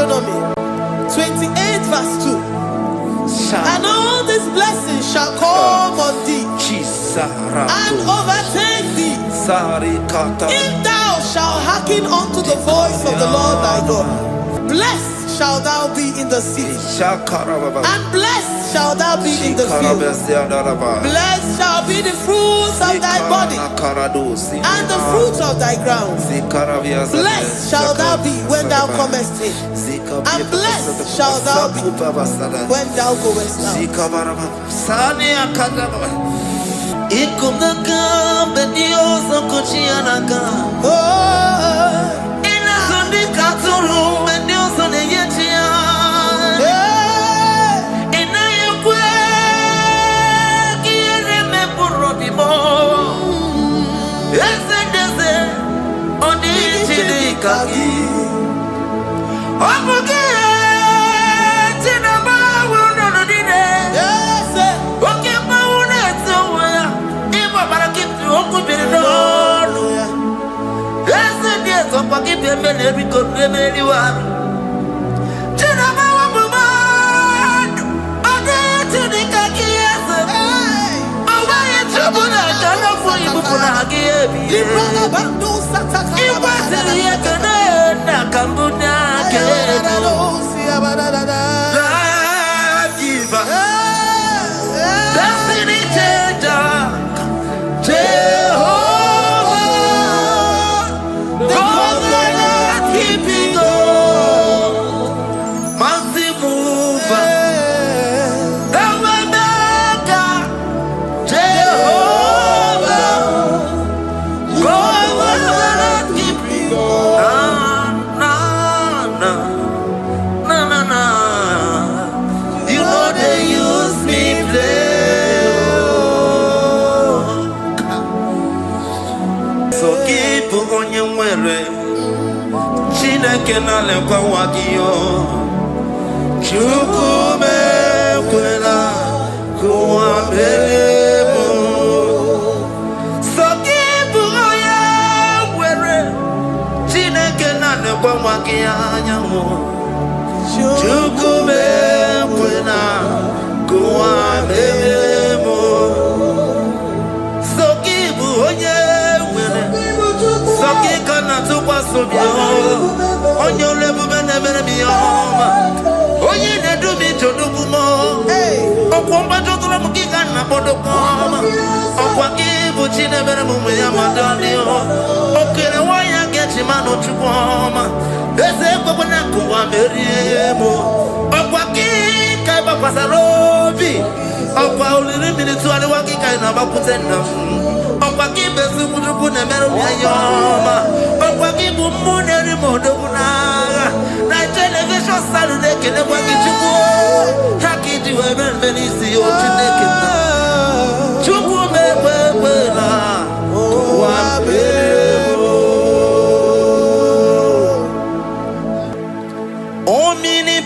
Deuteronomy 28 verse 2. And all these blessings shall come on thee and overtake thee if thou shalt hearken unto the voice of the Lord thy God. Blessed shalt thou be in the city, and blessed shalt thou be in the field. Blessed shall be the fruits of thy body, and the fruit of thy ground. Blessed shalt thou be when thou comest in, and blessed shalt thou be when thou goest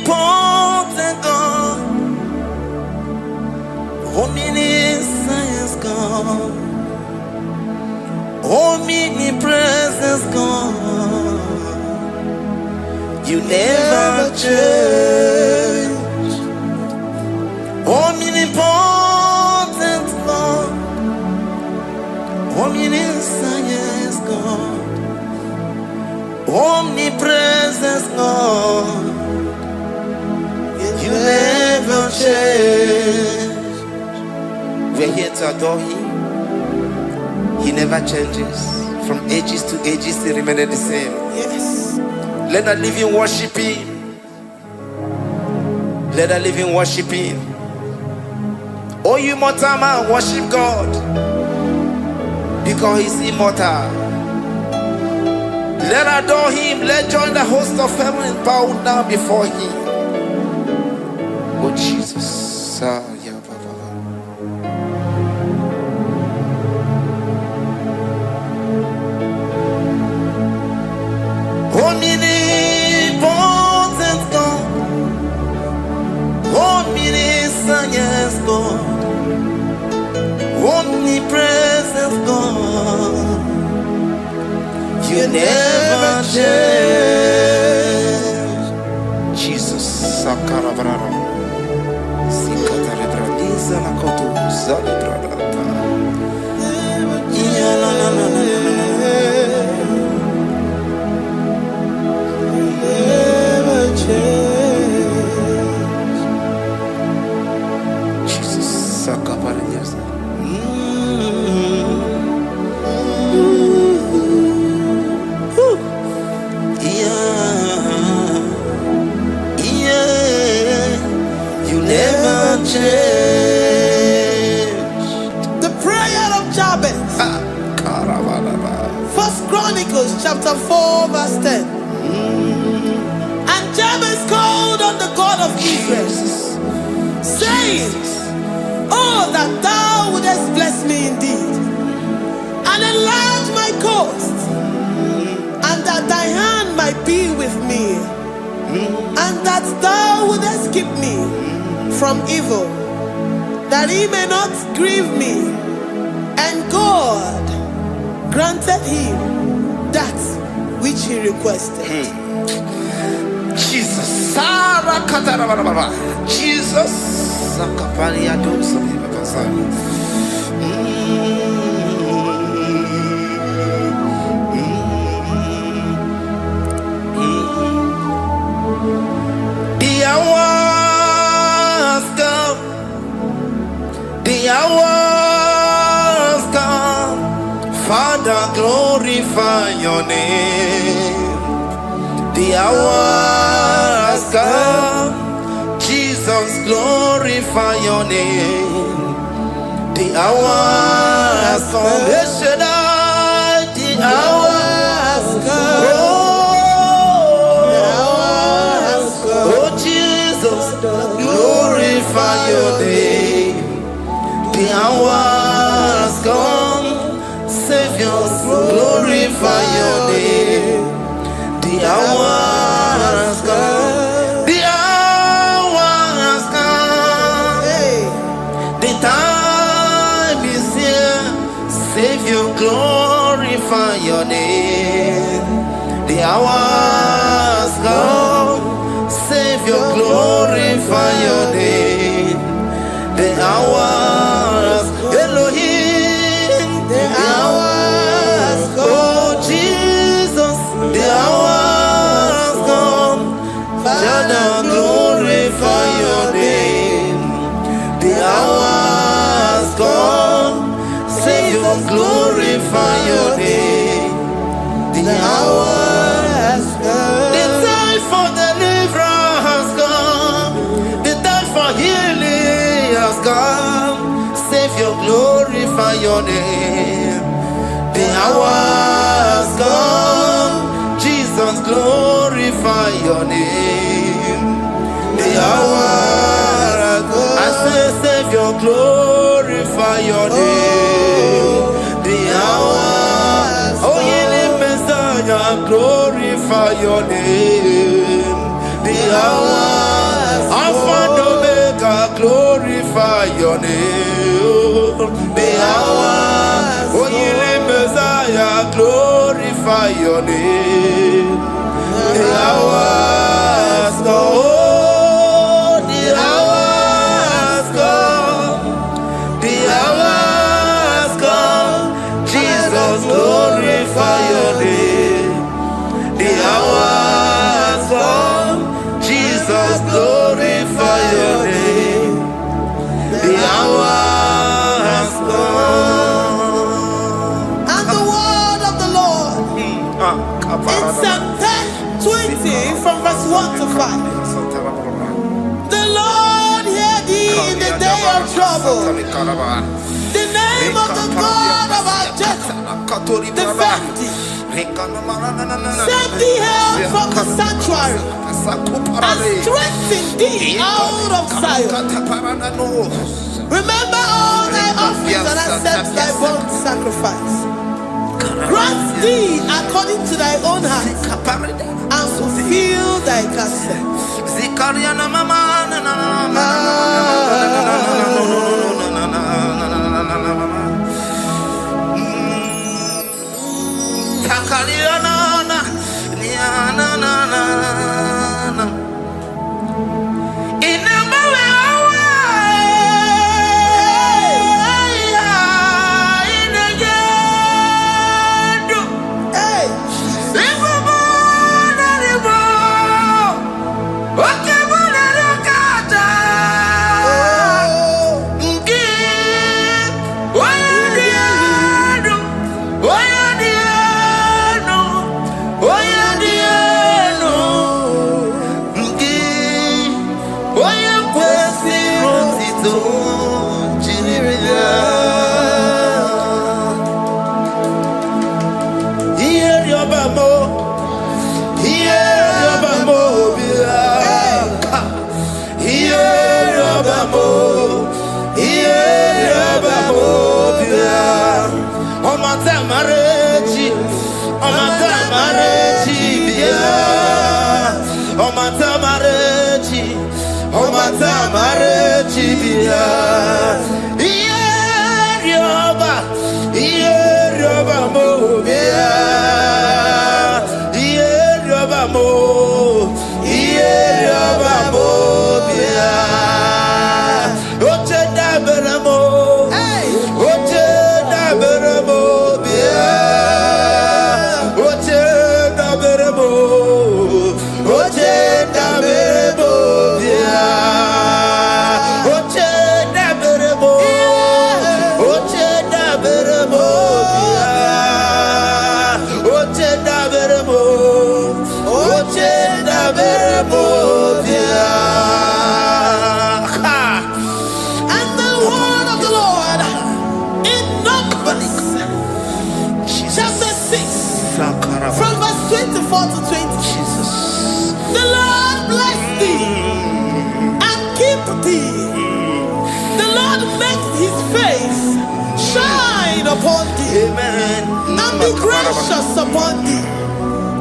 Omnipotent God, omniscience God, omnipresence God, you never change. Omnipotent God, omniscience God, omnipresence God, you never change. We're here to adore Him. He never changes. From ages to ages, He remained the same. Yes. Let the living worship Him. Let the living worship Him. Oh, you mortal man, worship God, because He's immortal. Let adore Him. Let join the host of heaven and bow down before Him. Oh Jesus. Omnipotent God, omniscience God, omnipresence God, you never change. Sakarabrara. Sikatarebradiza la kotu zalibrada. Yeah, la la la la never change. Jesus, Sakaparias. You never change. The prayer of Jabez. First Chronicles chapter 4 verse 10. And Jabez called on the God of Israel, saying, oh, that thou wouldest bless me indeed, and enlarge my coast, and that thy hand might be with me, and that thou wouldest keep me from evil, that he may not grieve me. And God granted him that which he requested. Jesus, Jesus, the hours come, Father, glorify your name. The hours come, Jesus, glorify your name. The hours come, the hours come. Oh, Jesus, glorify your name. The hours come, Savior, glorify your name. The hours come, the hours come. The time is here, Savior, glorify your name. The hours come, Savior, glorify your name. The hours, Elohim, the hours, oh Jesus, the hours come, Father, glorify your name. The hours come, Savior, glorify your name. The hours come, the time for deliverance has come, the time for healing has come. Savior, glorify your name. The hours come, Jesus, glorify your name. The hours come, I say, Savior, glorify your name. The hours, oh, healing Messiah, glorify your name. The hours, Alpha and Omega, glorify your name. The hours, oh, healing Messiah, glorify your name. The hours come, oh, the hours come, the hours come, Jesus, glorify your name. The hours come, Jesus, glorify your name. The hours come. And the word of the Lord in Psalm 20 from verse 1 to 5. The Lord hear thee in the day of trouble. The name of the God of our Jacob defend thee. Send thee help from the sanctuary, and strengthen thee out of Zion. Remember all thy offerings and accept thy burnt sacrifice. Grant thee according to thy own heart, and fulfill thy counsel. marechi, omata marechi bia. Ierioba mo bia. Ierioba mo bia. Oche daberamo. Oche daberamo bia. Oche daberamo. Oche daberamo bia. Oche daberamo. Oche daberamo bia. Oche daberamo. Oche daberamo bia. And the word of the Lord in Numbers chapter 6 from verse 24 to 20. The Lord bless thee and keep thee. The Lord make his face shine upon thee. Amen. And be gracious upon thee.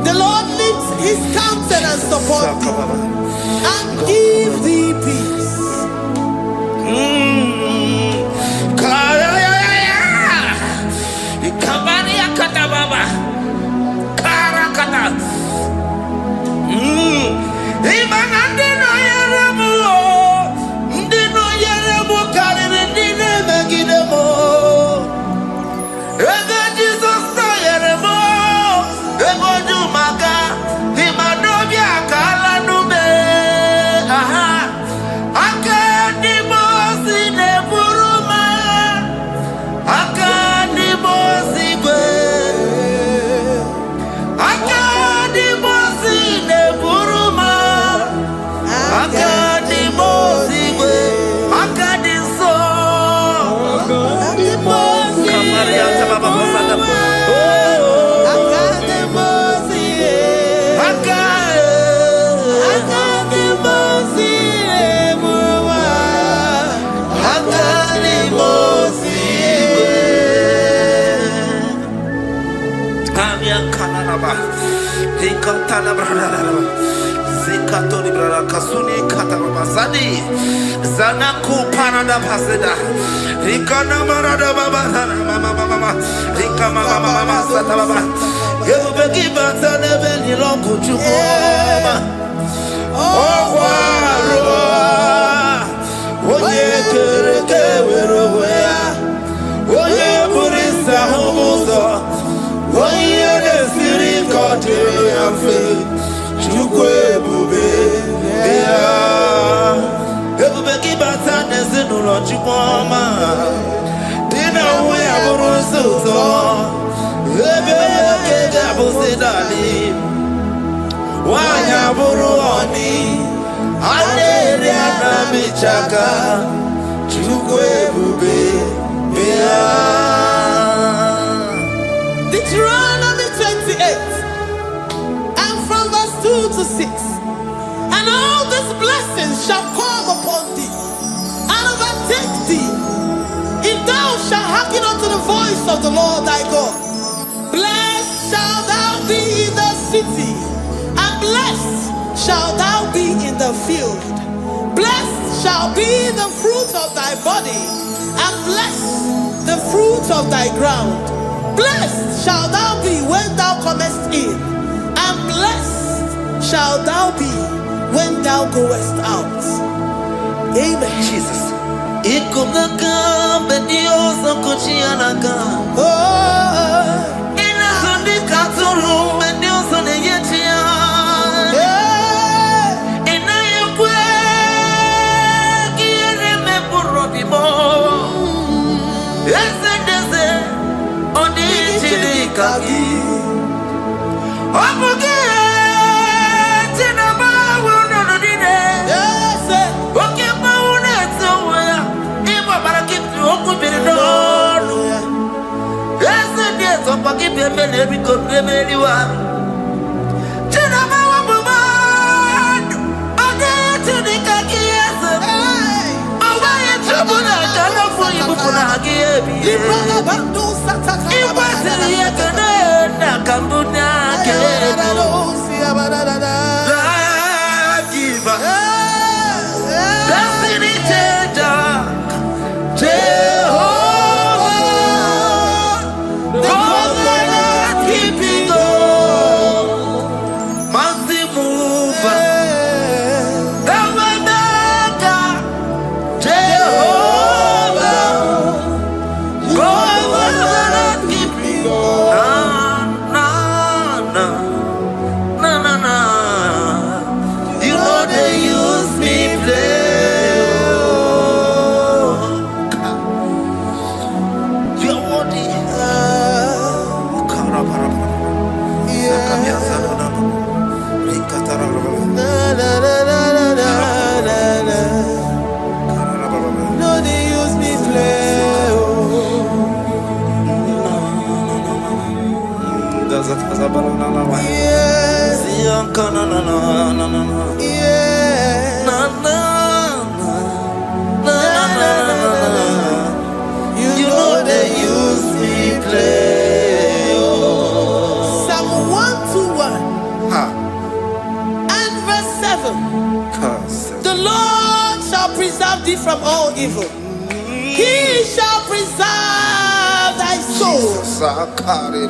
The Lord lifts his countenance upon thee and give thee peace. Zanaku parada paseda, Rikana marada baba, mama, Rikama mama sata baba. You begi bata nebeli longu chukoma. Oh waro, oye kereke weroya, oye burisa homuso, oye nesiri kote yafe, chukwe bube ya. Everybody but I no logic woman. Dinner we have a so. Everybody get why have a ruani? I did Bichaka. Chukwe bube. Deuteronomy 28 and from verse 2 to 6. And all these blessings shall come upon thee and overtake thee, if thou shalt hearken unto the voice of the Lord thy God. Blessed shalt thou be in the city, and blessed shalt thou be in the field. Blessed shall be the fruit of thy body, and blessed the fruit of thy ground. Blessed shalt thou be when thou comest in, and blessed shalt thou be when thou goest out. Amen. Jesus. heaven. The Lord shall preserve thee from all evil. He shall preserve thy soul.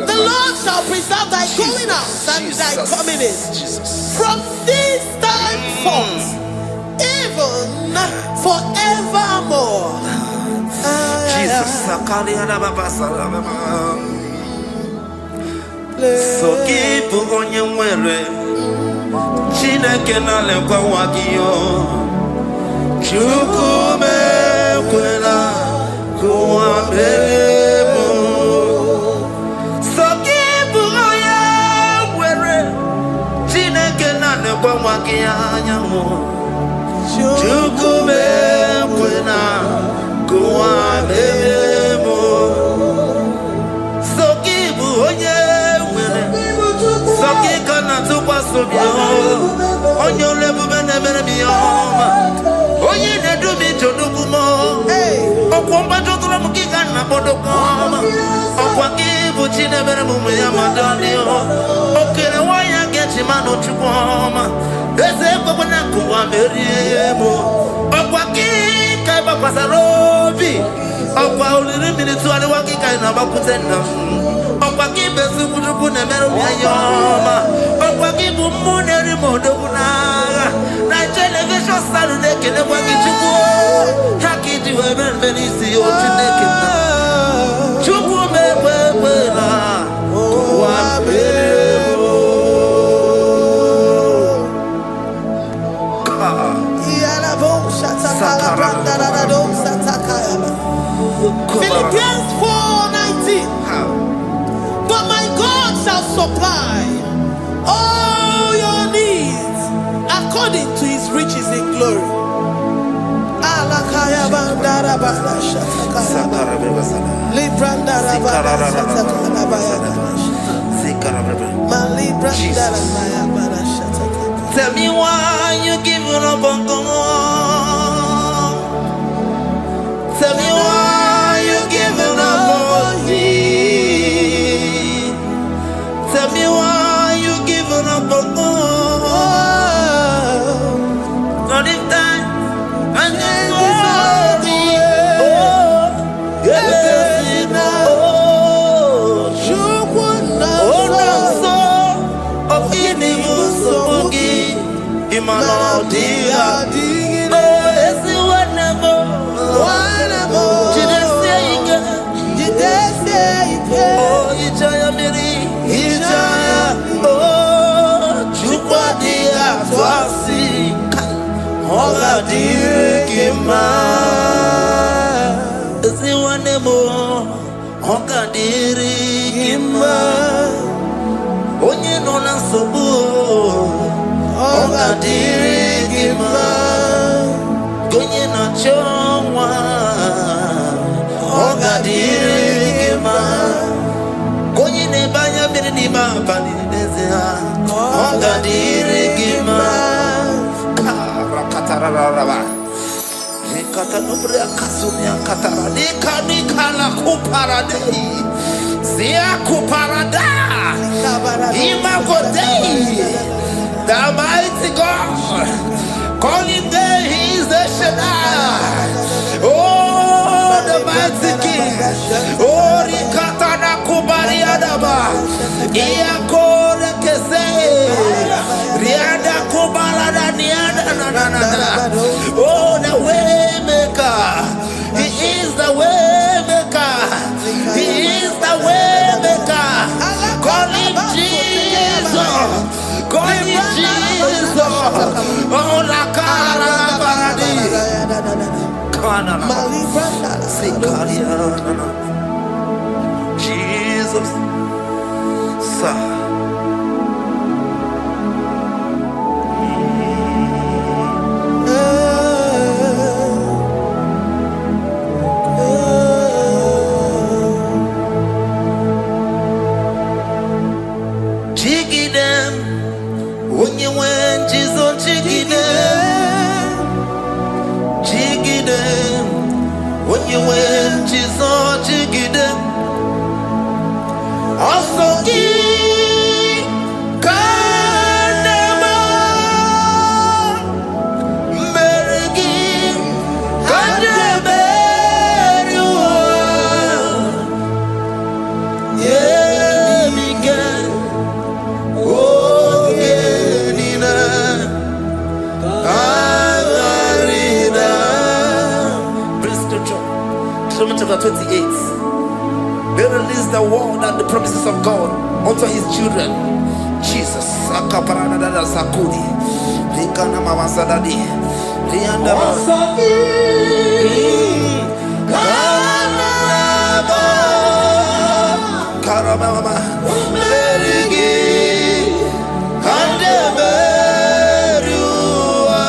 The Lord shall preserve thy going out and thy coming in. From this time forth, even forevermore. Jesus. So keep on your way. Chineke na lekwa wagiyo. Chukume kwela kuwa bebo. So keep on your way. Chineke na lekwa wagiyo. Chukume kwela kuwa bebo. So keep on your Sakikana to Pasubio, on your level, Oye, they do me to Dukumo, Okwamba to Ramukana, Bodokoma, Okwaki, Puchina, Madonio, okay, why I get him out of Chupoma, there's a Babanaku, Meriemo, Okwaki, Kaiba Pasarobi, Okwa, little minutes to the Waki kind of Bakutenda. Okwaki besu kutuku ne meru yoma. Okwaki bumuneri modona. Na television Saturday kene waki chuku. Haki diwe benisi otineke na. Chuku mewe na. Wabebo. Iyala bo shatakala brandara do satakaya. Philippians 4:19. But my God shall supply all your needs according to his riches in glory. Tell me why you giving up on God. Tell me why you giving up on me. Tell me why you giving up on God. Not in time and then glory. Oh, yeah, oh, no, so of any so Imano dia, oh, it's the whatever. Oh, Ijaya Miri, Ijaya, oh, Chupadia, Twasi, Hola Dirikima, is the one more, Hoka Dirikima, Onye Nona Sobu, Hoka Dirikima, Gonye na Chongwa, Hoka Dirikima. Banya Birima Panidezia, Honda Dirigima, Kataraba, Katanubria Kasumia Katara, Nikala Kuparadei, Zia Kuparada, Imagodei, the mighty God, calling there, he is the Shaddai, oh, the mighty King, oh, Rikatana Kubariadaba, Iakore Kese, Riada Kubalada Niada, oh, the way maker, he is the way maker, he is the way maker, call him Jesus, call him Jesus, oh, la cara paradi, Jesus, sir. Jiggy them when you went, Jesus, jiggy them, jiggy them. When you went, Jesus, jiggy them. Also give Deuteronomy chapter 28. They release the word and the promises of God unto his children. Jesus. Akaparadada sakudi. Likana mama sadadi. Lianda Karababa. Merigi. Kandeberua.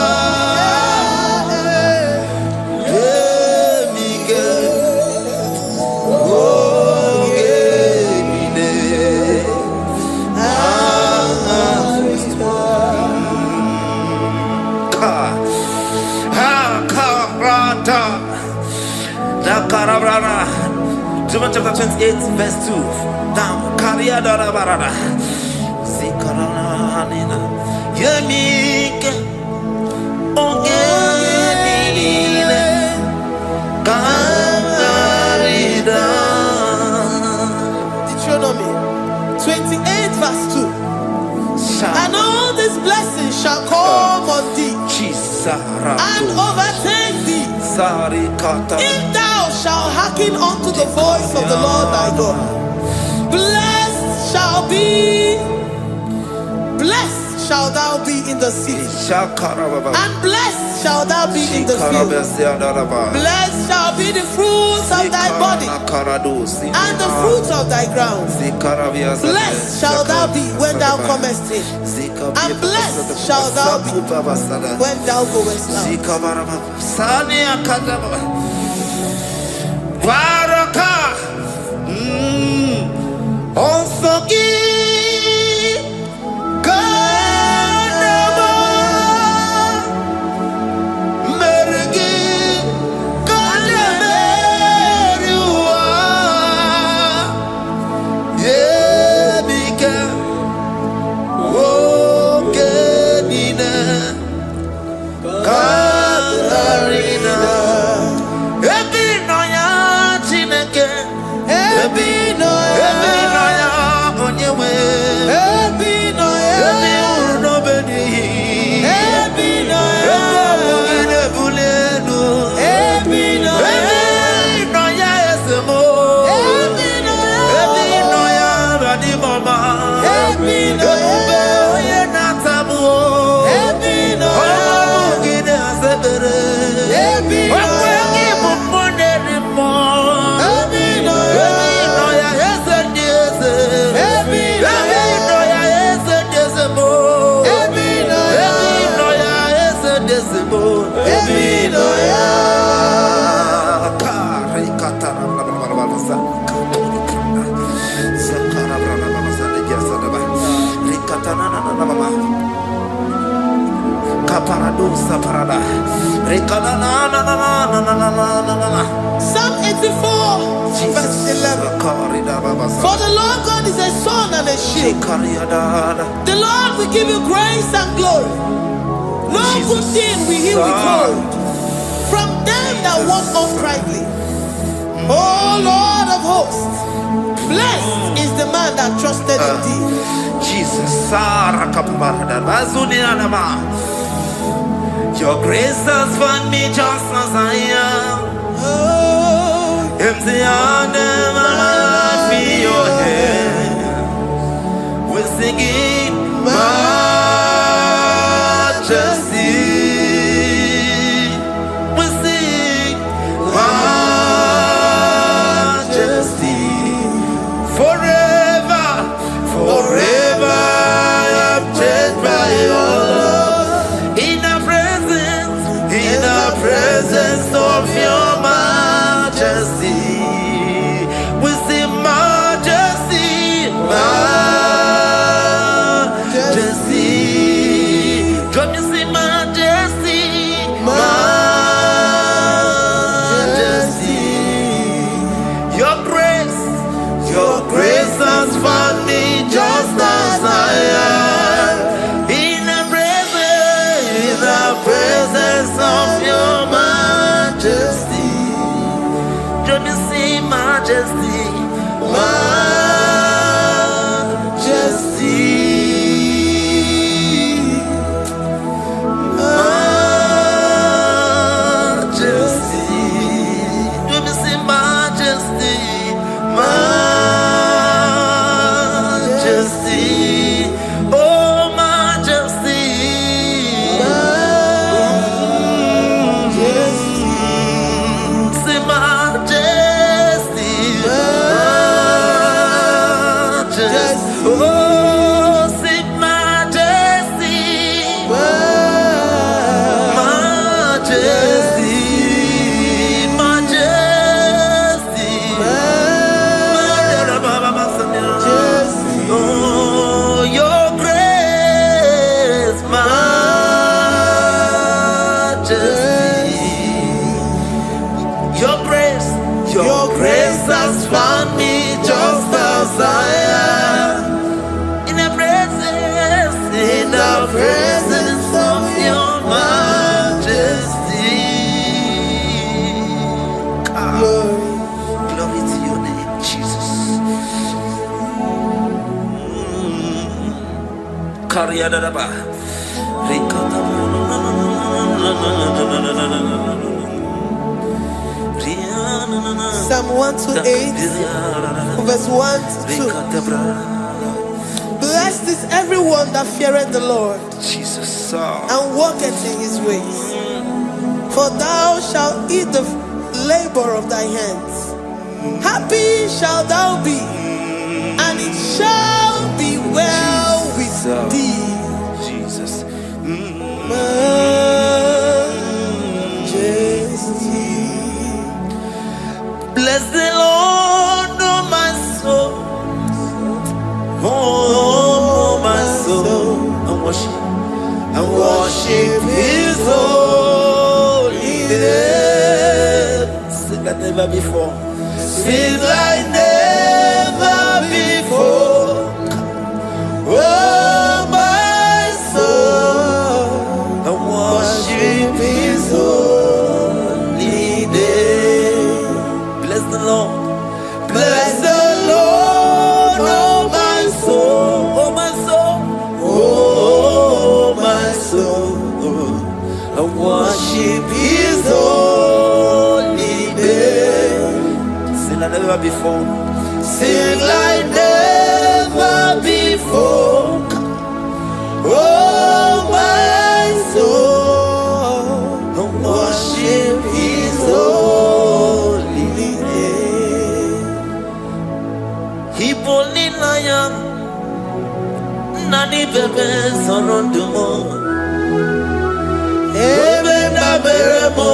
Emige. Ogemine. Karabrana. Deuteronomy chapter 28, verse 2. Down. Kariada barada. Zikaranina. Yemike. Ogenine. Kandarida. Deuteronomy 28, verse 2. And all these blessings shall come on thee and overtake thee if thou shalt hearken unto the voice of the Lord thy God. Blessed shall thou be in the city, and blessed shall thou be in the field. Blessed shall be the fruits of thy body and the fruits of thy ground. Blessed shall thou be when thou comest in, and blessed shall thou be when thou goest out. Psalm 84, verse 11. For the Lord God is a sun and a shield. The Lord will give you grace and glory. No good thing will he withhold from them that walk uprightly. O Lord of hosts, blessed is the man that trusted in thee. Jesus. Your grace has found me just as I am. Empty handed, my life in your hand. We're singing majesty. We sing majesty. Forever, forever I'm changed by your love. In the presence of your majesty, we see majesty, majesty. Come you see majesty, majesty. Your grace has found me just as I am. In the presence of your majesty. majesty. Your grace has found me just as I am. In the presence of your majesty. Glory to your name, Jesus. Psalm 128, verse 1 to 2. Blessed is everyone that feareth the Lord, Jesus, and walketh in his ways. For thou shalt eat the labor of thy hands. Happy shalt thou be, and it shall be well with thee. Jesus. Majesty. Bless the Lord, oh my soul. Oh, my soul. And worship his holy name. Sing like never before. Sing like never before. Oh, my soul. And worship his holy name. Bless the Lord. Bless the Lord, oh my soul. Oh my soul. Oh my soul. And worship his holy name. Sing like never before. Sing like never before. Oh my soul. And worship his holy name. He only lion. Nani bebe sorondumo. Ebe na beremo.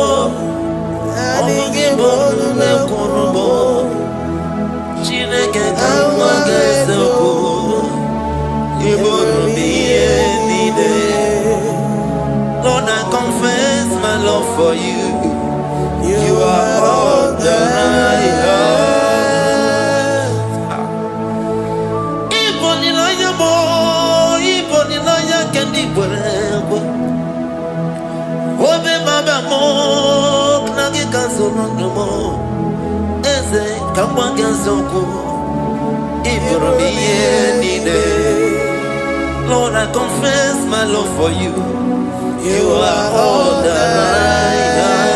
Omugibo nune kurumo. Chineke kama gesoko. Ibo numiye nide. Lord, I confess my love for you. You are all that I have. Ibo ni lion mo. Ibo ni lion kendi borebo. Obe baba mo. Nagi kazono mo. Eze kama gesoko. Ibo numiye nide. Lord, I confess my love for you. You are all that I have.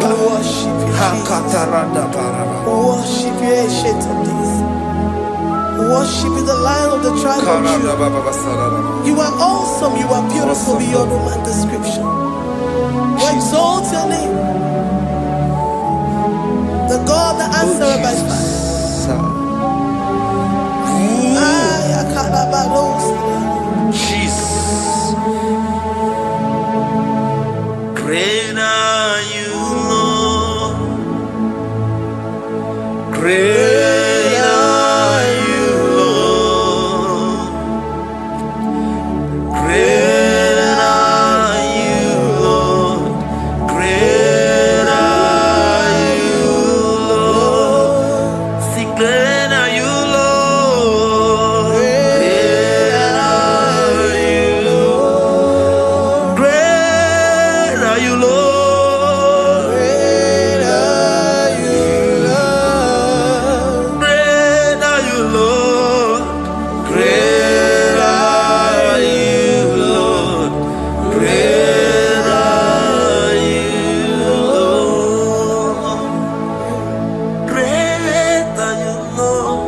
Worship you, Jesus. Worship you, Ancient of Days. Worship you, the Lion of the tribe of Judah. You are awesome. You are beautiful beyond human description. We exalt your name, the God that answered by fire. Jesus. Great are you, Lord. Great are you, Lord. Great are you, Lord. Great are you, Lord. Sing, great are you, Lord. Great are you, Lord. Great are you, Lord. Great are you, Lord. Great are you, Lord. Great are you, Lord. Great are you, Lord. Great are you, Lord.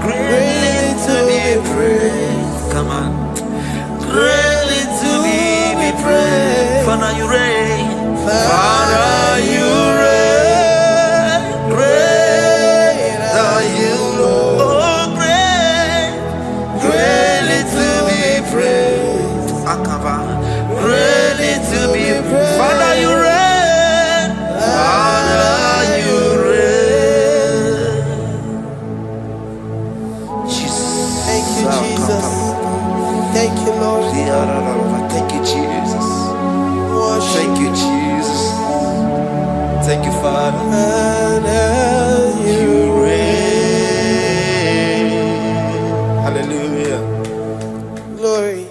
Greatly to be praised. Come on. Greatly to be praised. Father, you reign. Father, you reign. Great are you, Lord. Oh, great. Greatly to be praised. Akaba. Greatly to be praised. Father, you reign. Father, you reign. Jesus. Thank you, Jesus. Thank you, Lord. Thank you, Jesus. Worship. Thank you, Jesus. Thank you, Father. And You reign. Hallelujah. glory.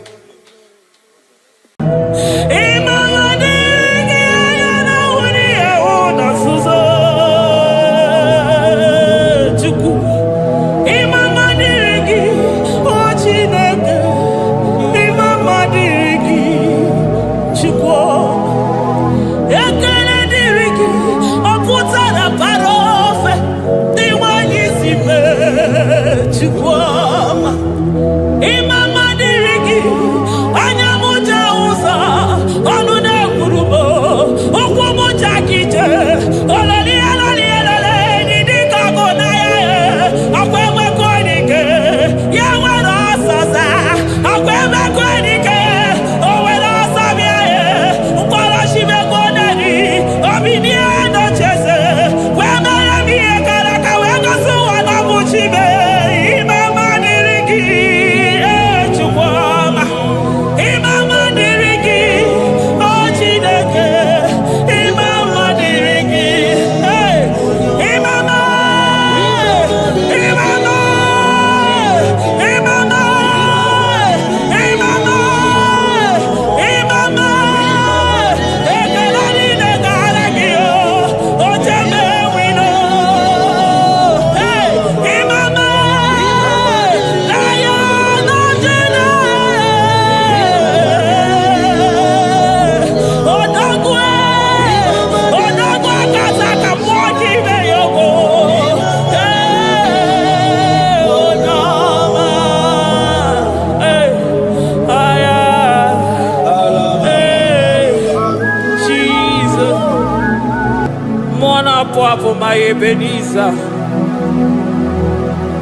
My Ebenezer,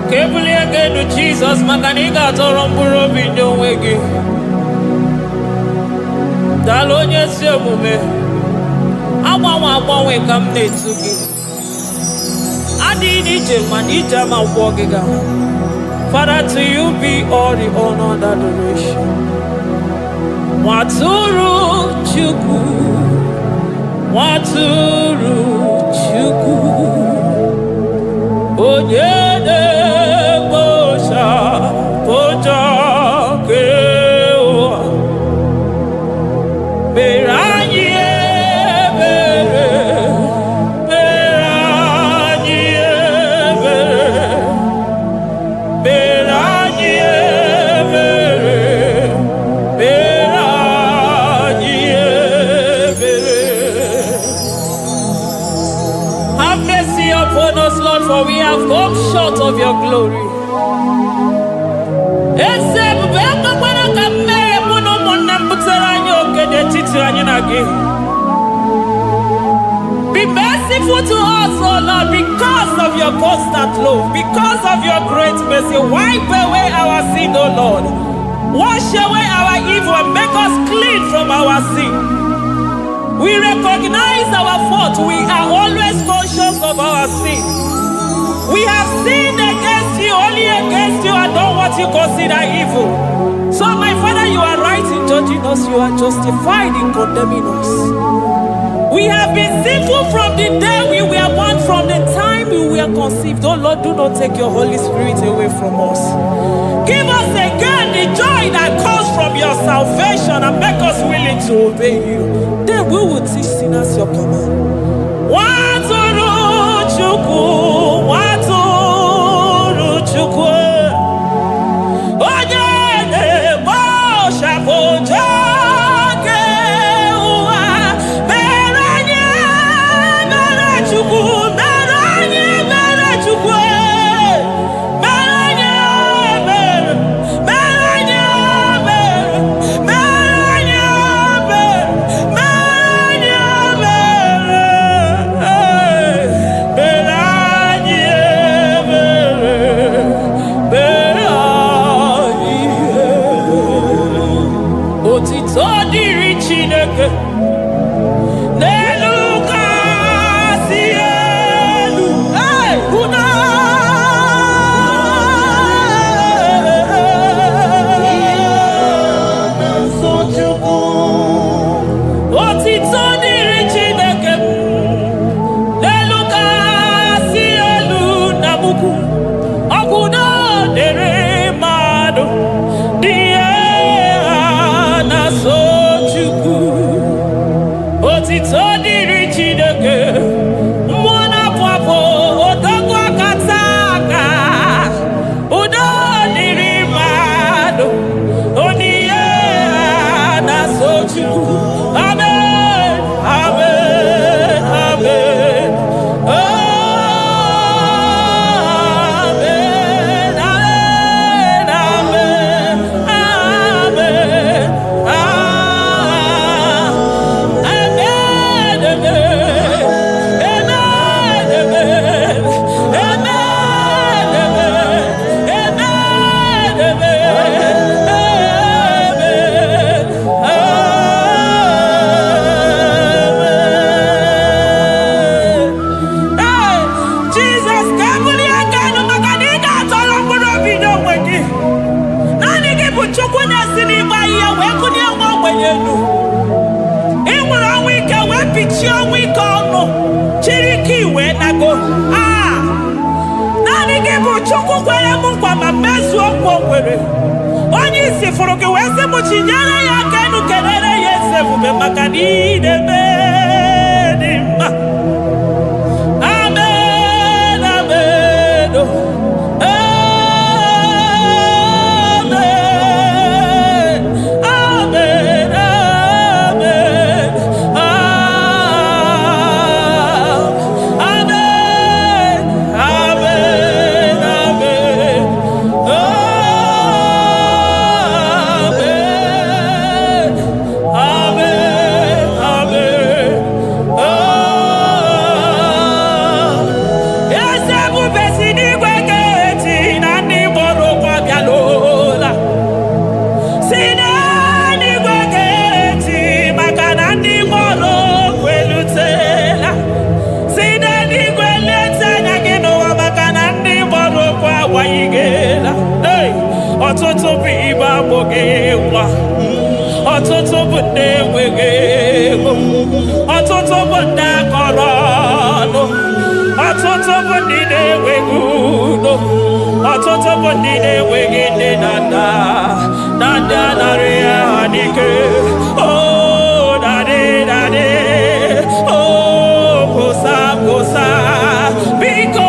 Kebuli again to Jesus, Makanika Toromburo Bindo Wegi. Dalonya Semume, Amawa come to me. I did it, Manija, my walking. Father, to you be all the honor and adoration. Waturu Chuku, Waturu. Onyede bosha poja kewa Beranye bere Beranye bere Beranye bere Beranye bere. Have mercy upon us, Lord, for we have come short of your glory. Be merciful to us, oh Lord, because of your constant love, because of your great mercy. Wipe away our sin, oh Lord. Wash away our evil and make us clean from our sin. We recognize our fault. We are always conscious of our sin. We have sinned against you, only against you, and done what you consider evil. So, my Father, you are right in judging us. You are justified in condemning us. We have been sinful from the day we were born, from the time we were conceived. Oh Lord, do not take your Holy Spirit away from us. Give us again the joy that comes from your salvation and make us willing to obey you. Then we will teach sinners your command. Waturu Chuku, Waturu Chuku. Onyede bosha poja kewa. Beranye bere Chuku, beranye bere Chuku. Beranye bere, beranye bere, beranye bere, beranye bere, beranye bere, beranye. Otito diri Chineke. onye si n'igba ihe wee kụnye nwa ogbenye elu. Ị nwere ọnwụ ike wee pichie ọnwụ ike ọnụ. Chiri ike iwe nago. Naanị gị bụ Chukwu kwere m nkwa ma mezuo nkwa o kwere. Onye isi fụrụ gị wee sị m chinyere ya aka enu kelere ya eze ebube maka na ị na-eme dị mma. Amen, amen, oh. Ọtụtụ bụ ibe agbụghị nwa, ọtụtụ bụ ndị enweghị ego, ọtụtụ bụ ndị akọrọ ọnụ, ọtụtụ bụ ndị na-enweghị udo, ọtụtụ bụ ndị na-enweghị nne na nna, na ndị anarị ya n'ike. Oh, daddy, daddy, oh, gosa, gosa, biko.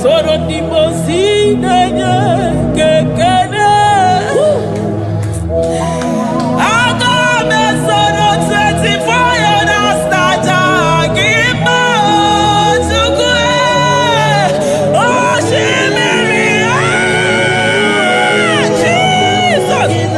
Soro di mosina que quede. Aga me soro 24 hours taja gima tukwe. Oh shimiri Jesus.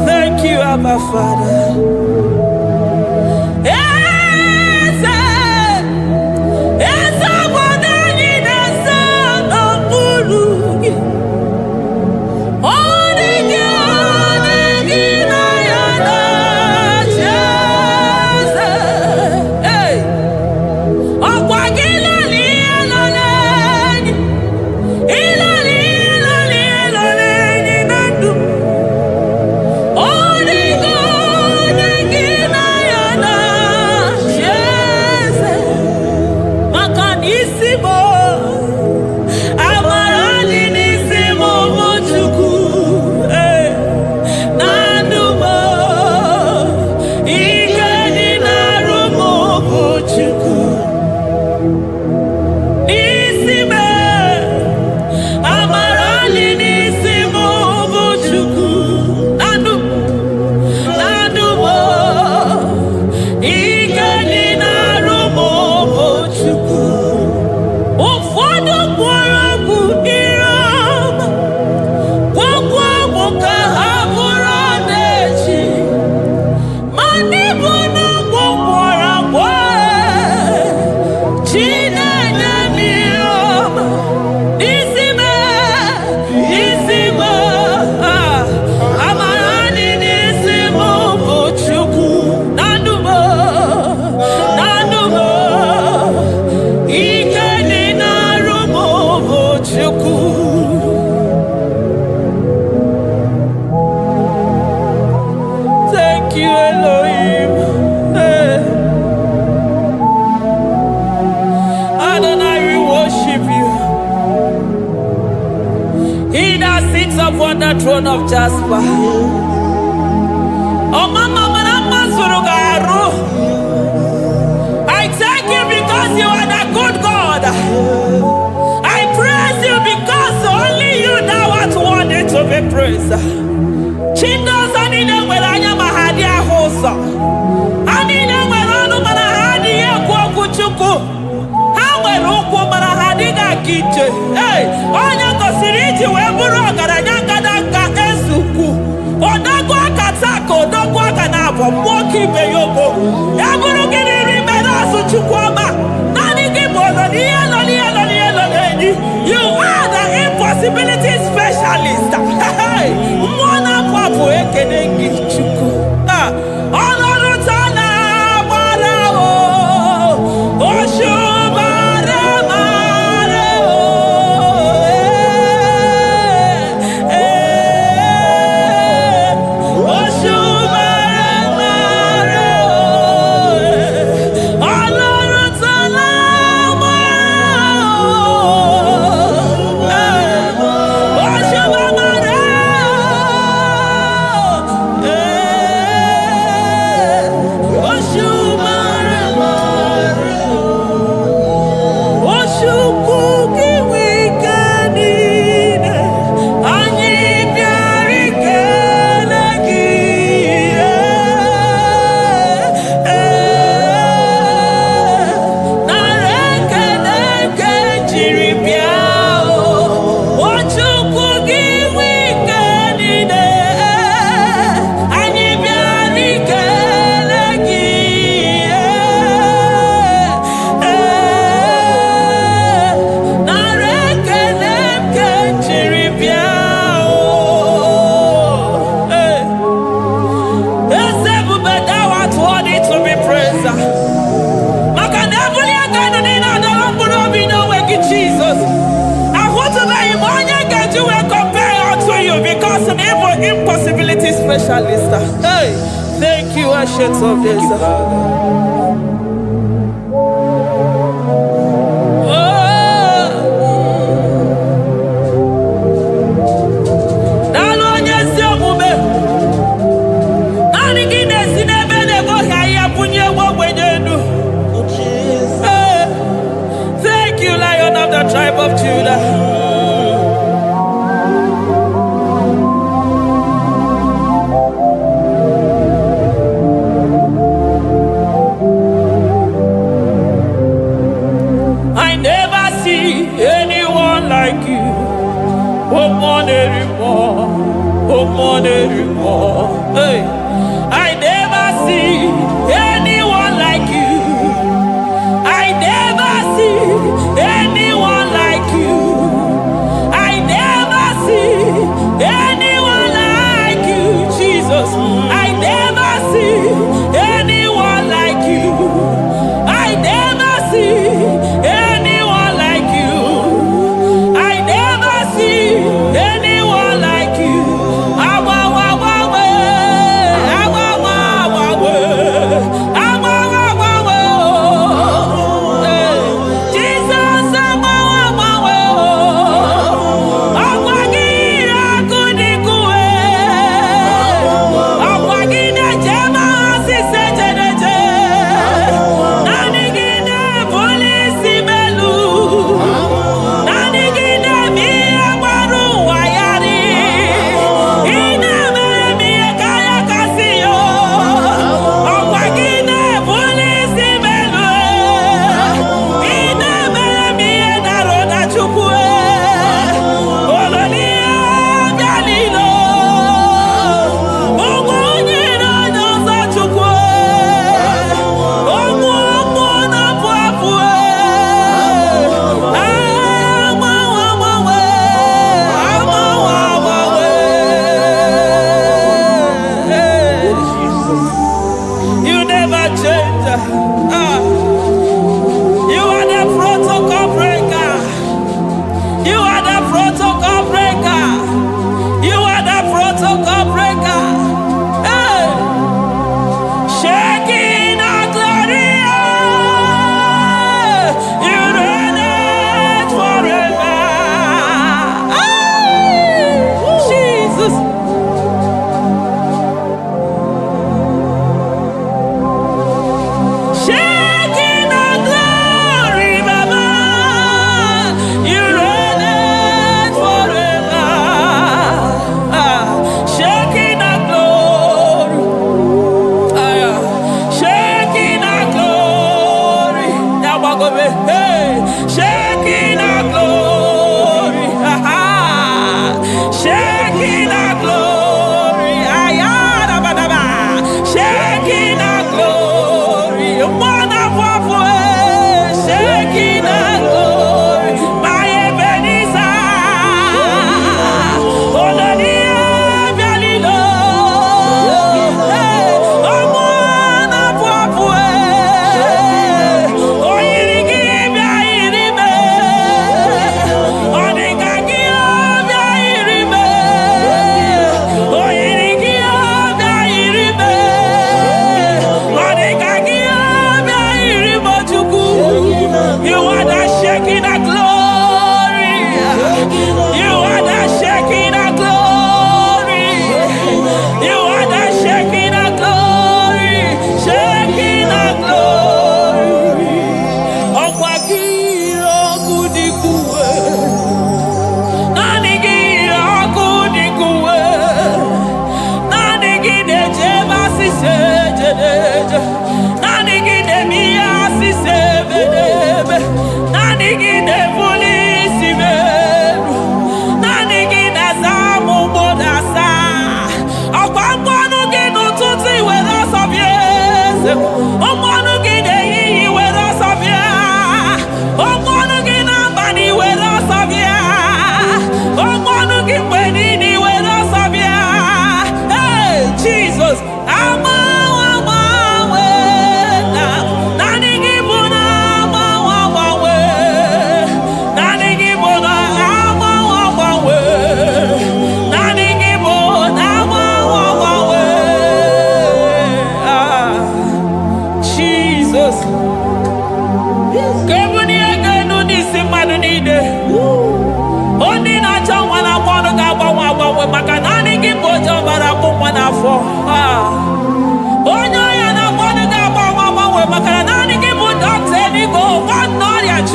Thank you, Abba Father. Upon the throne of Jasper. Oh, Mama, I thank you because you are the good God. I praise you because only you now are worthy to be praised. Chindos anine welanya mahadi ahosa. Anine welanu manahadi kwa kuchuku. Hawe ruku manahadi ga kiche. Hey, onya kosiriji weburu garanya. Odagwa katako, odagwa kanabo, moki beyoko. Yaburu gini rimena suchukwama. Nani gibono, you are the impossibility specialist. Mwana papu ekenengi chuku. Olorutana barao, oshubare mareo. Impossibility specialist. Hey, thank you, Ancient of Days. Thank you, Lion of the tribe of Judah.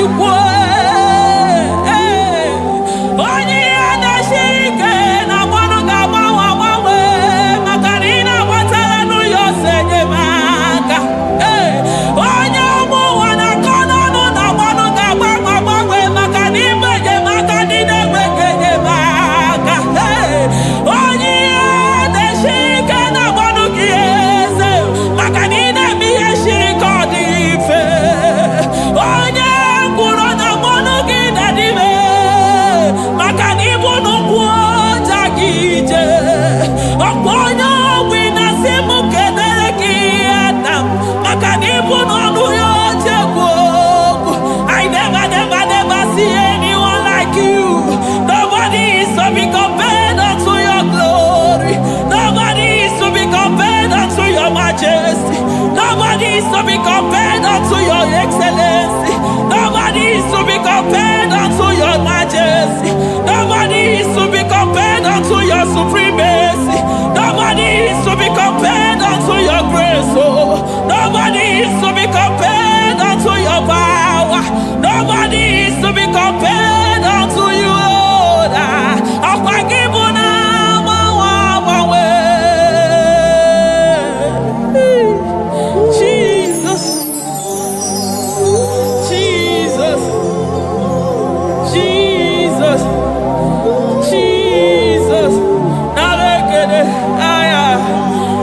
chukwu onye ya na-eshike na mmanụ ga-agbanwe agbanwe maka na ị na-agbatara n'ụyọ ose enyemaka onye ụmụ ụwa na-akọ n'ọnụ na mmanụ ga-agbanwe agbanwe maka na ime enyemaka ndị na-enweghị enyemaka onye ya na-eshike na mmanụ gị eze maka na ị na-eme ihe siri ka ọ dị mfe onye kwuru na mmanụ gị na-adịme maka na ịbụ n'ụkwụ ọja gị ije ọkwa onye ogbi na-asị m kenere gị ada maka na ịbụ n'ọnụ ya oche egwu okwu I never see anyone like you. Nobody is to be compared unto your glory. Nobody is to be compared unto your majesty. Nobody is to be compared unto your excellency. Nobody is to be compared unto your majesty. Nobody is to be compared unto your supremacy. Nobody is to be compared unto your grace. Oh, nobody is to be compared unto your power. Nobody is to be compared unto you, Lord. Jesus, Jesus, Jesus, Jesus. Nalekede, aya,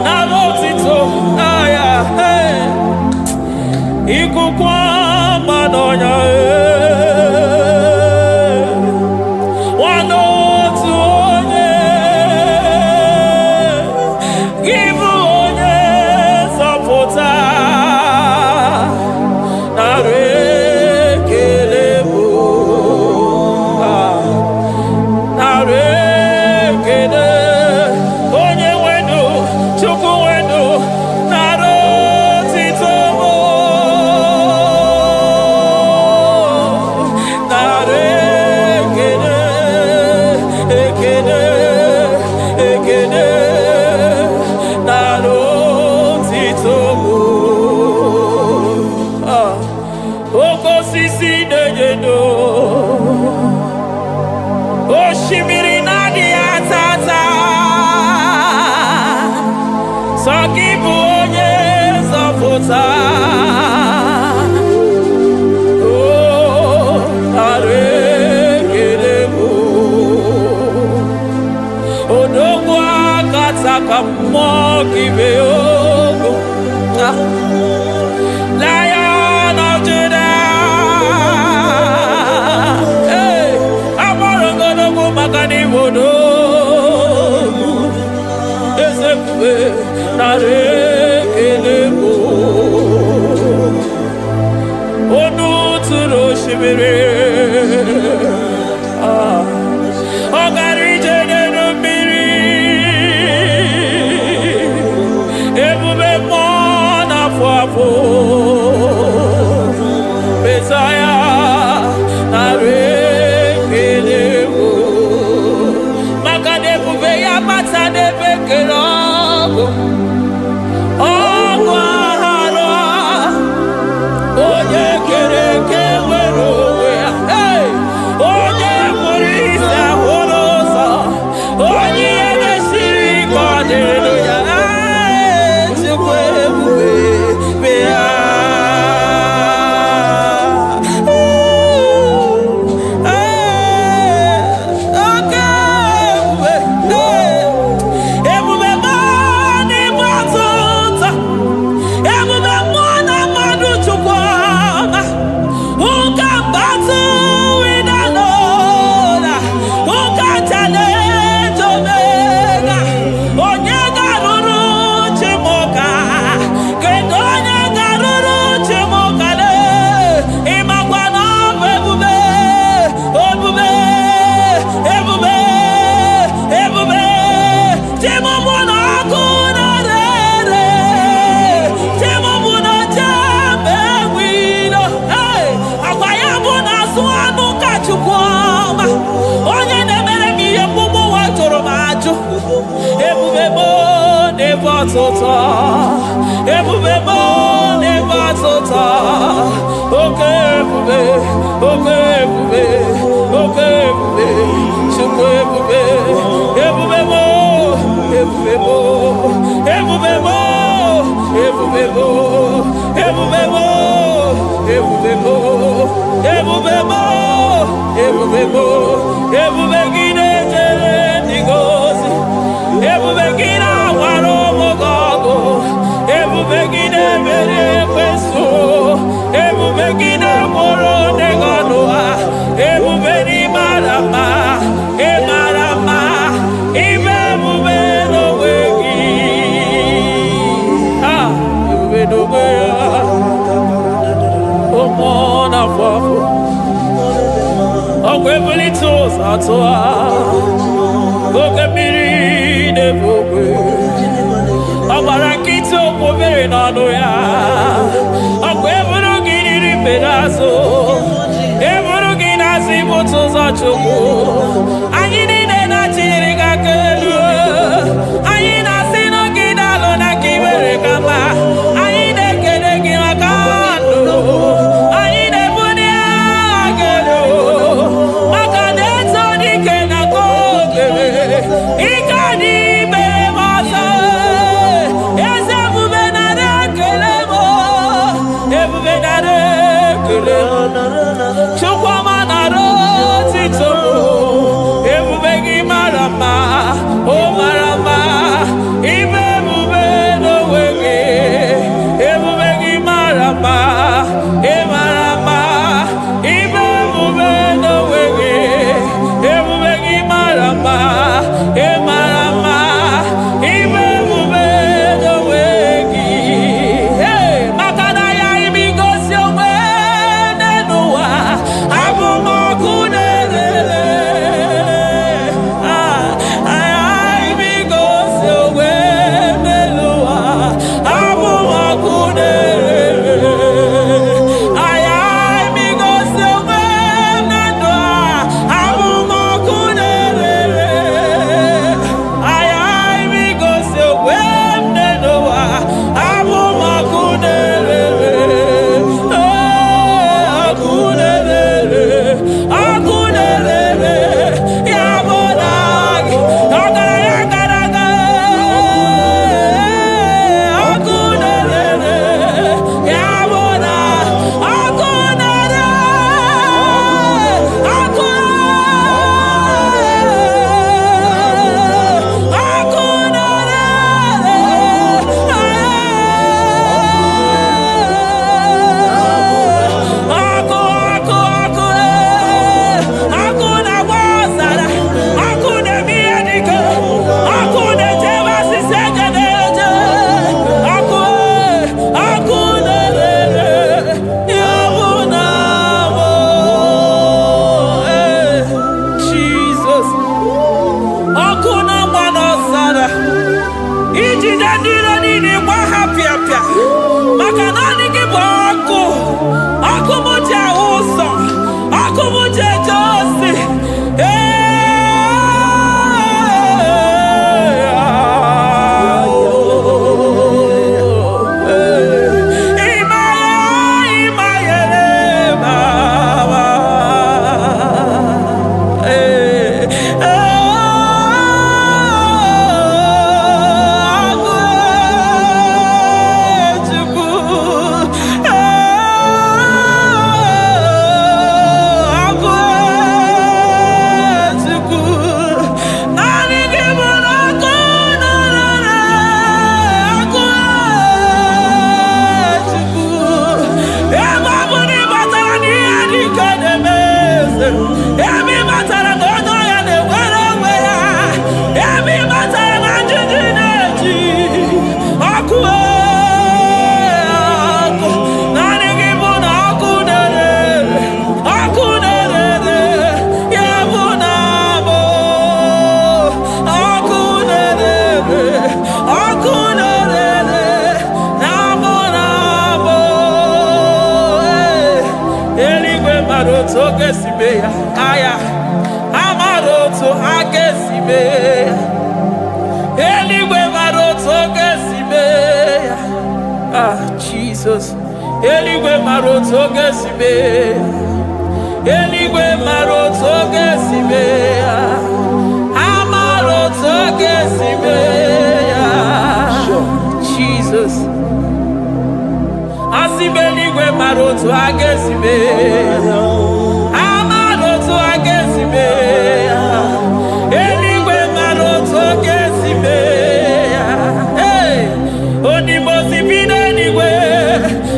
nalotito, aya, hey. Ikukwa madonya, Lion of Judah, hey, I'm gonna go magani wodo, ezewe nare kelebo, onu turo shibere, ogari jene numiri, ebube mo. Messiah, narekelebo, makade buveya matade bekelogo, ogwahara, oye kereke werowe, hey, oye murisa horosa, oye mesiri kodeluya, chukwe buve. Ebubebo, ebubebo, ebubebo, ebubebo, ebubebo, ebubegide jere ndigozi, ebubegina waromogogo, ebubegide mere kweso, ebubegide moro neganoa, ebubeni marama, emarama, ibebubeno wegi. Little Look mmiri na-ebogwe ọgbara nkịtị okpobere n'ọnụ ya ọkwa eburu gị riri mbere azụ eburu gị na-azụ ibute ụzọ Chukwu anyị niile na-achịrị gị aka elu anyị na-asị n'oge na-alụ na ka i mere ka mma anyị na-ekele gị maka ndụ anyị na-ebuli agha elu maka na eto dike na ka obere ike anyị mere m ọzọ eze ebube nara ekele m ebube nara ekele m Chukwuma nara otito m ebube gị mara mma o mara mma ime ebube n'onwe gị ebube gị mara mma ị mara mma ime ebube n'onwe gị ebube gị mara mma ị mara mma ime ebube n'onwe gị maka na ya imigosi onwe n'ụwa abụ m ọkụ na-erere imigosi onwe n'ụwa abụ m ọkụ na-erere imigosi onwe na ndụ abụ m ọkụ na-erere imigosi onwe n'ụwa abụ m ọkụ na-erere ọkụ na-erere ọkụ na-erere ya bụ na gị ọgaranya gara aga ọkụ na-erere ya bụ na ọkụ na-erere ọkụ ọkụ na-agba ọzara ọkụ na-eme ihe dike ọkụ na-ejebe asịsị eje na-eje ọkụ na-erere ya bụ na bụ Jizọs ọkụ na-agba n'ọzara ijide ndị iro niile gba ha pịapịa maka naanị gị bụ ọkụ ọkụ m ji ahụ ụzọ ọkụ m ji eje ozi emi matara na ọnụ ya na-enwere onwe ya emi matara na njiji na-eji ọkụ ọkụ naanị gị bụ na ọkụ na-erere ya bụ na abụ ọkụ na-erere na abụ na abụ eluigwe mara otu oge si mee ya aya amara otu ha ga-esi mee ya eluigwe mara otu oge si mee ya Jizọs eluigwe mara otu oge si mee ya eluigwe mara otu oge si mee ya amara otu oge si mee ya Jizọs Sibeligwe marotu agesibe. Amarotu agesibe. Eligwe marotu agesibe. Hey, Onimosi bidenigwe.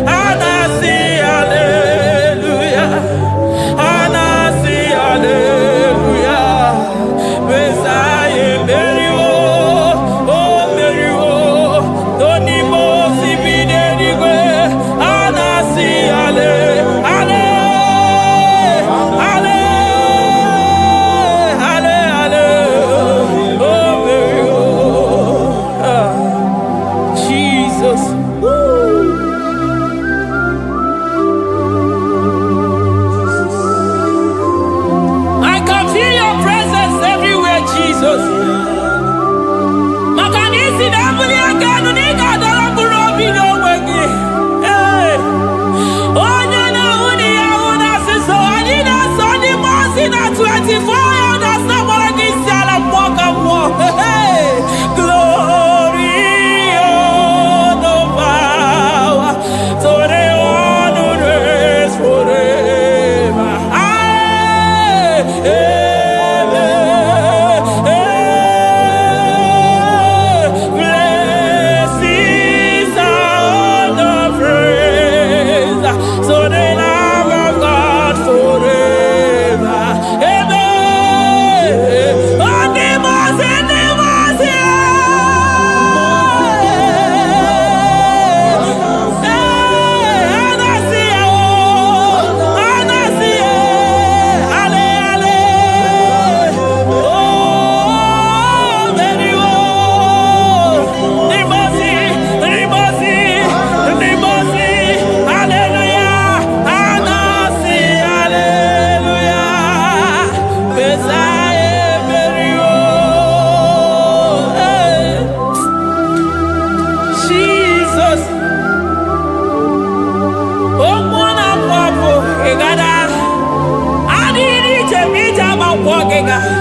Anasi hallelujah. Anasi hallelujah. Besaye Merio. Oh Merio. Onimosi bidenigwe. Anasi hallelujah.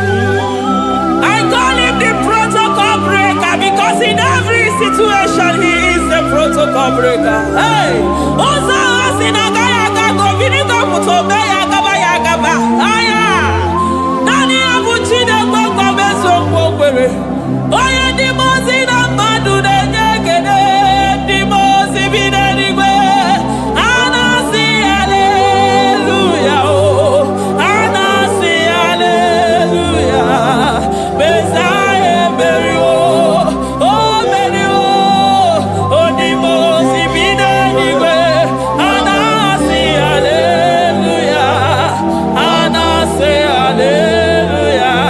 I call him the protocol breaker because in every situation he is the protocol breaker. Hey, Osa Osinagaya Gago Vinika Mutobe Yagaba Yagaba. Aya, Nani Abuchina Gogo Beso Pogwere. Oya Dimozina Madu de Negede, Dimozi Bidenigwe. Anasi hallelujah. Anasi hallelujah. Besaye Merio. Oh Merio. Oh Dimozi Bidenigwe. Anasi hallelujah. Anasi hallelujah.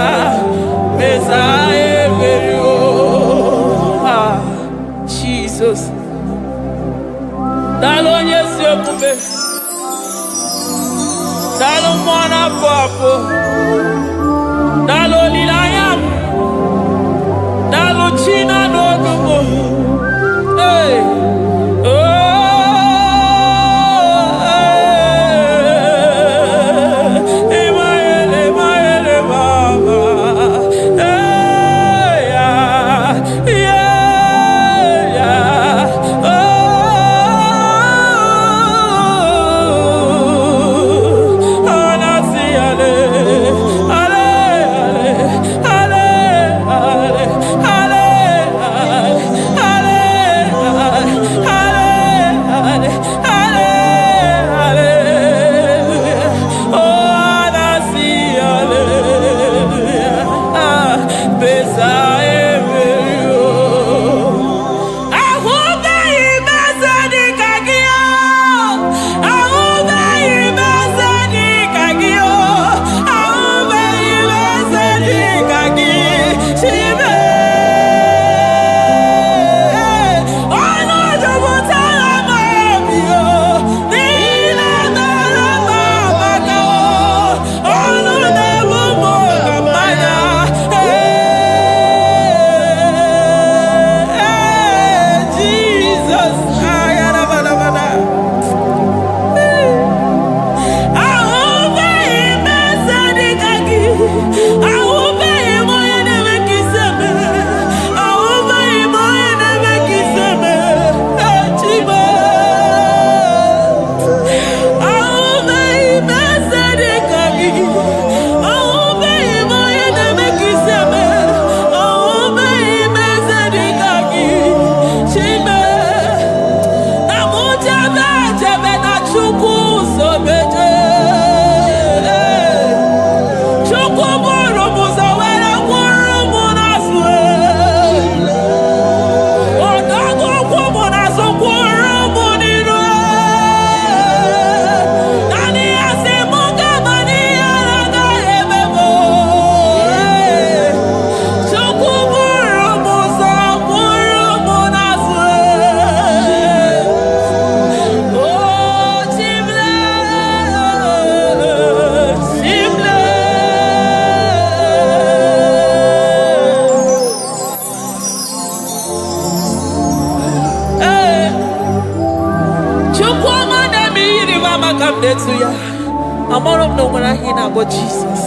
Besaye Merio. Ah, Jesus. Dalonye Siokube. Dalo mwana papo. Dalo lilayam. Dalo china nogumo. Hey. Oh. Emaele, emaele, baba. Hey, yeah. Yeah, yeah. Oh. Anasi hallelujah. come there to ya. I'm all of no one I hear about Jesus.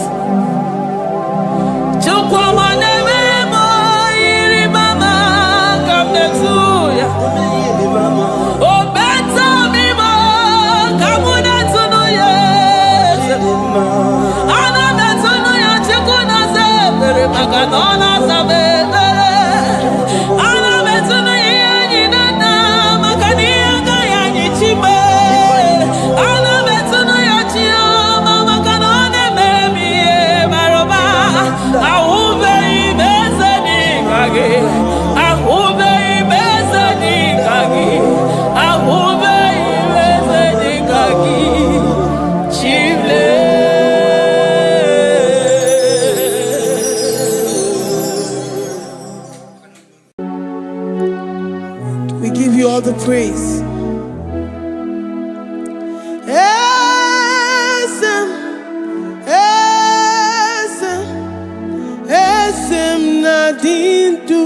Come there to ya. Oh, better me more. Come on to know ya. Ana better know ya. Chikuna se pere maganona sabe. Ana better know ya ni nana magania kaya ni chimbe. Ana better know ya chia mama kanone baby baroba. Ahube ibeze ni kage. Ahube ibeze ni kage. Ahube ibeze ni kage. Chimle. We give you all the praise. Esem nadindu.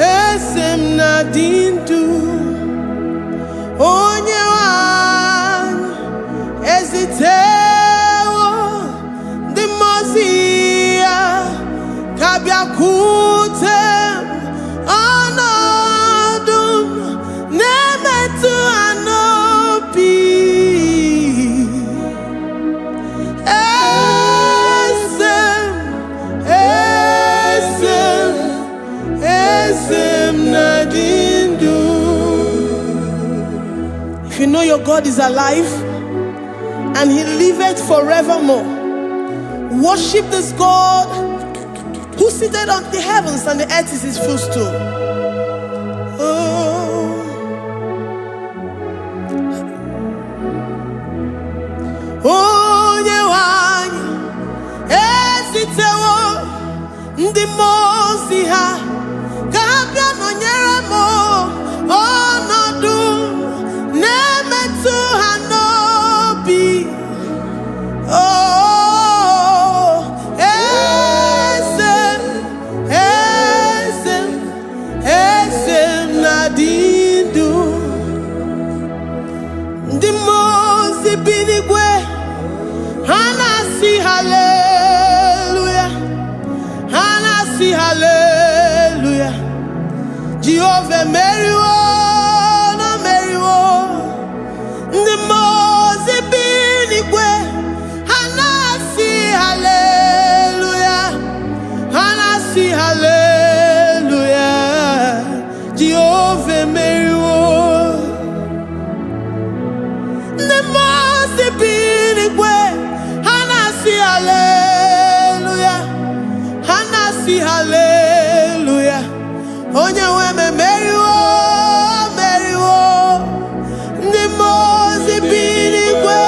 Esem nadindu. Onye wan ezitewo the Mosiah kabia kutem anadum nemetu anopi esem nadindu. If you know your God is alive and he liveth forevermore, worship this God who seated on the heavens and the earth is his footstool. Onye wanyi esitewo ndị mozi ha kabia nonyere mo ọnọdụ na-emetụ ha n'obi. Esem nadindu. Ndị mozi bi n'igwe ha na-asị hallelujah, ha na-asị hallelujah. Jehovah meriwo na meriwo. Ndị mozi bi n'igwe ha na-asị hallelujah, ha na-asị hallelujah. Jehovah meriwo. Ndị mozi bi n'igwe ha na-asị hallelujah, ha na-asị hallelujah. Onye nwe m meriwo, meriwo. Ndị mozi bi n'igwe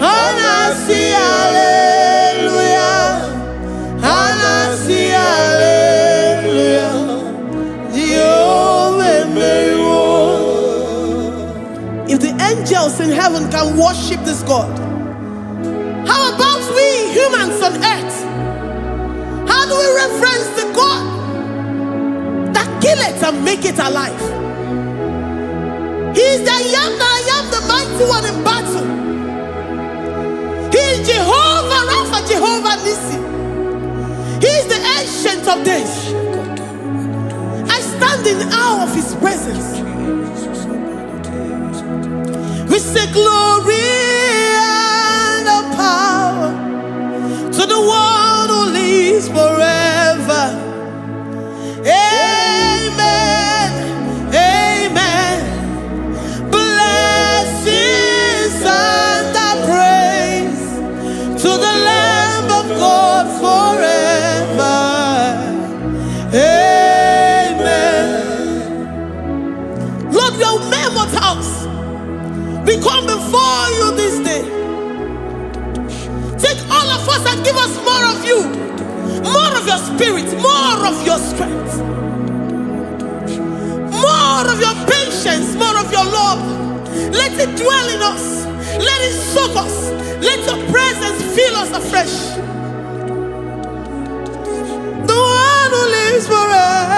ha na-asị hallelujah, ha na-asị hallelujah. Jehovah meriwo. If the angels in heaven can worship this God, how about we humans on earth? How do we reference the God that kill it and make it alive? He is the I am, the mighty one in battle. He is Jehovah Rapha, Jehovah Nissi. He is the ancient of days. I stand in awe of his presence. We say glory and the power to the one who lives forever. Amen, amen. Blessings and the praise to the Lamb of God forever. Amen. Lord, we are mere mortals. We come before you this day. Take all of us and give us more of you, more of your spirit, more of your strength, more of your patience, more of your love. Let it dwell in us. Let it soak us. Let your presence fill us afresh. The one who lives forever.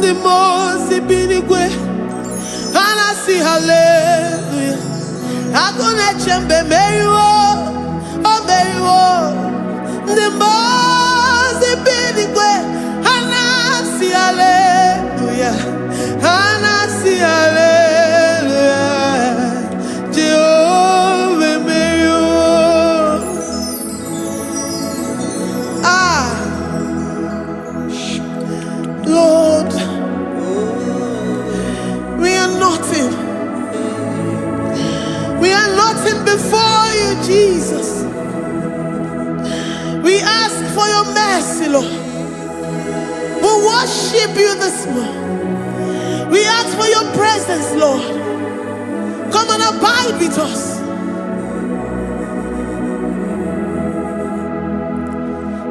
the most binigwe. And I see hallelujah. I'm gonna chamber Marywo, oh Marywo. The most binigwe. And I see hallelujah. And I see hallelujah. Jehovah Marywo. Lord, we are nothing. We are nothing before you, Jesus. We ask for your mercy, Lord. We worship you this morning. We ask for your presence, Lord. Come and abide with us.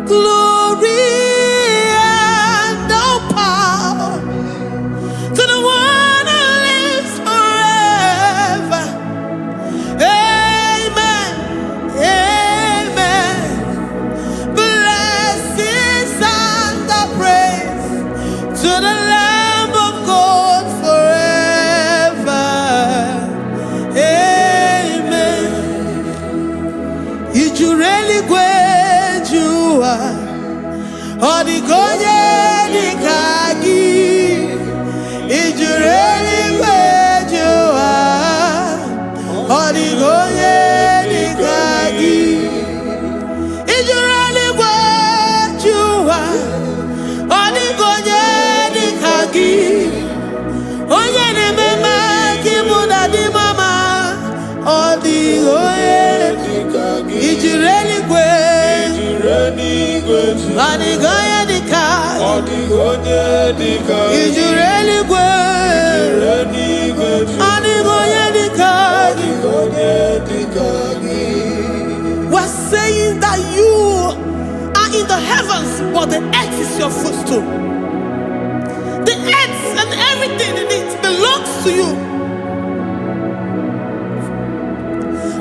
Glory and all power to the one who lives forever. Amen. Amen. Blessings and the praise to the Lamb of God forever. Amen. Did you really go? Odigonye dikagi, ijureli kwejuwa. Odigonye dikagi, ijureli kwejuwa. Odigonye dikagi, onye ni mema kibuda di mama. Odigonye dikagi, ijureli kwejuwa. Odigonye dikagi, odigonye dikagi, ijureli kwejuwa. Odigonye dikagi, odigonye dikagi. We're saying that you are in the heavens, but the earth is your footstool. The earth and everything in it belongs to you.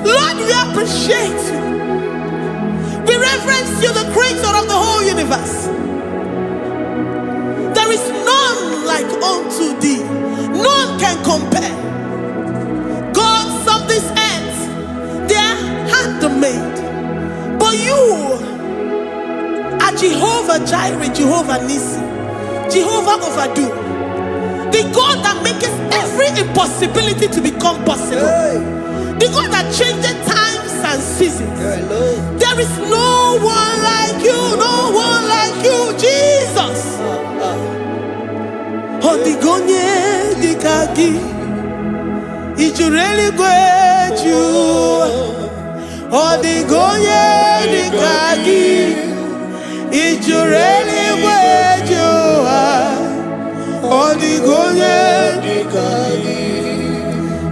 Lord, we appreciate you. We reverence you, the creator of the whole universe. There is none like unto thee. None can compare. Gods of this earth, they are handmade. But you are Jehovah Jireh, Jehovah Nissi, Jehovah Overdo. The God that makes every impossibility to become possible. The God that changes times and seasons. There is no one like you, no one like you, Jesus. Odigonye dikagi, ijureli kwejuwa. Odigonye dikagi, ijureli kwejuwa. Odigonye dikagi.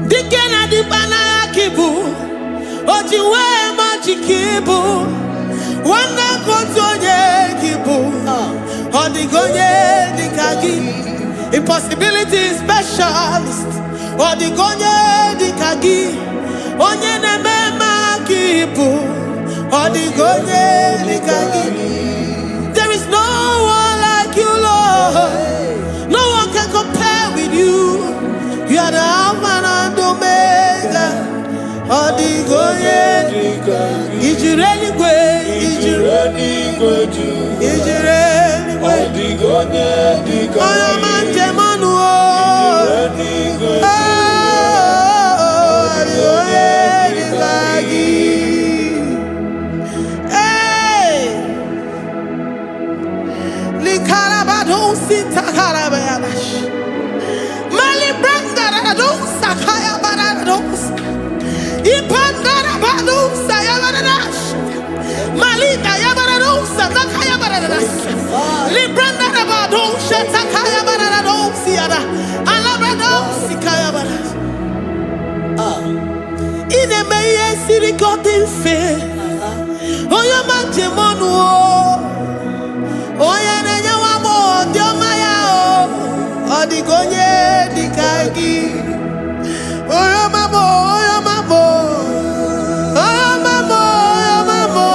Dikena dibana kibu, ojiwe majikibu. Wana kotonye kibu, odigonye dikagi. Impossibility specialist, odigonye dikagi. Onye nemema kibu, odigonye dikagi. There is no one like you, Lord. No one can compare with you. You are the Alpha and Omega. Odigonye dikagi. Ijureli kwe, ijureli kwe, ijureli kwe. Odigonye dikagi. Oyo manje manu o. Ijureli kwe. Odigonye dikagi. Hey, likarabado sitakarabayabash. Mali brangara do sakaya barados. Ipandara bado sayabarash. Malika yabaradosa nakaya baradas. Librandara bado shatakaya barados yada. Alabrados kaya baradas. Ine meye sirikotin fe. Oya manje monu o. Oya nenya wamo diomaya o. Odigonye dikagi. Oya mamo, oya mamo. Oya mamo, oya mamo.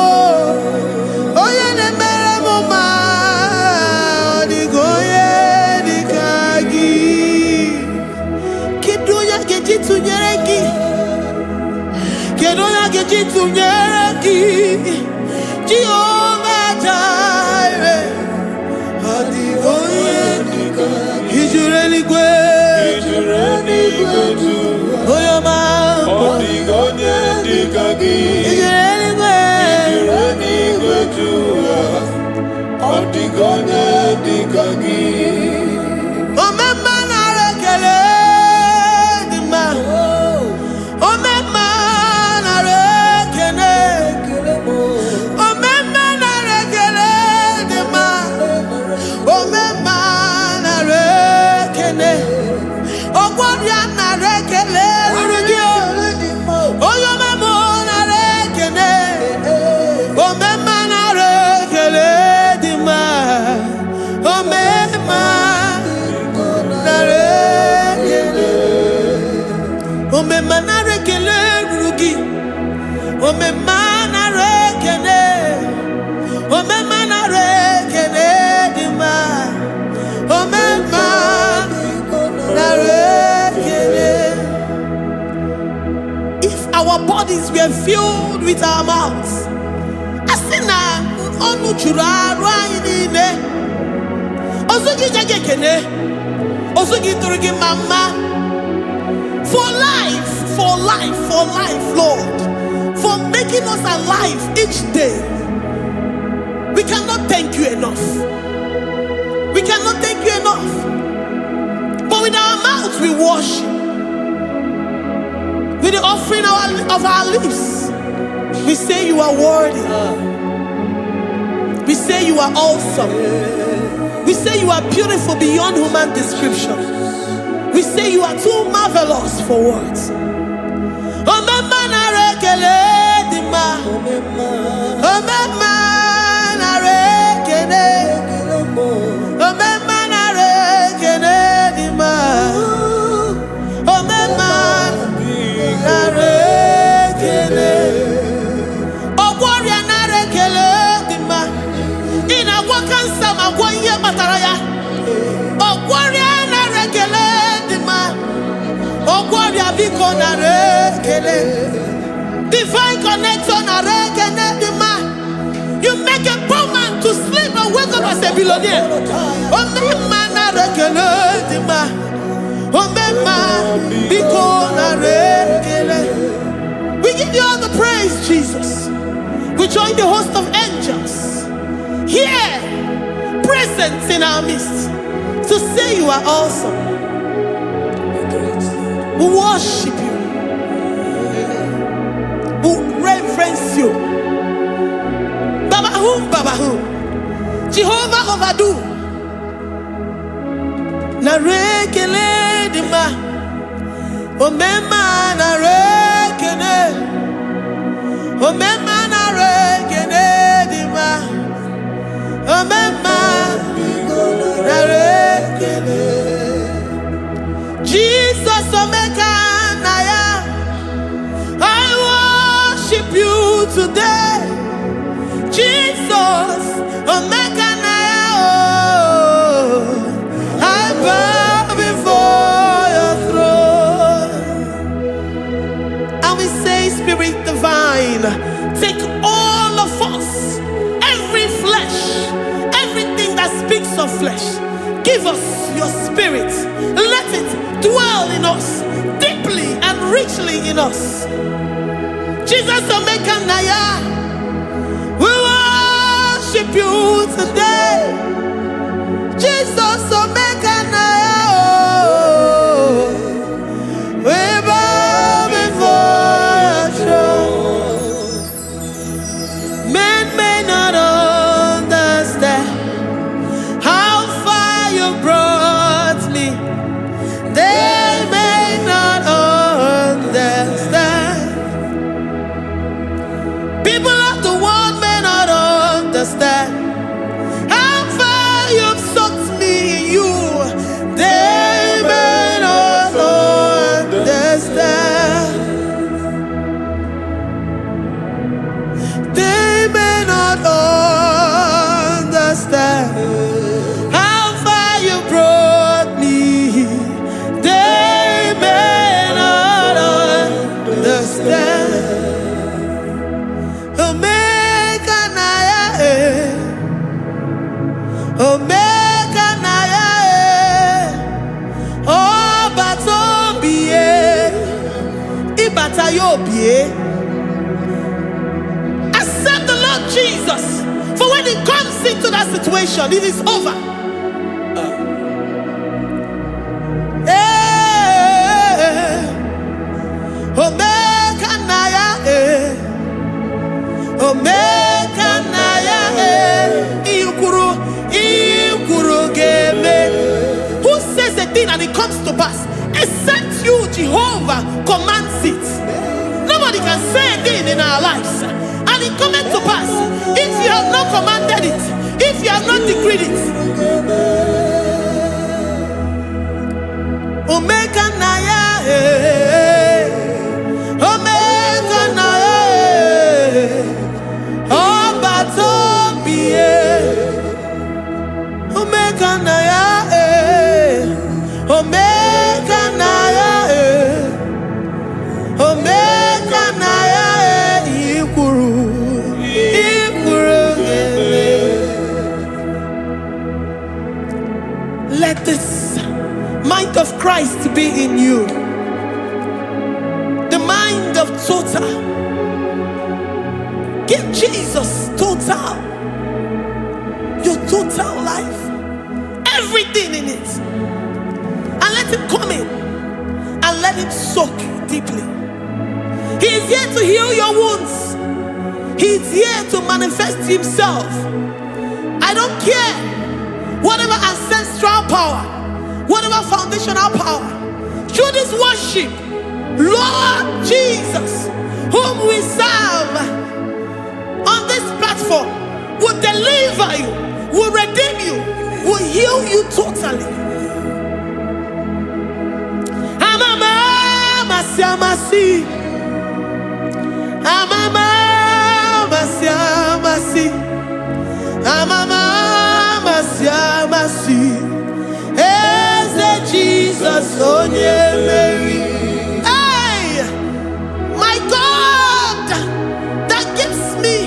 Oya nemere moma. Odigonye dikagi. Ojitunyeraki, Jehovah Jireh, Ijureli gwe, Oyoma, Ijureli gwe, Omema na rekele dima, Omema na rekele, Omema na rekele dima, Omema na rekele, Ogwaria na rekele rugio, Oyoma mo na rekele, Omema na rekele dima, Omema na rekele, Omema na rekele rugi, Omema na rekele, Omema na rekele dima, Omema na rekele. If our bodies were filled with our mouths, asina onu chura rainine, osugi jagekene, osugi turugi mama, for life, Lord, for making us alive each day. We cannot thank you enough. We cannot thank you enough. But with our mouths we worship. With the offering of our lips, we say you are worthy. We say you are awesome. We say you are beautiful beyond human description. We say you are too marvelous for words. Omema na rekele dima, Omema na rekele, Omema na rekele dima, Omema na rekele, Ogwaria na rekele dima, ina kwa kansa magwa ye mataraya, Ogwaria na rekele dima, Ogwaria biko na rekele, divine connection na rekele dima. You make a poor man to sleep and wake up as a billionaire. Omema na rekele dima, Omema biko na rekele. We give you all the praise, Jesus. We join the host of angels here, present in our midst, to say you are awesome. We worship you. We reverence you. Babahum, Jehovah overdo. Na rekele dima, Omema na rekele, Omema na rekele dima, Omema na rekele. Jesus Omega Naya, I worship you today. Jesus Omega Naya, oh, I bow before your throne. And we say, Spirit divine, take all of us, every flesh, everything that speaks of flesh. Give us your spirit. Let it dwell in us, deeply and richly in us. Jesus Omega Naya, we worship you today. Jesus Omega Naya, oh, we bow before your throne. Men may not understand how far you brought me. They may not understand. People of the world may not understand how far you've sucked me in you. Accept the Lord Jesus. For when He comes into that situation, it is over. Omega Naya, Omega Naya, Ikuru Game. Who says a thing and it comes to pass? Except you, Jehovah, commands it. Nobody can say a thing in our lives and it comes to pass if you have not commanded it, if you have not decreed it. Omega Naya, Omega Naya, Obatobie, Omega Naya, Omega Naya, Omega Naya, Ikuru. Let this mind of Christ be in you. The mind of total. Give Jesus total. Your total life. Everything in it. And let Him come in. And let Him soak deeply. He is here to heal your wounds. He is here to manifest Himself. I don't care. Whatever ancestral power, whatever foundational power, through this worship, Lord Jesus, whom we serve on this platform, will deliver you, will redeem you, will heal you totally. Amama Siamasi, Amama Siamasi, Amama Siamasi, Eze Jesus onye Mary. Hey, my God, that gives me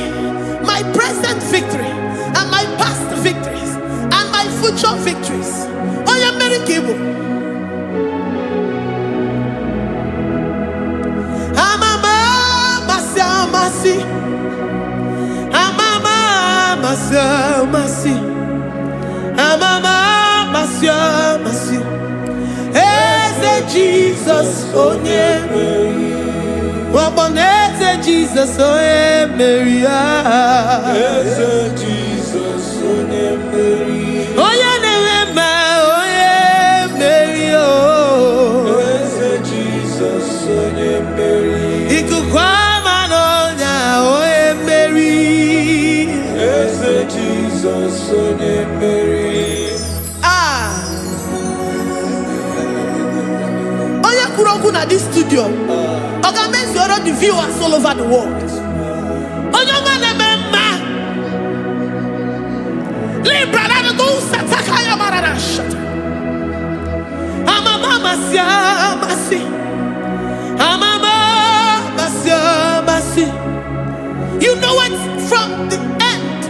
my present victory and my past victories and my future victories. Onye Mary Kibo. Amama Siamasi, Amama Siamasi. Amama Masi, Eze Jesus onye Mary. Waboneze Jesus onye Mary. Eze Jesus onye Mary. Onye Newema onye Mary. Eze Jesus onye Mary. Ikukwama n'onya onye Mary. Eze Jesus onye Mary. At this studio, organize the viewers all over the world. You know it from the end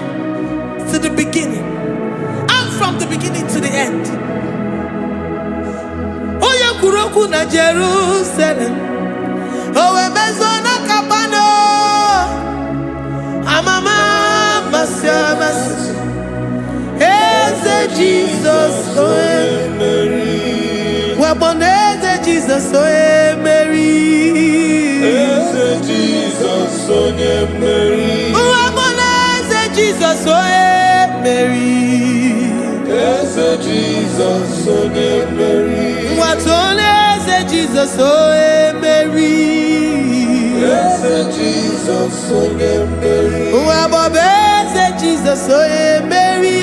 to the beginning, and from the beginning to the end. Kuroku na Jerusalem, Owebezona Kapano, Amama Masiamasi, Eze Jesus oe Mary, Waboneze Jesus oe Mary, Eze Jesus oe Mary, Waboneze Jesus oe Mary, Eze Jesus oe Mary. Watoleze Jesus oe Mary. Eze Jesus oe Mary. Wabobeze Jesus oe Mary.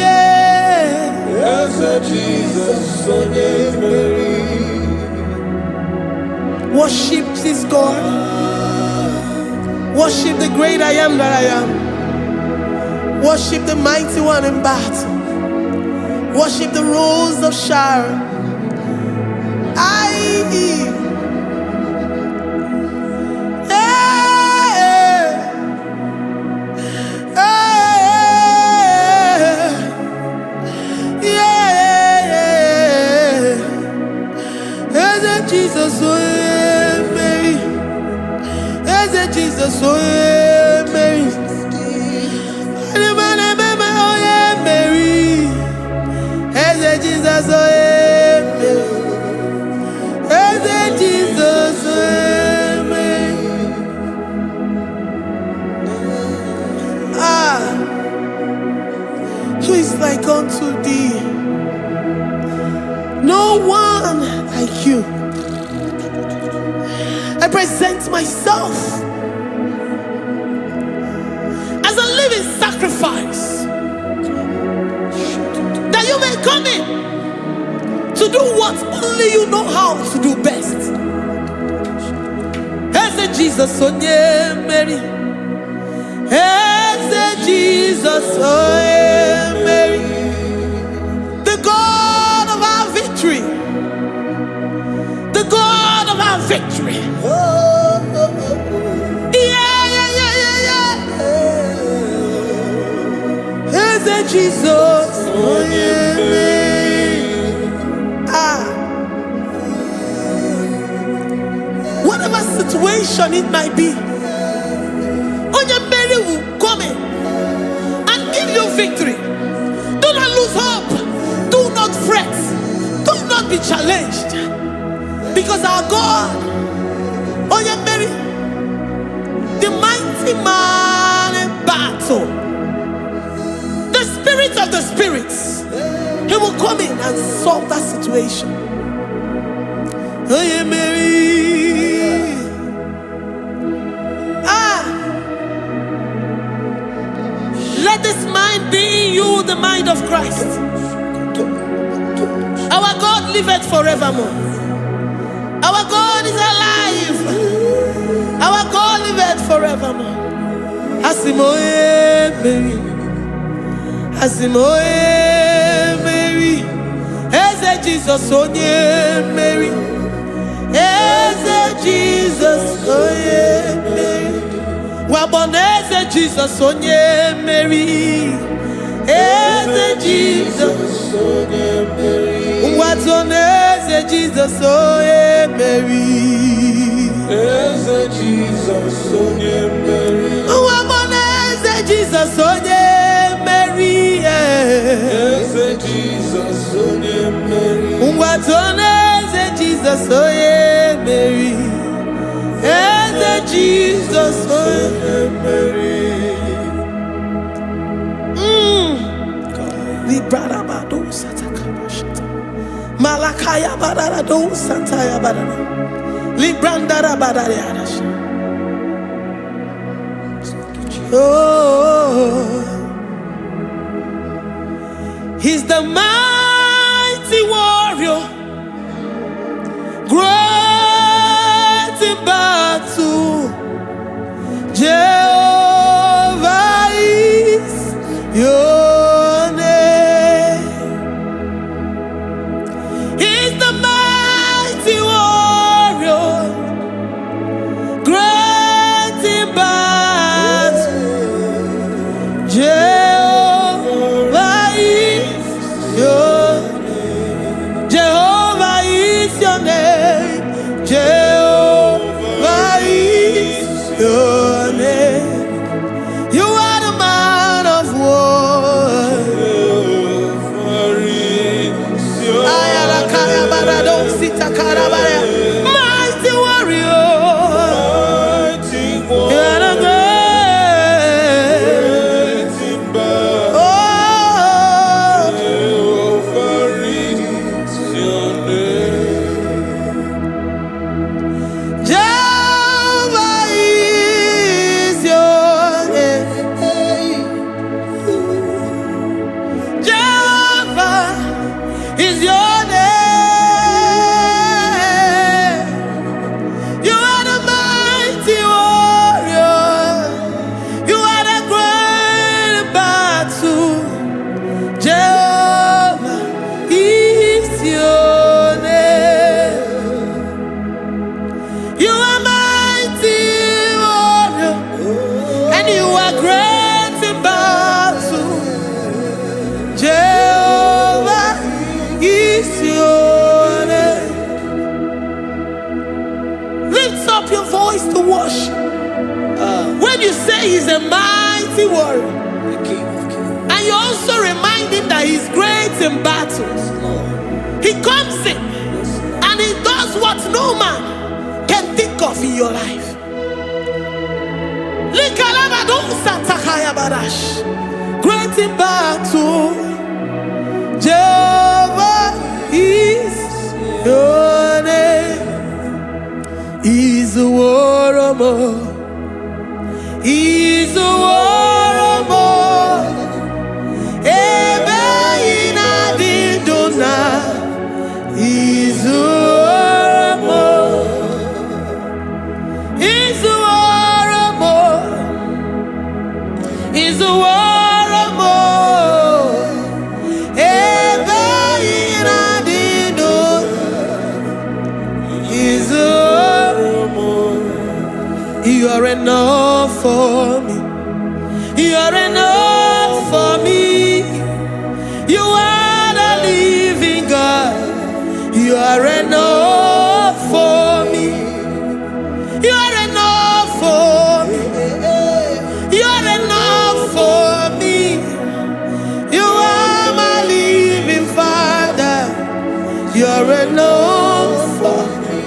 Eze Jesus oe Mary. Worship this God. Worship the great I am that I am. Worship the mighty one in battle. Worship the rose of Sharon. Jesus, Jesus, oh yeah, Mary. Oh yeah, Mary. Eze Jesus, oh yeah, Mary. Eze Jesus, oh yeah, Mary. Who is like unto thee? No one like you. I present myself as a living sacrifice, that you may come in to do what only you know how to do best. Eze Jesus, oh yeah, Mary. Eze Jesus, oh yeah, Mary. The God of our victory. The God of our victory. Eze Jesus, oh yeah, Mary. Whatever situation it might be, Mary will come in and give you victory. Do not lose hope. Do not fret. Do not be challenged. Because our God, Mary, the mighty man in battle, the spirit of the spirits, he will come in and solve that situation. Mary. Let this mind be in you, the mind of Christ. Our God liveth forevermore. Our God is alive. Our God liveth forevermore. Asimoye Mary. Asimoye Mary. Eze Jesus, onye Mary. Eze Jesus, onye Mary. Waboneze Jesus, onye Mary. Eze Jesus, onye Mary. Watoneze Jesus, onye Mary. Eze Jesus, onye Mary. Waboneze Jesus, onye Mary. Eze Jesus, onye Mary. Watoneze Jesus, onye Mary. Eze Jesus, onye Mary. Librada bado satakaba shata. Malakaya badara do santaya badara. Librandara badara yadash. Oh, he's the mighty warrior, great in battle. Jehovah is your name. He's the mighty warrior, great in battle. Jehovah is your name. Jehovah is your name. Jehovah is your name. You are the man of war. Mighty warrior. You are the great. Oh, Jehovah is your name. Jehovah is your name. He's a mighty warrior. And you also remind him that he's great in battles. He comes in and he does what no man can think of in your life. Great in battle, Jehovah is your name. He's a warrior. He's a warrior. Ebe ina dindona. He's a warrior. He's a warrior. He's a warrior. Ebe ina dindona. He's a warrior. You are enough for me. You are enough for me. You are the living God. You are enough for me. You are enough for me. You are enough for me. You are my living Father. You are enough for me.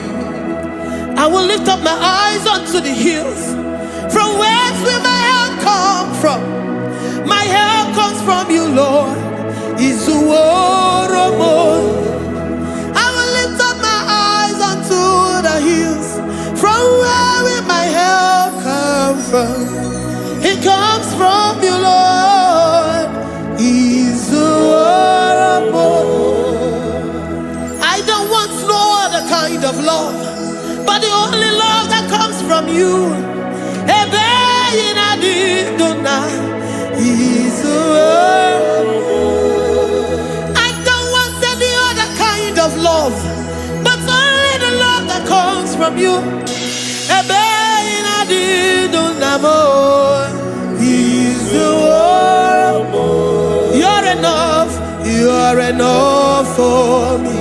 I will lift up my eyes unto the hills. From whence will my help come from? My help comes from you, Lord. Is the word of God. I will lift up my eyes unto the hills. From where will my help come from? It comes from you, Lord. Is the word of God. I don't want no other kind of love, but the only love that comes from you. I don't want any other kind of love, but only the love that comes from you. You're enough. You're enough for me.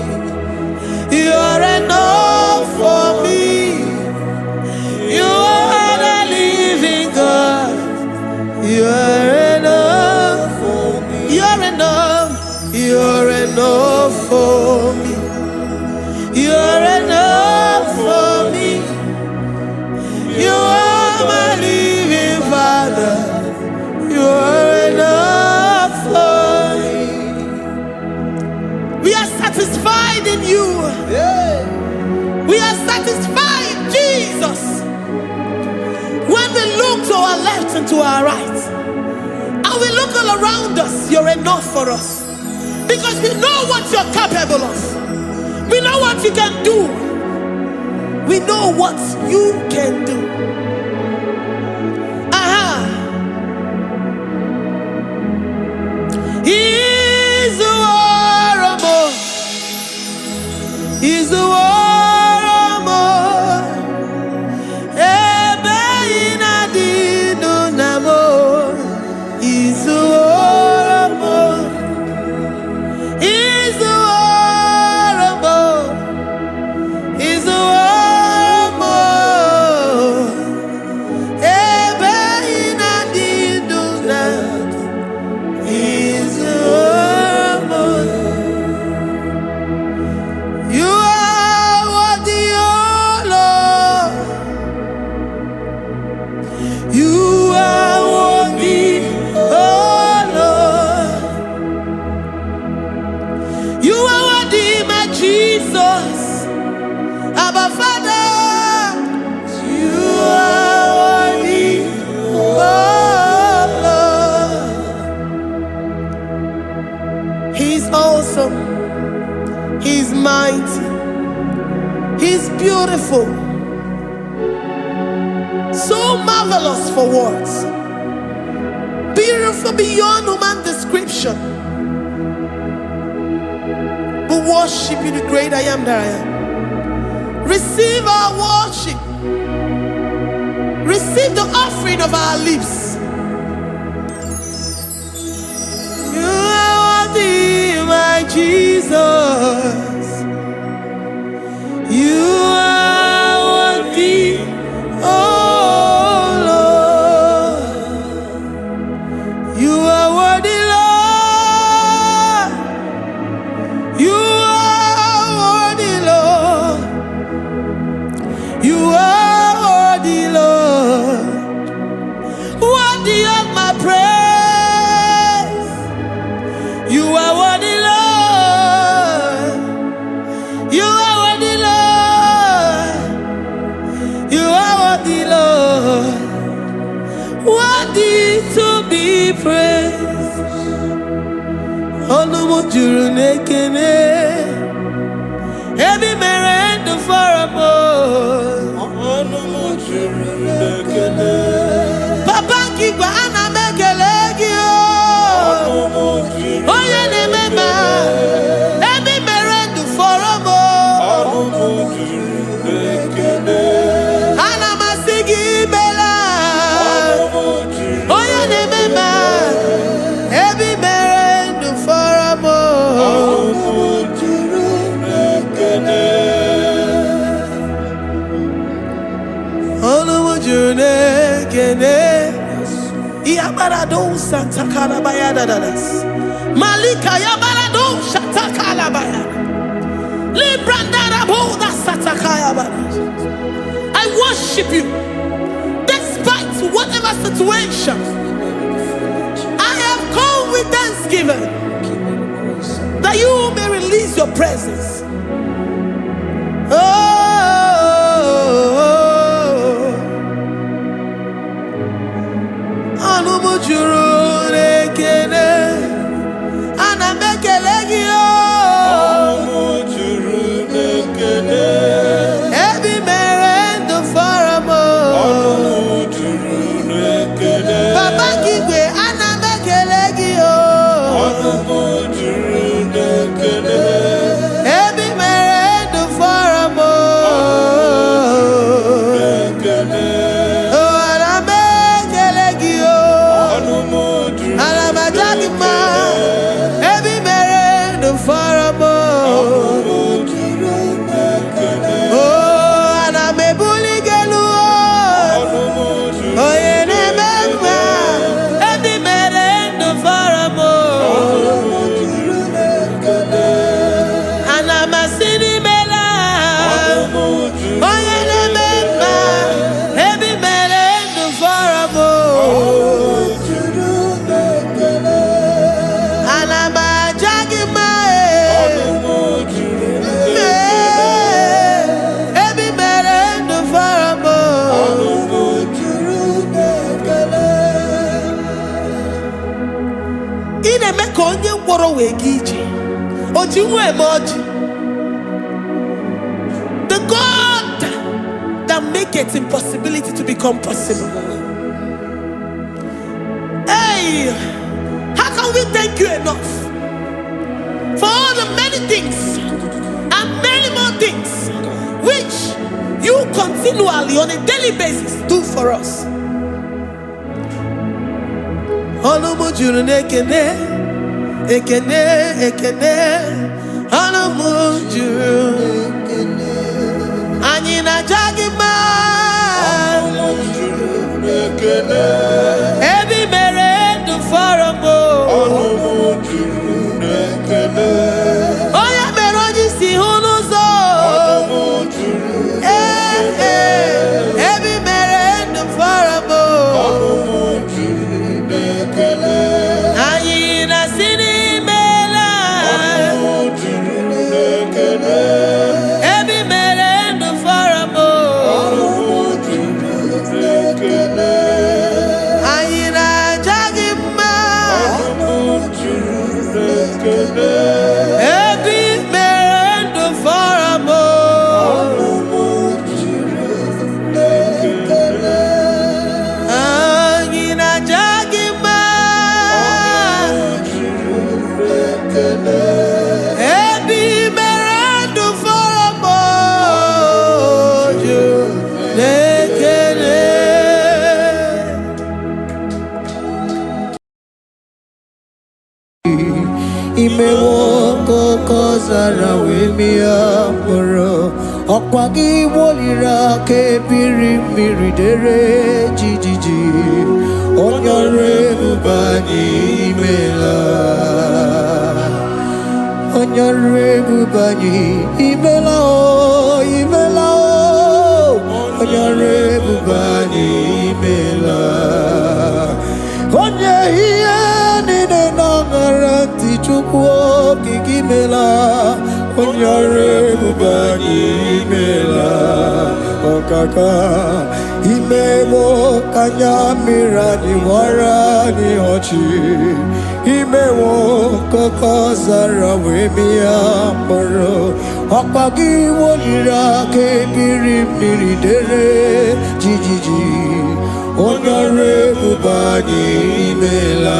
You're enough for me. You are the living God. You are enough for me. You're enough. You're enough for me. You're enough for me. You are my living Father. You are enough for me. We are satisfied in you. We are satisfied, Jesus. When we look to our left and to our right, and we look all around us, you're enough for us. Because we know what you're capable of. We know what you can do. We know what you can do. He's the warrior. He's the warrior. He's mighty. He's beautiful. So marvelous for words. Beautiful beyond human description. We worship you, the great I am that I am. Receive our worship. Receive the offering of our lips. You are worthy, my Jesus. You are worthy, oh Lord. Olumu juru nekene. Ebi mere ndu foramo. Olumu juru nekene. Papa kigwa ana mekele gi o. Olumu juru. Oye ne mema. Ebi mere ndu foramo. Olumu juru nekene. Ana masigi bela. Olumu juru. Oye ne mema. Ebi mere ndu foramo. Olumu juru nekene. Olumu juru nekene. Yabarado Santa Calabayada das Malika Yabarado Shata Calabayada Librandara Boda Satakayabada. I worship you despite whatever situation. I have come with thanksgiving that you may release your presence. Olumu juru nekene. Ana mekele gi o. Olumu juru nekene. Ebi mere ndu foramo. Olumu juru nekene. Papa kigwe ana mekele gi o. Olumu juru nekene. Ebi mere ndu foramo. Olumu nekene. The God that makes impossibility to become possible. Hey, how can we thank you enough for all the many things and many more things which you continually on a daily basis do for us? Olumu juru nekene. Ekene, ekene, olumu juru nekene. Anyina jagima, olumu juru nekene. Ebi mere ndu foramo, olumu juru nekene. Oya meroji si hunuzo, olumu juru nekene. Ebi mere ndu foramo, olumu juru nekene. Anyina sini. Every man and the faramo. Ayina jagima. Every man and the faramo. Ayina jagima. Imewoko kozara wemia moro Okwagi wolira ke biri miridere jijiji Onyore bubani imela Onyore bubani imela o imela o Onyore bubani imela Onye hiye nine nangaranti chukwo kikimela Onyore bubani imela Okaka Imewo kanyamira ni wara ni ochi. Imewo kokozara wemia moro. Akpagi wonira kebiri miri dere jijiji. Onore bubani imela.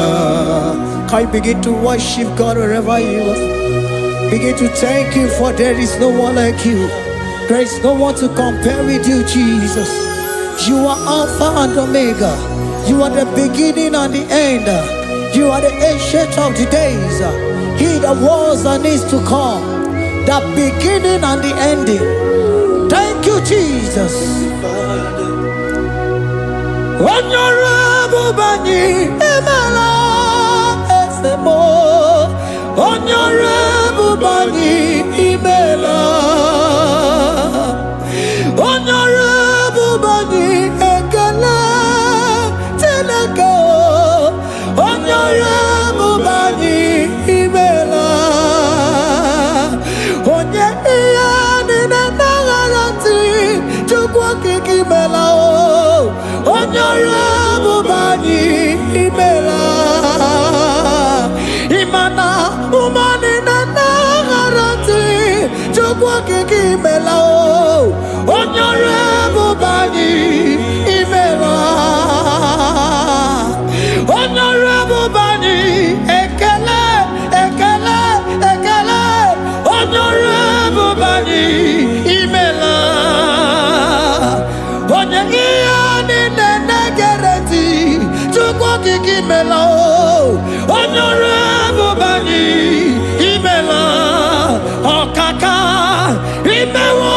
Can you begin to worship God wherever you are? Begin to thank Him, for there is no one like you. There is no one to compare with you, Jesus. You are Alpha and Omega. You are the beginning and the end. You are the ancient of the days. He that was and is to come. The beginning and the ending. Thank you, Jesus. Honorable Bani Emala Esemo. Honorable Bani Emala. Honorable Bani Ekala Teleko. Honorable Bani Emala. Onye iyani na nagarati chukwa kikimela o. Honorable Bani Emala. Imana umani na nagarati chukwa kikimela o. Honorable Bani Emala. Honorable Bani Ekele, Ekele, Ekele. Honorable Bani Emala. Onyegiyani nenegereti chukwa kikimela o. Honorable Bani Emala. Okaka Imewo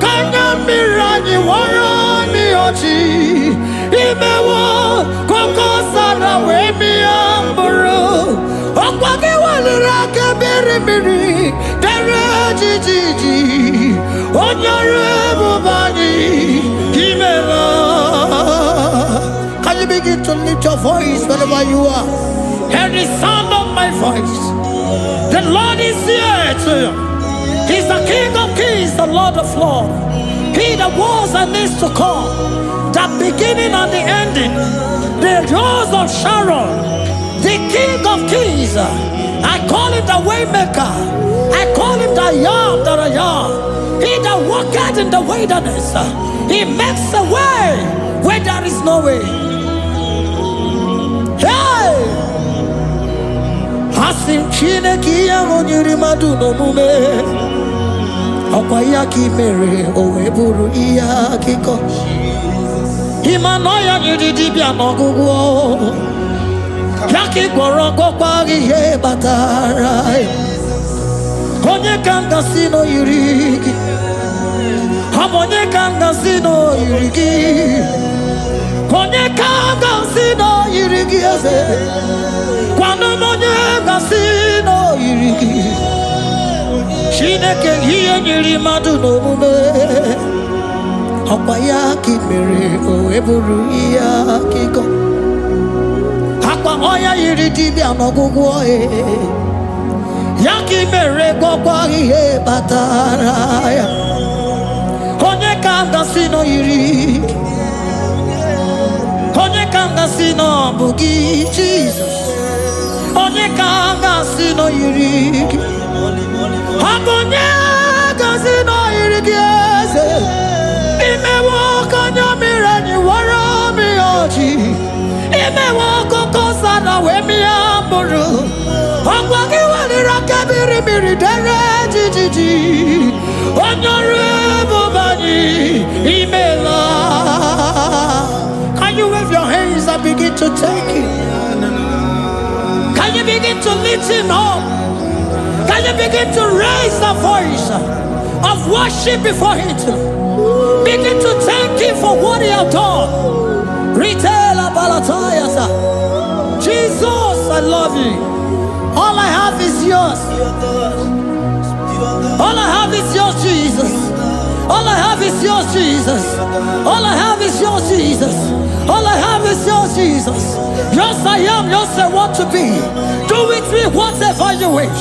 Kanyamira ni wara ni ochi. Imewo kokosara wemi amburu. Okwage walira kebiri miri dere jijiji. Honorable Bani Emala. Can you begin to lift your voice wherever you are? Hear the sound of my voice. The Lord is here to you. He's the King of Kings, the Lord of Lords. He that was and is to come, the beginning and the ending, the Rose of Sharon, the King of Kings. I call him the Waymaker. I call him the Yam that I am. He that walketh in the wilderness, he makes a way where there is no way. Hey! Asim Chineke ya onyiri madu no mume. Okwa ya ki mere owe buru iya kiko. Imano ya nyiri dibia n'ọgwụgwọ. Ya ki gwọrọ gwọkwa ihe batara. Onye ka nga si no yiri gị. Onye ka nga si no yiri gị. Onye ka nga si no yiri gị eze. Kwanu onye ka si no yiri gị. Chineke ihe nyiri mmadụ n'omume. Ọkwa ya ka i mere o eburu ihe akịkọ. Akwa ọya yiri dibịa n'ọgwụgwọ ya ka i mere gwọkwa ihe batara ya. Onye ka nga si no yiri. Onye ka nga si no bụ gị Jesus. Onye ka nga si no yiri gị. Onye ka si no yiri gị eze. Imewo kanyamira ni wara mi ochi. Imewo kokosara wemi amburu. Okwa gị walira kebiri miri dere jijiji. Honorable Bani Emala. Can you wave your hands and begin to take it? Can you begin to lift him up? Can you begin to raise the voice of worship before him? Begin to thank him for what he has done. Retailer Balatayasa. Jesus, I love you. All I have is yours. All I have is yours, Jesus. All I have is yours, Jesus. All I have is yours, Jesus. All I have is yours, Jesus. Yours I am, yours I want to be. Do with me whatever you wish.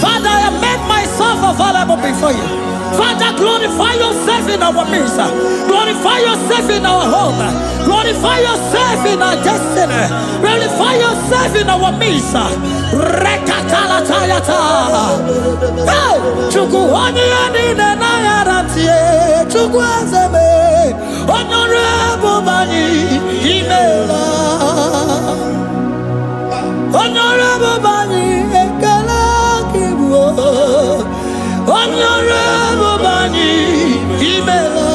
Father, I make myself available before you. Father, glorify yourself in our midst. Glorify yourself in our home. Glorify yourself in our destiny. Glorify yourself in our midst. Rekatalatayata. Hey, Chukwani anine na yarantie. Chukwazeme. Honorable Bani Imela. Honorable Bani Ekala Kibo. Honorable Bani Imela.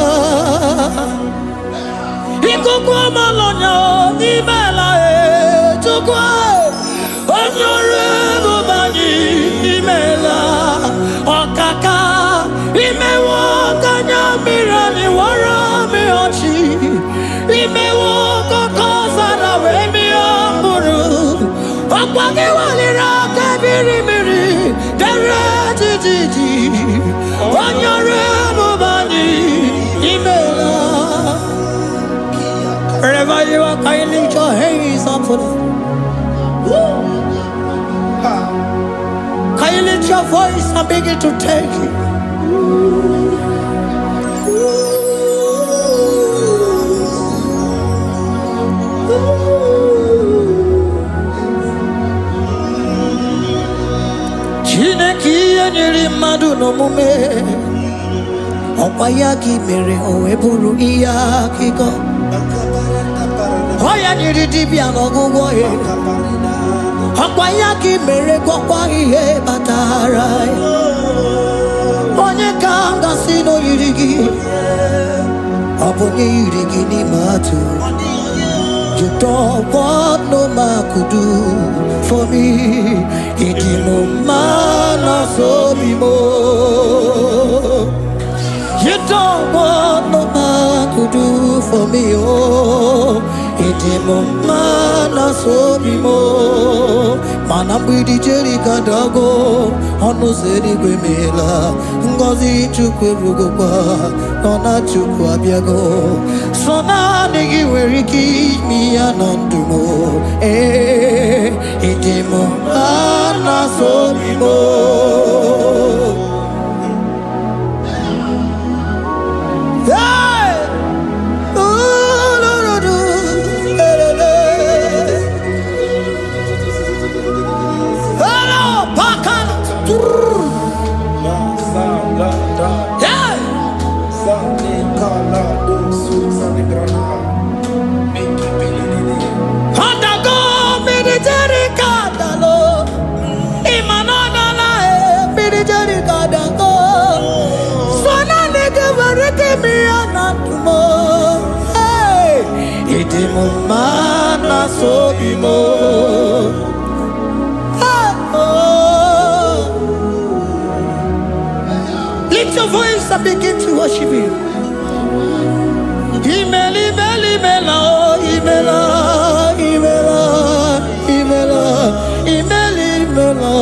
Ikukwa Malonya Imela Chukwa. Honorable Bani Imela. Okaka Imewa Kanya Mirani Warami Ochi. Imewa Kokosa na Wemi Amburu. Okwage Walira Kabiri Miri. Derejiji. Honorable Bani Imela. Wherever you are, can you lift your hands up for them? Can you lift your voice and begin to take it? Chineke nyere mmadụ n'omume ọkwa ya gị mere o wee bụrụ ihe akụkọ ọ ya nyere dibịa n'ọgwụgwọ ya ọkwa ya gị mere gwọkwa ihe batara ya onye ka m gasị n'oyiri gị ọ bụ onye yiri gị n'ime atụ. You don't want no man could do for me. Idimo mana so bimo. You don't want no man could do for me. Oh, idimo mana so bimo. Mana bidi jeri kadago. Ono zeri gwemela. Ngozi chukwe rugokwa. Nona chukwa biago. Sona nigi weriki mi anandumo. Idimo mana so bimo. Mana so bimo. Lift your voice and begin to worship Him. Imeli, imeli, imela, imela, imela, imela, imeli, imela.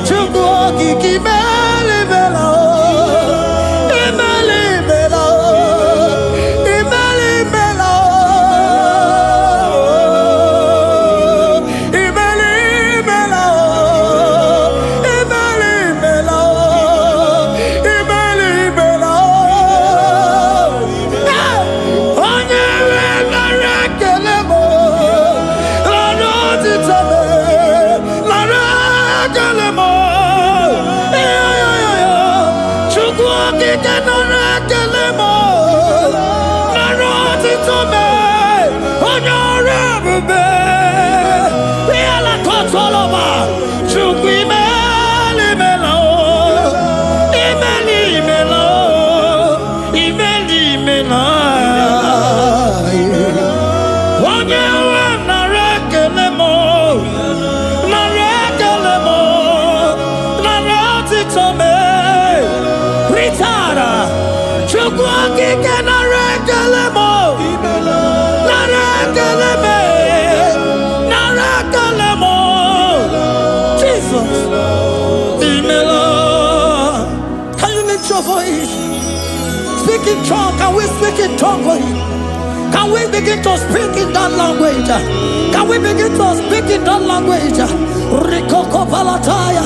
Chukwu imeli, imela. Speak in tongue. Can we speak in tongue for Him? Can Can we begin to speak in that language? Can we begin to speak in that language? Rikoko palataya,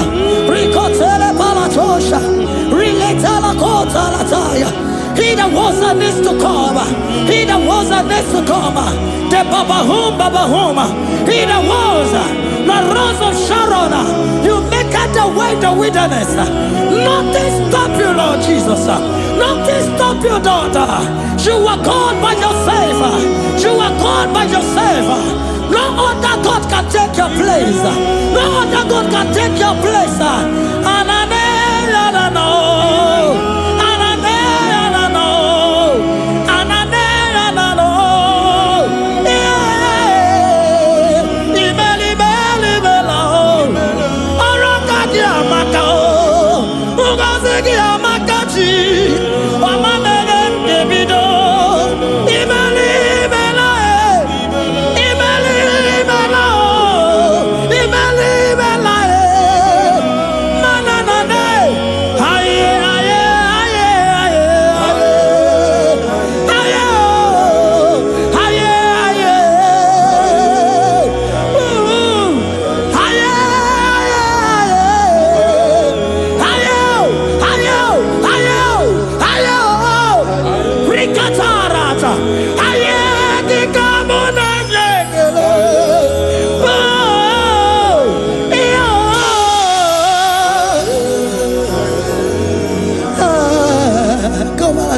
rikotele palatosha, riletala kota lataya. He that was and needs to come. He that was and needs to come. The Babahum. He that was the rose of Sharon. You make out the way in the wilderness. Nothing stop you, Lord Jesus. Nothing stop you, daughter. You are called by yourself. You are called by yourself. No other God can take your place. No other God can take your place. And I know.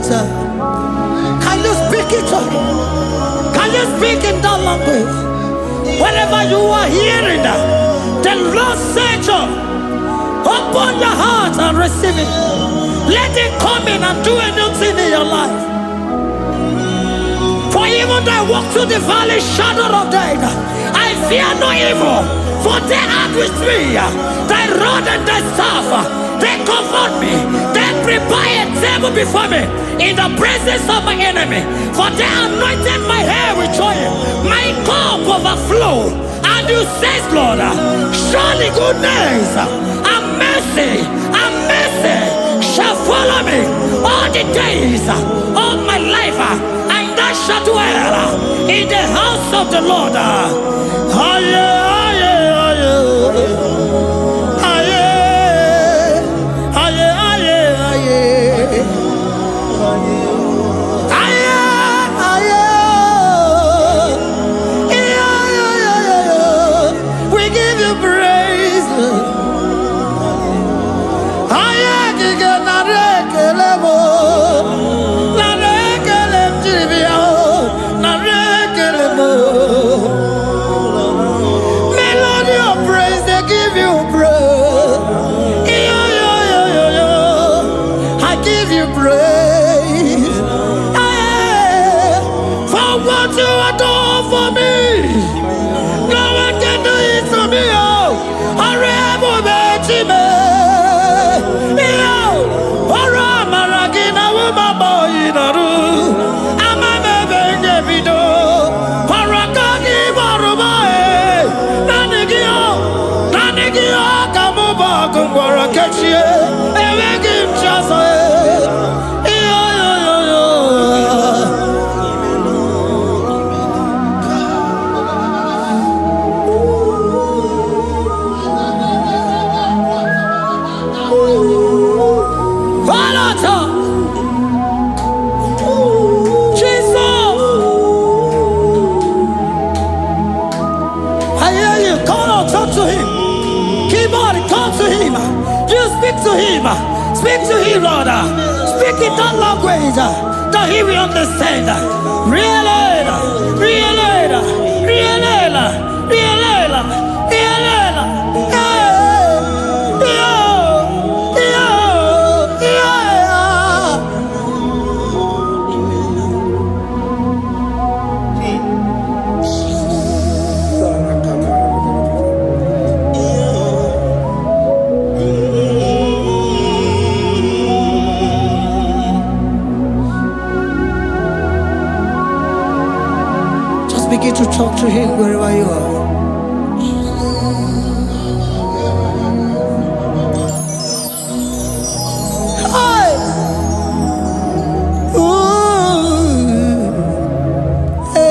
Can you speak it? Can you speak in that language? Whenever you are hearing that, the Lord said, open your heart and receive it. Let it come in and do a new thing in your life. For even though I walk through the valley shadow of death, I fear no evil. For they are with me. Thy rod and thy staff, they comfort me. They prepare a table before me in the presence of my enemy. For they anointed my hair with oil. My cup overflow. And you say, Lord, surely goodness and mercy shall follow me all the days of my life. And I shall dwell in the house of the Lord. We give you praise. Melody of praise, they give you praise. I give you praise. For what you have done for me, no one can do it for me. Speak to him, Lord. Speak in that language that he will understand. Begin to talk to him wherever you are. Hey! Ooh. Hey!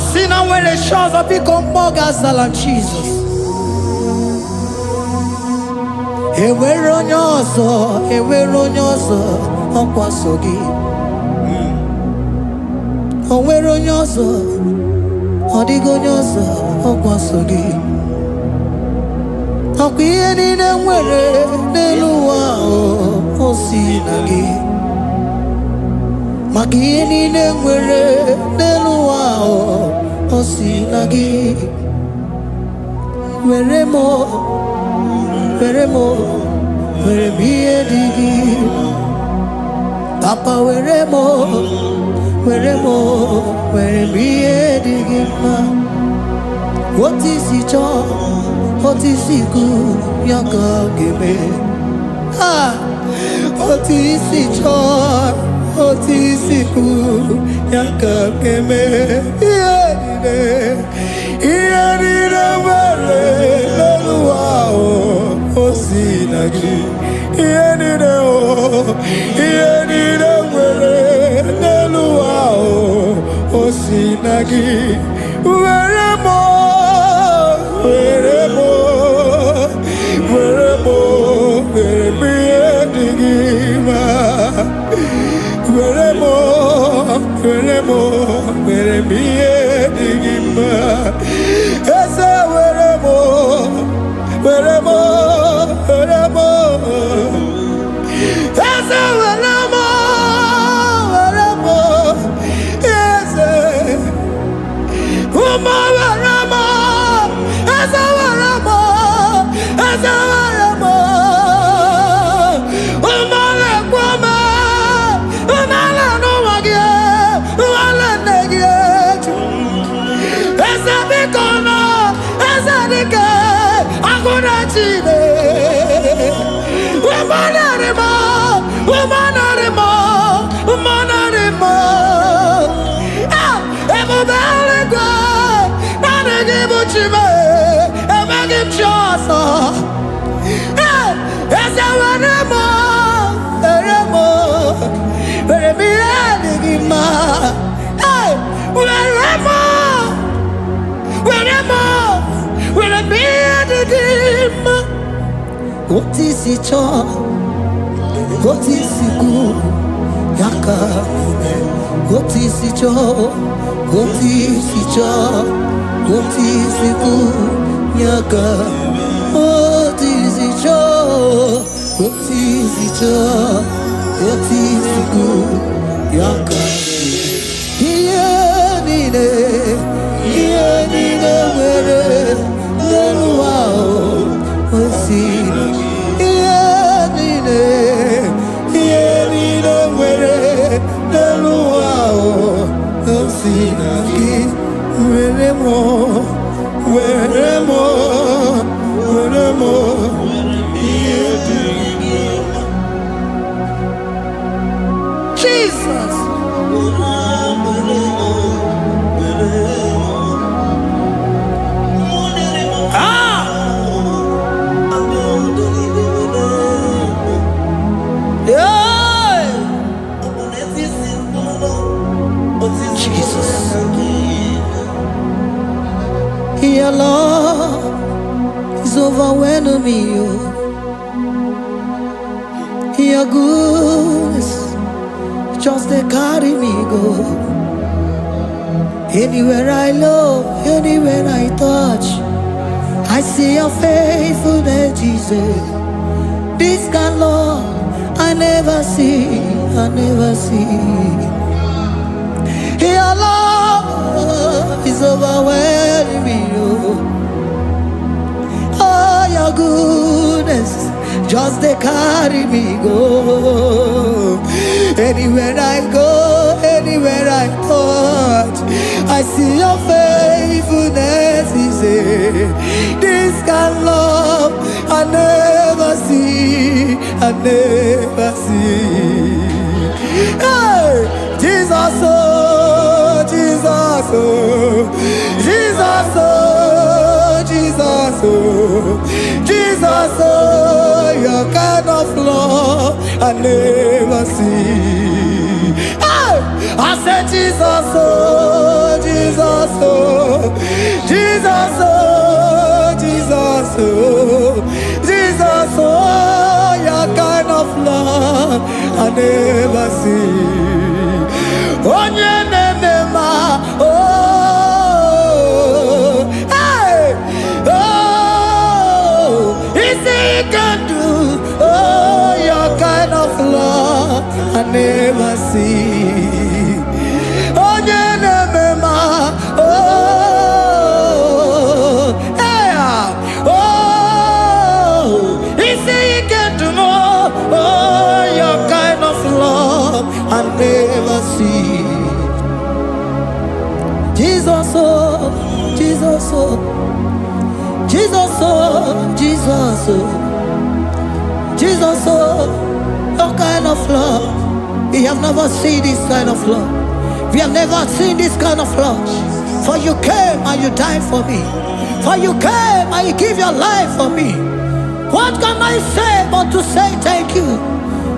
Asina when the shores of become more than Jesus. Eweronyoso, okwasogi. Oweronyoso, odigonyoso, okwasogi. Okwiye ni nwere n'eluwa osinagi. Makiye ni nwere n'eluwa osinagi. Weremo, were digi. Papa weremo, were digi ma. What is it all? What is it good? Yaka gebe. Ah, what is it all? What is it good? Yaka gebe. Osinagi, Osinagi, weremo, digima, digima, esa weremo, esa weremo, yes, weremo, esa weremo, what is it all? What is it good? Yaka. What is it all? What is it all? What is it good? Yaka. What is it all? What is it all? What is it good? Yaka. Jesus. Your love is overwhelming me. Your goodness just they carry me go. Anywhere I look, anywhere I touch, I see your faithfulness, Jesus. This kind of love I never see, Your love is overwhelming me. Oh, your goodness just they carry me go. Anywhere I go, anywhere I touch, I see your faithfulness. This kind of love I never see, Hey, Jesus, oh, Jesus, oh, Jesus, oh, Jesus, oh, Jesus, oh, your kind of love I never see. Hey, I said Jesus, oh, Jesus, oh, never see. Onye nemema, oh, hey, oh, is he can do, oh, your kind of love I never see. Onye nemema, oh, hey, oh, is he can do more, oh, your kind of love I never see. Jesus, oh, Jesus, oh, Jesus, oh, Jesus, oh, Jesus, oh, your kind of love. We have never seen this kind of love. We have never seen this kind of love. For you came and you died for me. For you came and you give your life for me. What can I say but to say thank you?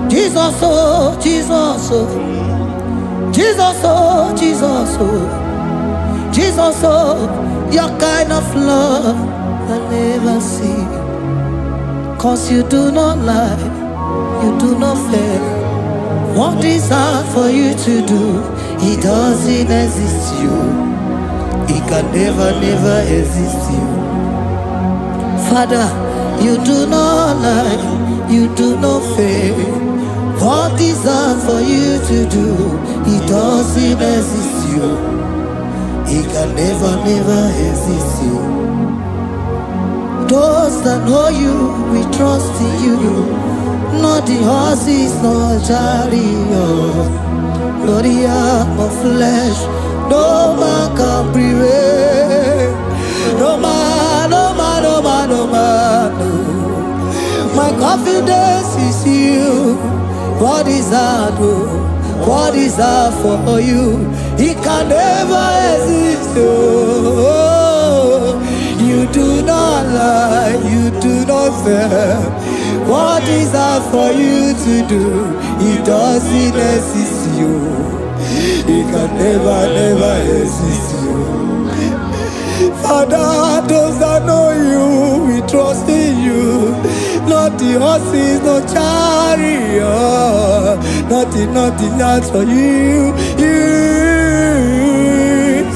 Jesus, oh, Jesus, oh, Jesus, oh, Jesus, oh, Jesus, oh, your kind of love I never see. 'Cause you do not lie, you do not fail. What is hard for you to do, it doesn't exist you. It can never, never exist you. Father, you do not lie, you do not fail. What is hard for you to do, it doesn't exist you. It can never, never exist you. Those that know you, we trust in you. Not the horses, not chariot, not the arm of flesh. No man can prevail. No man, no man, no man, no man, no. My confidence is you. What is hard, oh? What is hard for you? It can never exist, oh. You do not lie, you do not fail. What is hard for you to do? It doesn't exist you. It can never, never exist you. Father, those that know you, we trust in you. Not the horses, no chariot. Nothing, nothing else for you. You,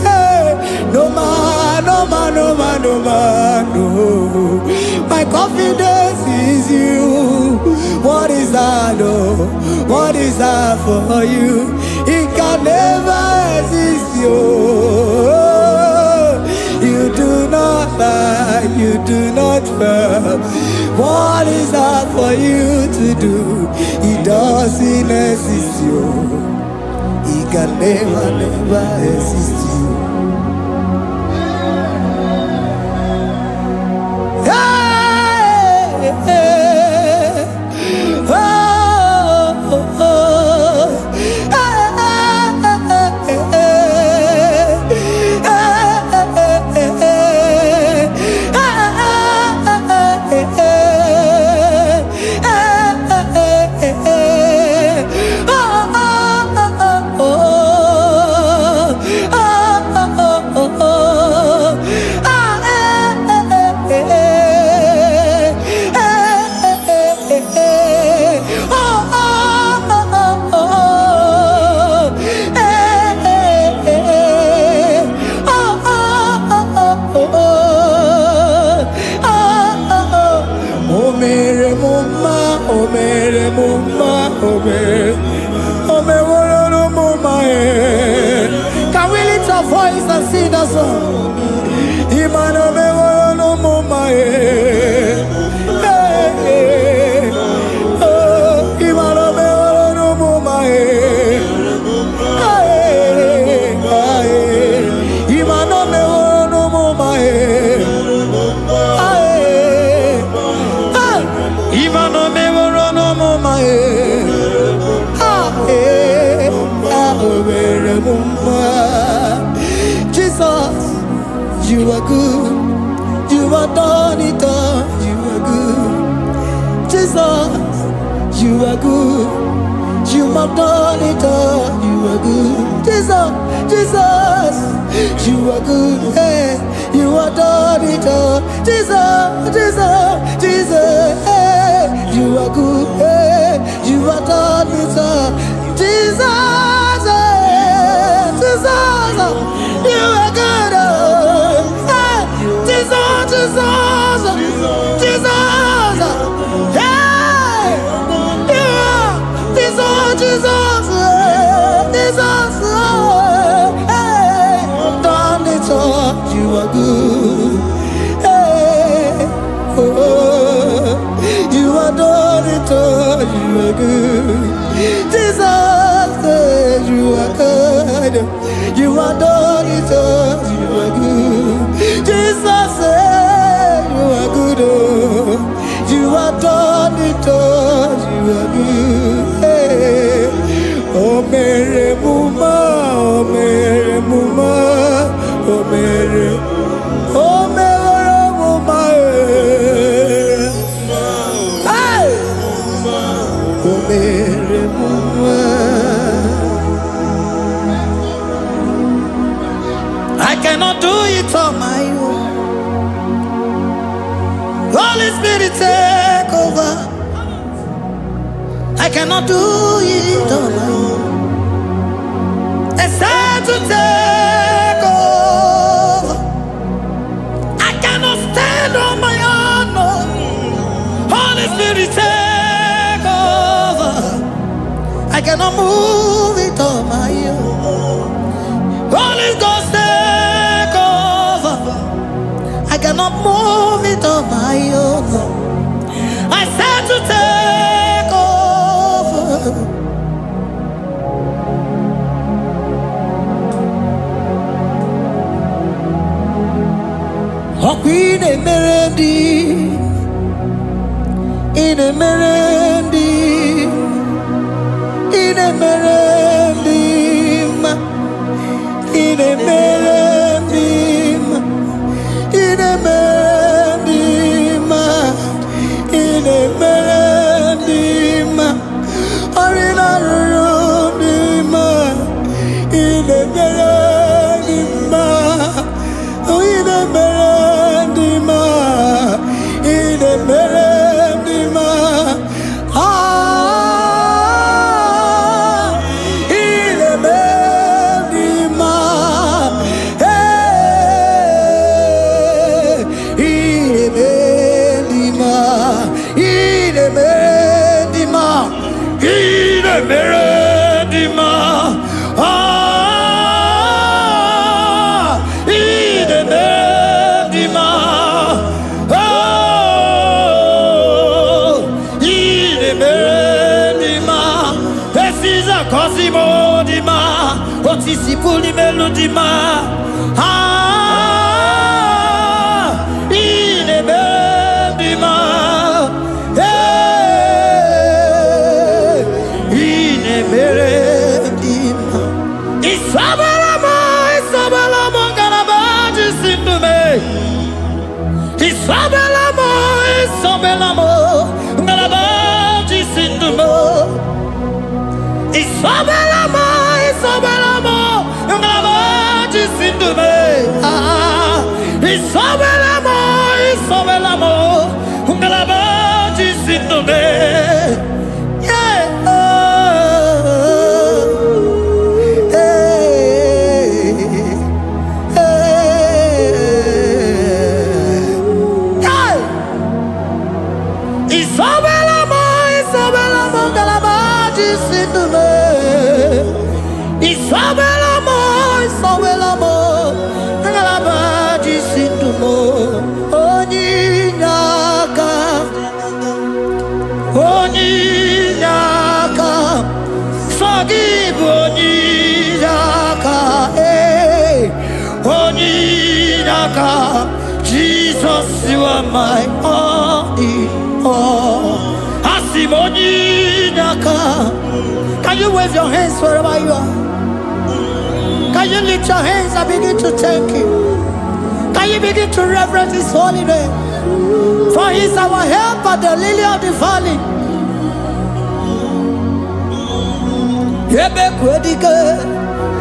hey, no man, no man, no man, no man, no. My confidence is you. What is that, oh? What is that for you? It can never exist you. You do not lie, you do not fail. What is that for you to do? It doesn't exist you. It can never, never exist you. Hey, hey, oh, oh, oh. Can we lift our voice and sing that song? Imano me no mama oh, imano me no mama imano me no mama imano me no mama Jesus, you are good. You are done it all. You are good. Jesus, you are good. You have done it all. You are good. Jesus, Jesus, you are good. Hey, you are done it all. Jesus, Jesus, Jesus, hey, you are good. Hey, you are done it all. you are good. Jesus, hey, you are Jesus, hey, done it all, you are good. Hey, oh, you are done it all, you are good. Jesus, you are good. You are done it all, you are good. Jesus, you are good. You are done it all, you are good. Hey. Oh, Mary Muma, oh, Mary Muma, oh, Mary, oh, Mary Muma, hey. Oh, Mary Muma. I cannot do it on my own. Holy Spirit, take over. I cannot do it on my own. It's time to take over. I cannot stand on my own. No. Holy Spirit, take over. I cannot move it on my own. Holy Ghost, take over. I cannot move it on my own. I said to take over. In a melody, in a melody, in a melody, in a melody, in a melody, in a melody, or in a room, in a melody, in a melody, in a melody, ah, in a melody, hey, in a melody, in a melody, in a melody, ah, in a melody, oh, in a melody, this is a cosimo dima, what is the fully melody, ah, in a melody, hey, in a melody, Isabelamo, Isabelamo, Ganabaji Sindume, Isabelamo, Isabelamo, Ganabaji Sindume, Isabelamo, Isabelamo, Ganabaji Sindume, ah, Isabelamo, Isabelamo, Ganabaji Sindume, yeah, Isabelamo, Isabelamo, Galabaji Sindume. Isabelamo, Isabelamo, Galabaji Sindume. Onyinaka, Onyinaka, forgive Onyinaka, hey, Onyinaka. Jesus, you are my only all. Asimonyinaka. Can you wave your hands wherever you are? Can you lift your hands and begin to thank Him? Can you begin to reverence His holy name? For He is our help at the lily of the valley. Yebe kwedike,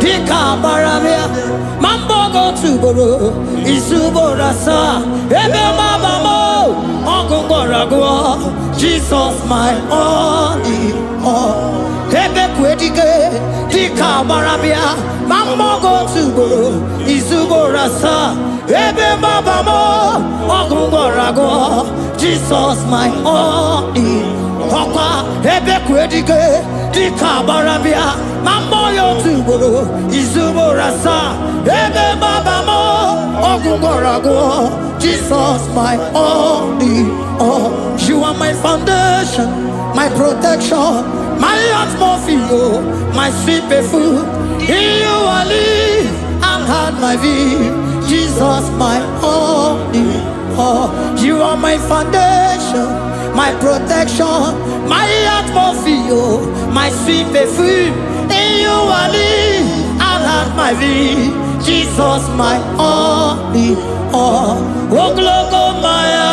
dika baramia, mambogo tuboro, isuborasa, ebe mabamo, ongungorago, Jesus my only all. ebe kwedike dika barabia mamogo tubo izugo rasa ebe babamo ogungorago Jesus my only papa ebe kwedike dika barabia mamoyo tubo izugo rasa ebe babamo ogungorago Jesus my only you are my foundation, my protection, my atmosphere, my sweet perfume. In you I live and had my vie. Jesus, my only. You are my foundation, my protection, my atmosphere, my sweet perfume. In you I live and had my vie. Jesus, my only. Oh, glory, Maya.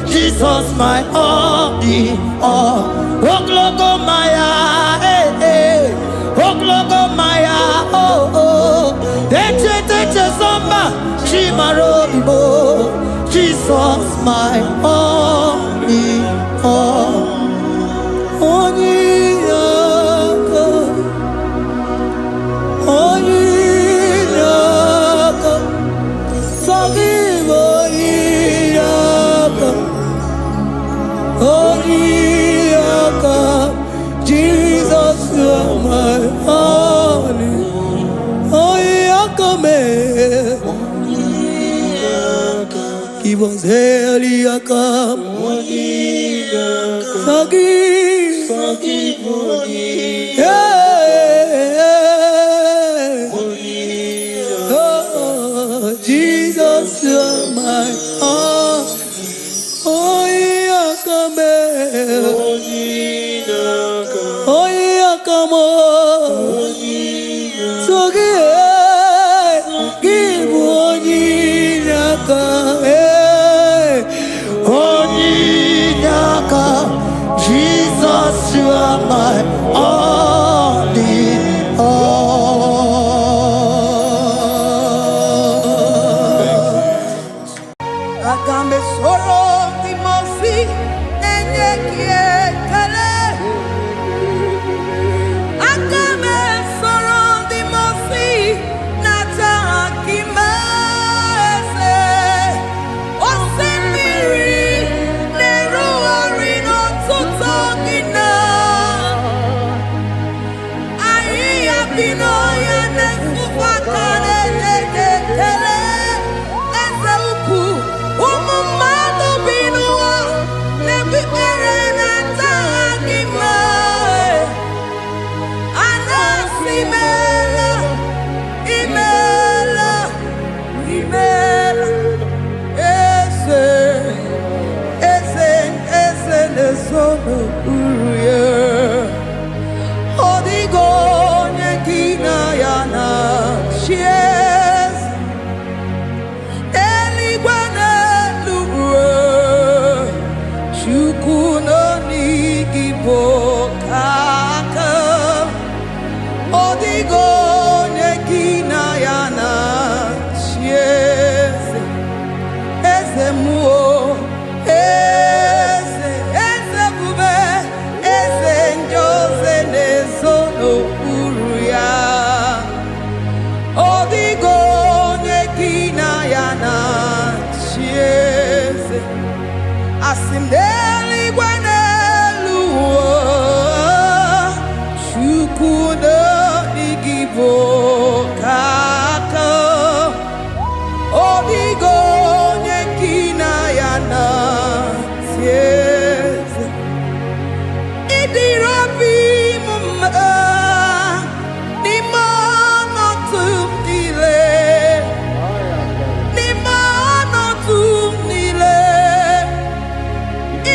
Jesus, my only, Oglogo Maya, Oglogo Maya, Zomba, Chimarobibo, Jesus, my only, Jesus, you are my only. Give us Heliakam. Jesus, you are my Jesus, you are my only. Agambe soro timosi enyekie kale. Agambe soro timosi nata kimase. Osemiri neruari no tutokina. Aia pinoya nefupakane kele. Ezeupu umumado binua nebi erena tagima. Anasimela imela imela ese lesono uruye odigo nekina yana shies eligwana luwe chukuno nigibo kaka odigo nekina yana shies eze muo eze bube eze njoze nezono uruya odigo nekina yana chieze asimdeli gwaneluo chukuno igibo kaka odigo nekina yana chieze idirobi mumma ni mono tumile ni mono tumile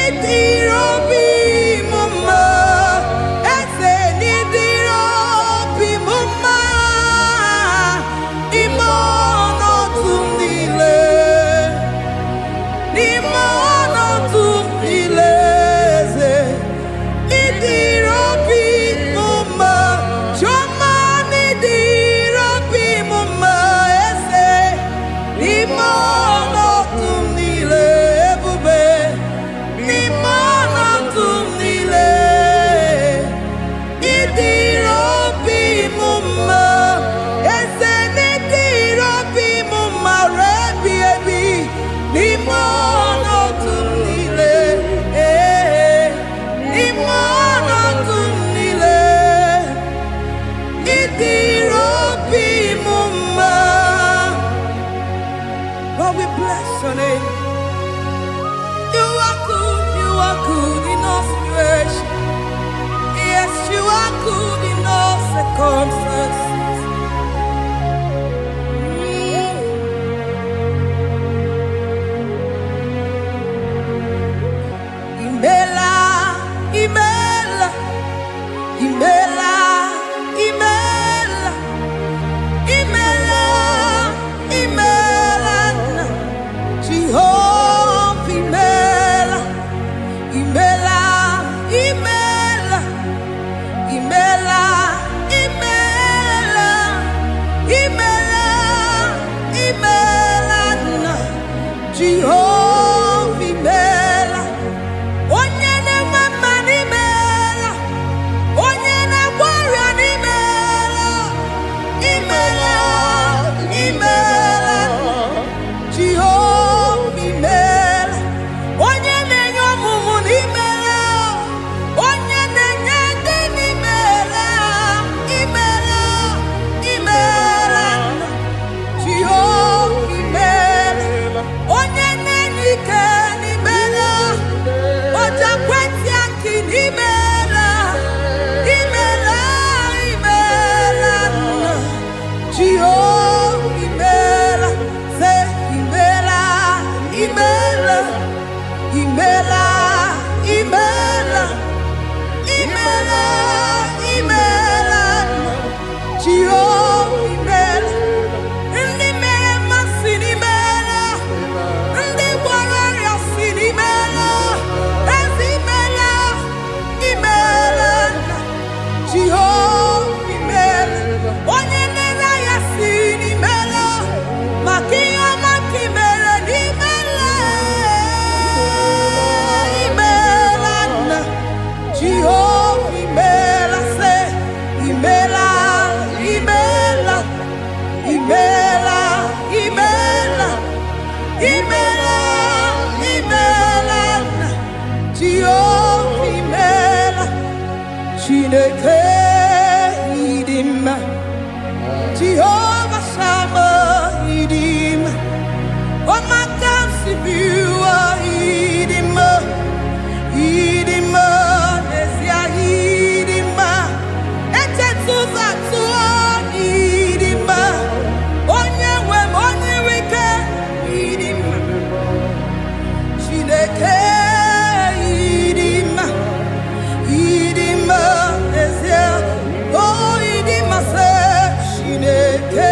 idirobi mumma ese ni dirobi mumma imono tumile ni mono tumile ese idi come first. Imela, Imela, Imela, Imela, Imela, Imela, Jehovah, Imela, Imela, Imela, Imela, Imela, Imela, Imela, Jehovah, Imela. Onye na-mama n'imela, onye na-agwara n'imela, imela, imela, Jehova imela. Onye na-enye ọmụmụ n'imela, onye na-enye ndị n'imela, imela, imela, Jehova imela. Onye na-enye ike n'imela, oja kweti aki n'imela, imela, imela, Jehova imela. Say imela, imela, imela, imela, imela, imela, Jehova imela. Ndị mere mmasị n'imela, ndị gwara ọrịa si n'imela, ezi imela, imela, Jehova imela. Onye na-ere ya si n'imela, maka ihe ọma nke imere n'imela, imela, Jehova imela. Say imela, imela, imela, imela, imela, imela, Jehova imela. Chineke idima, Jehovah Shammah idima, Omaka sibiwa idima, idima, Nesia idima, Echetuza tuo idima, onye nwe m onye wike idima, Chineke idima, idima, Nesia, oh idima se Chineke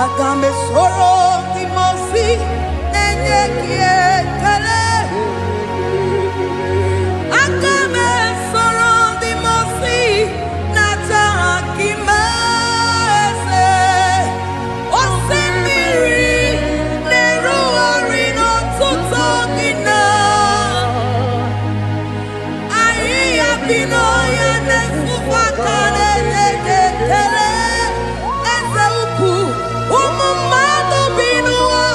Agame soro timosi nenye kietele. Agame soro timosi nata kimese. Osemiri neruari no tutogina. Aiya bino ya nesufakane neketele. Eze upu umumado binua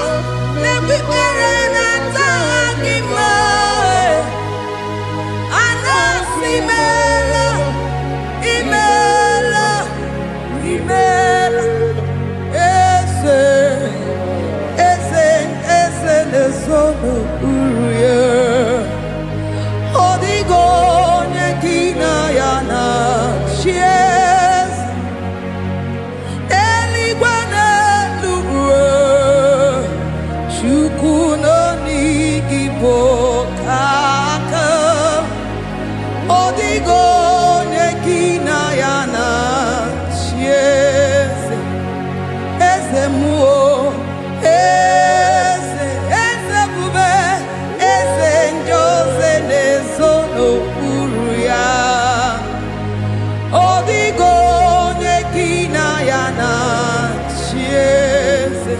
nebibere nata kima. Anasimela imela imela. Eze nesono uruye. Odigo nekina yana shies. Eligwane luwe. Chukuno nigibo kaka. Odigo nekina yana shies. Eze muo. Eze bube. Eze njoze nesono uruya. Odigo nekina yana chieze.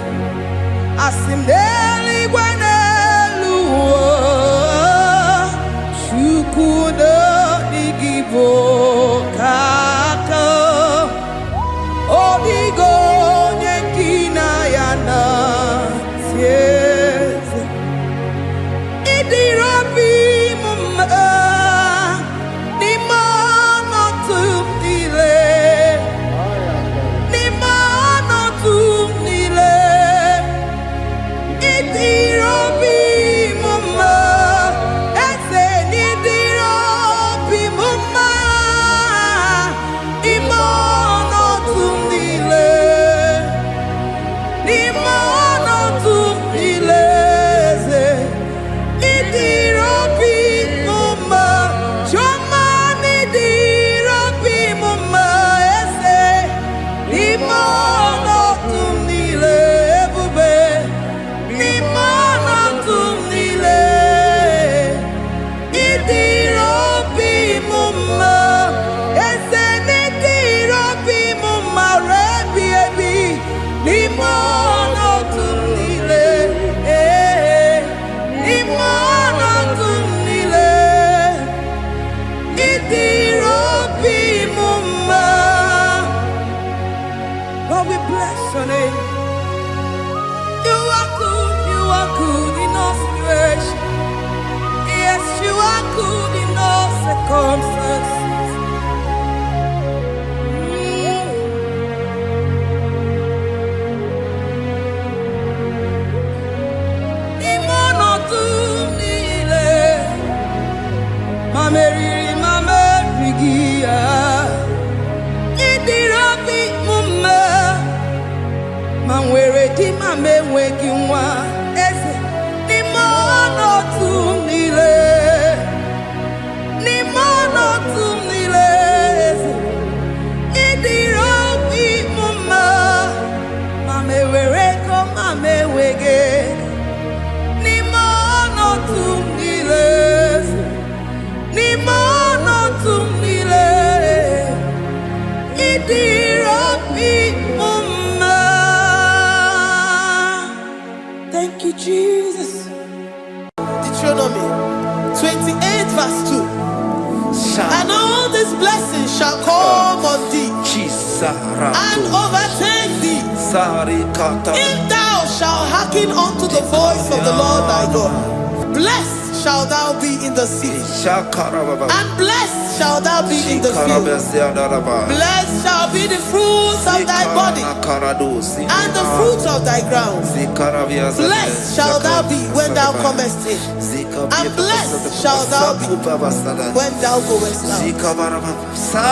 Asimdeli gwaneluo. Chukudo igibo kaka. Odigo nekina yana chieze. Idirabi mumma. Nimano tumile. Nimano tumile. Idirabi mumma. Eze nidirabi mumma. Imano tumile. Nimano tumile. Idirabi mumma. Chomani dirabi mumma. Eze nimano tumile. Bube nimano tumile. Idirabi mumma. Eze nidirabi mumma. Rebi ebi nimano tumile. Nimano tumile. Idirabi mumma. Lord, we bless your name. You are good in all situations. Yes, you are good in all circumstances. Nimano tumile. Mameriri mamerigia. Idirabi mumma. Manwere di mamewegi nwa. Eze nimano tumile. Nimano tumile. Eze idirabi mumma. Mamewere ko mamewege. Nimano tumile. Nimano tumile. Idirabi mumma. Thank you, Jesus. Deuteronomy 28 verse 2. And all these blessings shall come on thee and overtake thee if thou shalt hearken unto the voice of the Lord thy God. Blessed shalt thou be in the city, and blessed shalt thou be in the field. Blessed shall be the fruits of thy body, and the fruit of thy ground. Blessed shalt thou be when thou comest in, and blessed shalt thou be when thou goest out.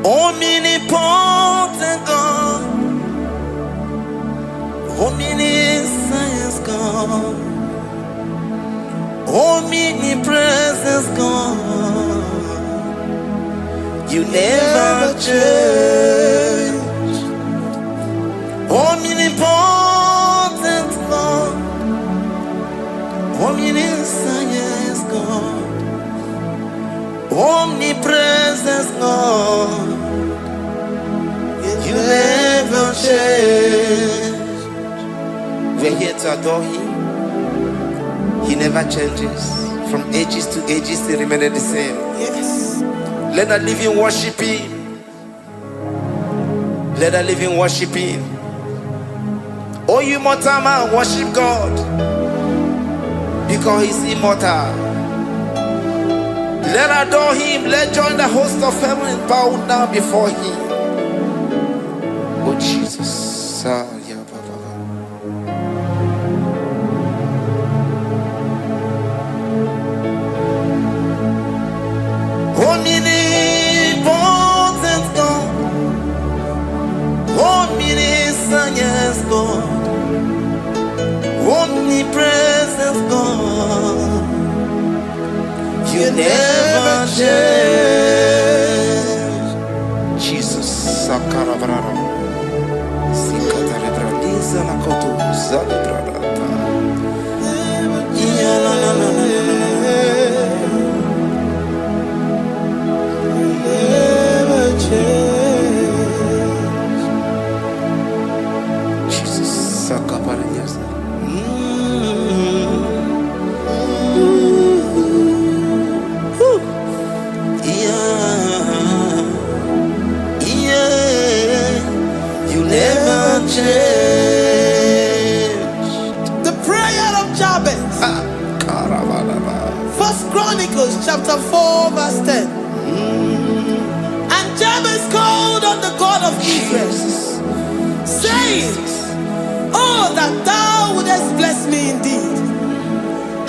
Omnipotent God, omniscience God, omnipresence God, you never change. Omnipotent God, omniscience God, omnipresence God, you never change. We're here to adore Him. He never changes. From ages to ages, He remains the same. Yes. Let the living worship Him. Let the living worship Him. Oh, you mortal man, worship God, because He's immortal. Let adore Him. Let join the host of heaven and bow down before Him. Oh Jesus. Omnipotent God, omniscience God, omnipresence God, you never change. Jesus. Sakarabrara. Sikatarebraliza la kotu zalibrata. Yeah, la la la la. Chronicles chapter 4 verse 10. And Jabez called on the God of Israel, saying, oh, that thou wouldest bless me indeed,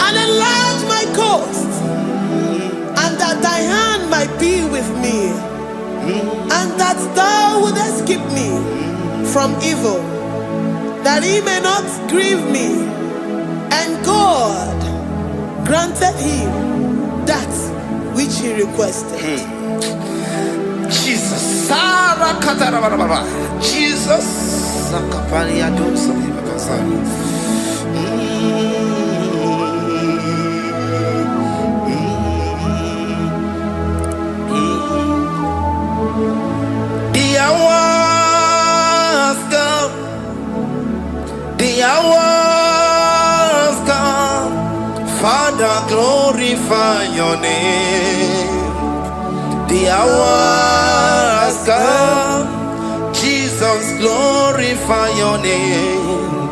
and enlarge my coast, might be with me, and that thou wouldest keep me from evil, that he may not grieve me. And God granted him that which he requested. Jesus. Jesus. The hours come, Father, glorify your name. The hours come, Jesus, glorify your name.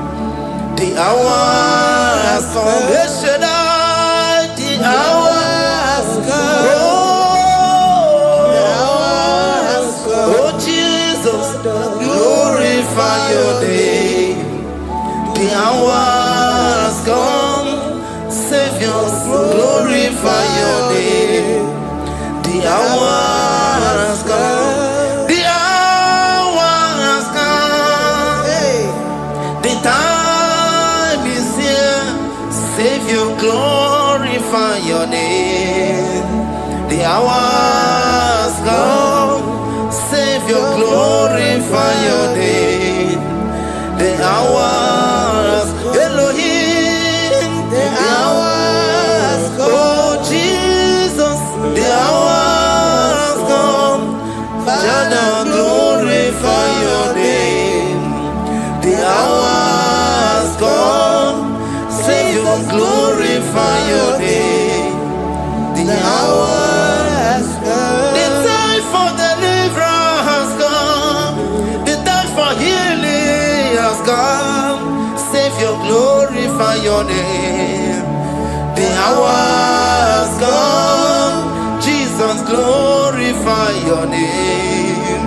The hours come, yes, Shaddai, the hours come. Oh, Jesus, glorify your name. The hours come, Savior, glorify your name. The hours come, the hours come. The time is here, Savior, glorify your name. The hours come, Savior, glorify your name. The hours, Elohim, the hours come. Oh Jesus, the hours come. Father, glorify your name. The hours come. Savior, glorify your name. The hours come. The time for deliverance has come. The time for healing has come. Savior, glorify your name. The hours come. Jesus, glorify your name.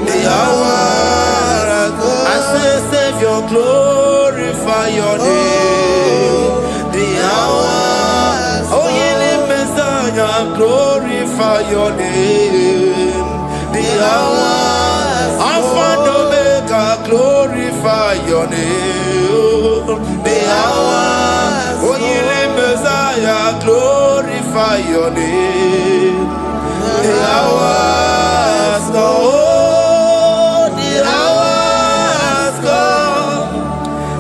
The hours come. I say, Savior, glorify your name. The hours, oh, ye Messiah, glorify your name. The hours, Alpha and Omega, glorify your name. The hours, oh, ye Messiah, glorify your name. The hours, oh, the hours come.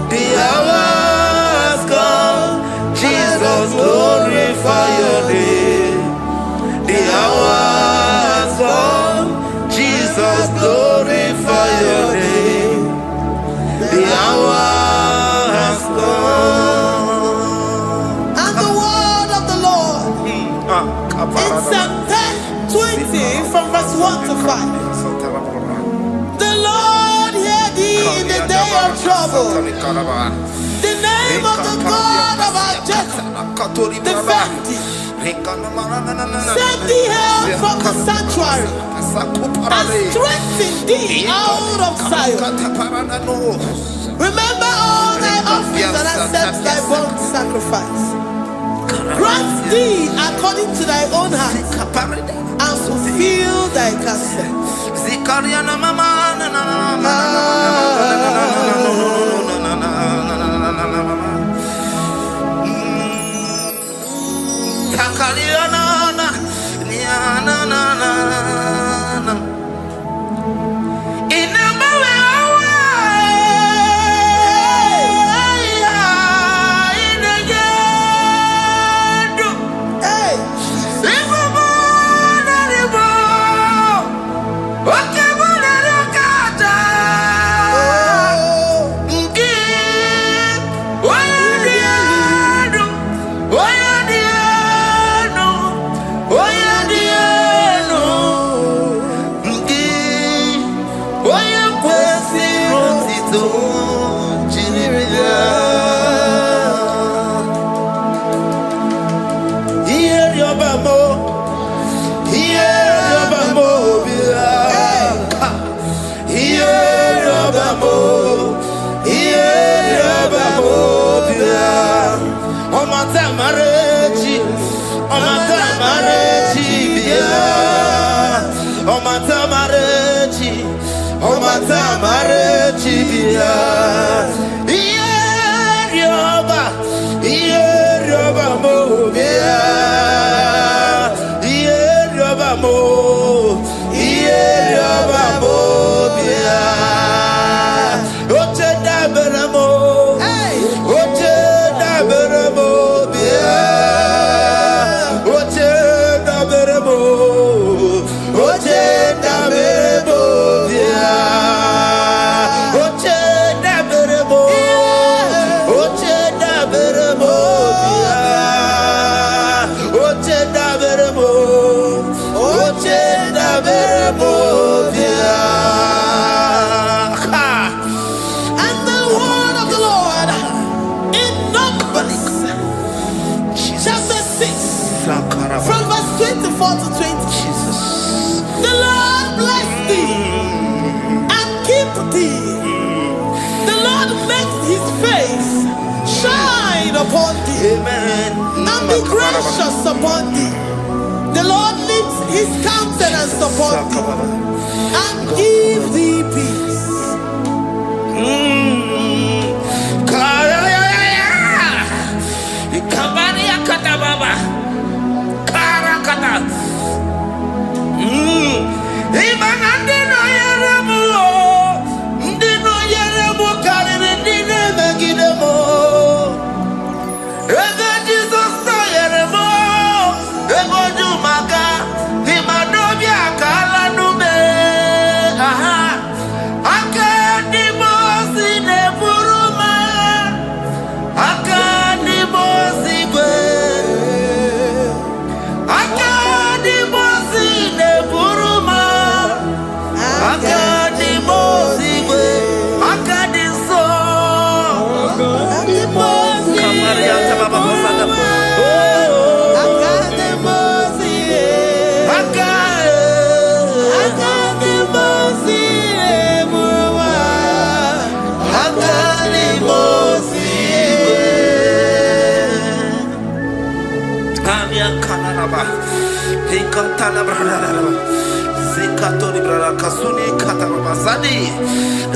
The hours come. Jesus, glorify your name. The hours come. Jesus, glorify your name. The hours come. And the word of the Lord in Psalm 20 from verse 1 to 5. The Lord hear thee in the day of trouble. The name of the God of our Jacob defend thee. Set thee help from the sanctuary, and strengthen thee out of Zion. Remember all thy offerings and accept thy burnt sacrifice. Grant thee according to thy own heart, and fulfill thy counsel. On my time, Upon thee, amen, and be gracious upon thee. The Lord lifts his countenance upon thee and give thee peace.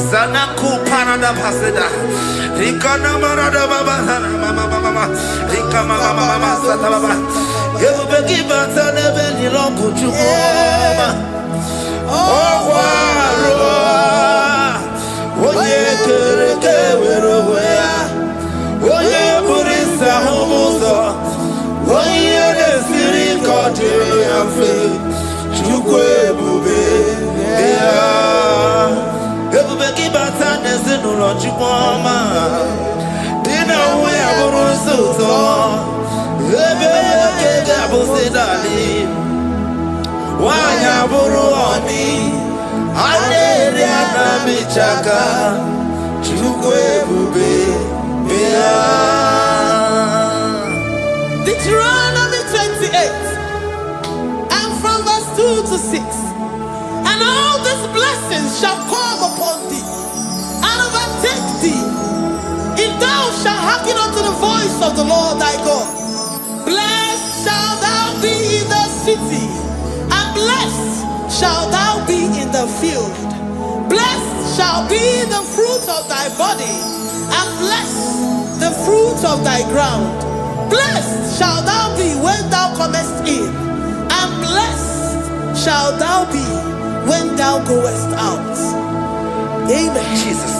Zanaku parada paseda Rikana marada baba mama Rika mama sata baba Yebu begi bata nebeli longu chukoma Owaro Oye kereke weroya Oye burisa humuzo Oye nesiri kote yafe Chukwe bube Everybody bata nesinu lo chukoma Dina uwe aburu suto Ebe kega busidali Wanya buru oni Aneri anamichaka Chukwe bube Deuteronomy 28 and from verse 2 to 6. And all these blessings shall come upon thee and overtake thee, if thou shalt hearken unto the voice of the Lord thy God. Blessed shalt thou be in the city, and blessed shalt thou be in the field. Blessed shall be the fruit of thy body, and blessed the fruit of thy ground. Blessed shalt thou be when thou comest in, and blessed shalt thou be when thou goest out. Amen. Jesus.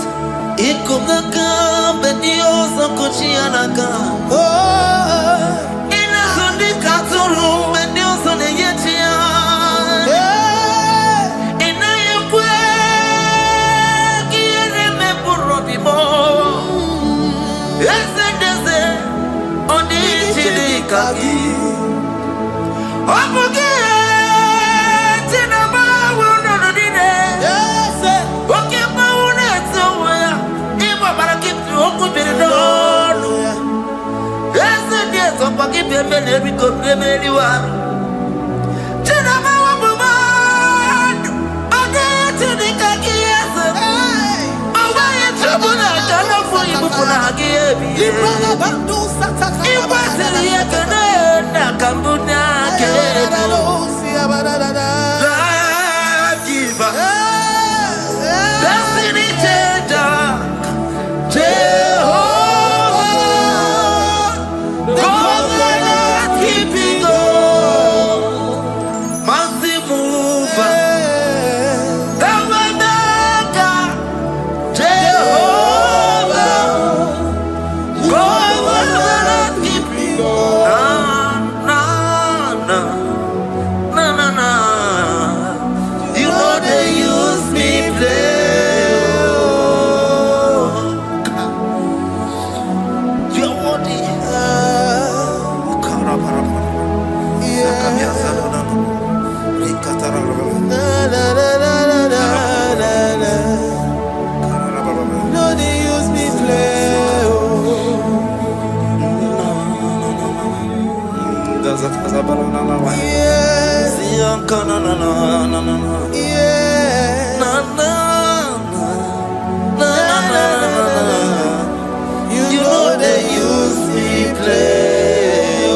You know they use me play.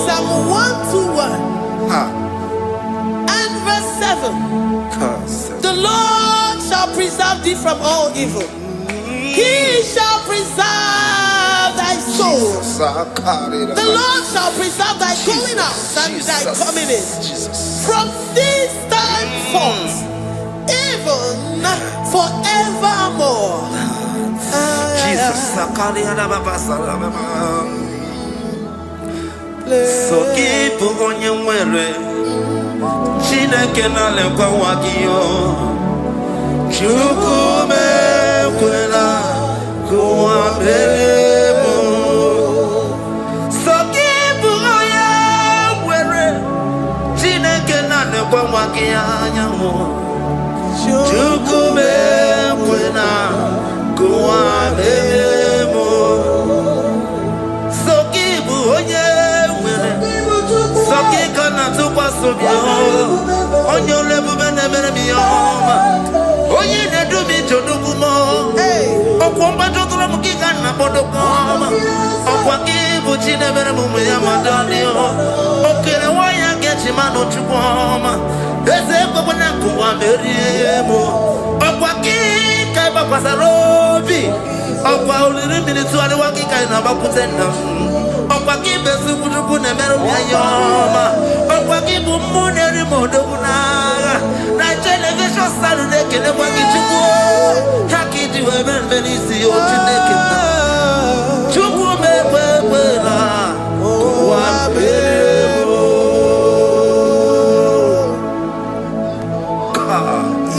Psalm 121 and verse 7. The Lord shall preserve thee from all evil. He shall preserve thy soul. The Lord shall preserve thy going out and thy coming in. From this time forth, even forevermore. So keep on your way. Chineke na lekwa wagiyo. Chukume kwela kuwa belemo. So keep on your way. Chineke na lekwa wagiyo. Chukume kwela kuwa belemo. So keep on your way. So keep on to pass on your level and never be home. Oh, you need to be to do more. Oh, Comba to Ramuki and Napodocom. Oh, what give which you never move with Yamadani. Okay, why I get him out to warm. There's a Babanaku, I'm very able. Oh, what give Kabasarobi. Oh, wow, little minutes to the walking kind of Aputendam. Opa kibe sukuruku na meru yayoma. Opa kibu mune rimodo kunaga. Na television salu nekele kwa kichuku. Haki diwe benvenisi otineke na. Chuku mebebela. Kwa bebo.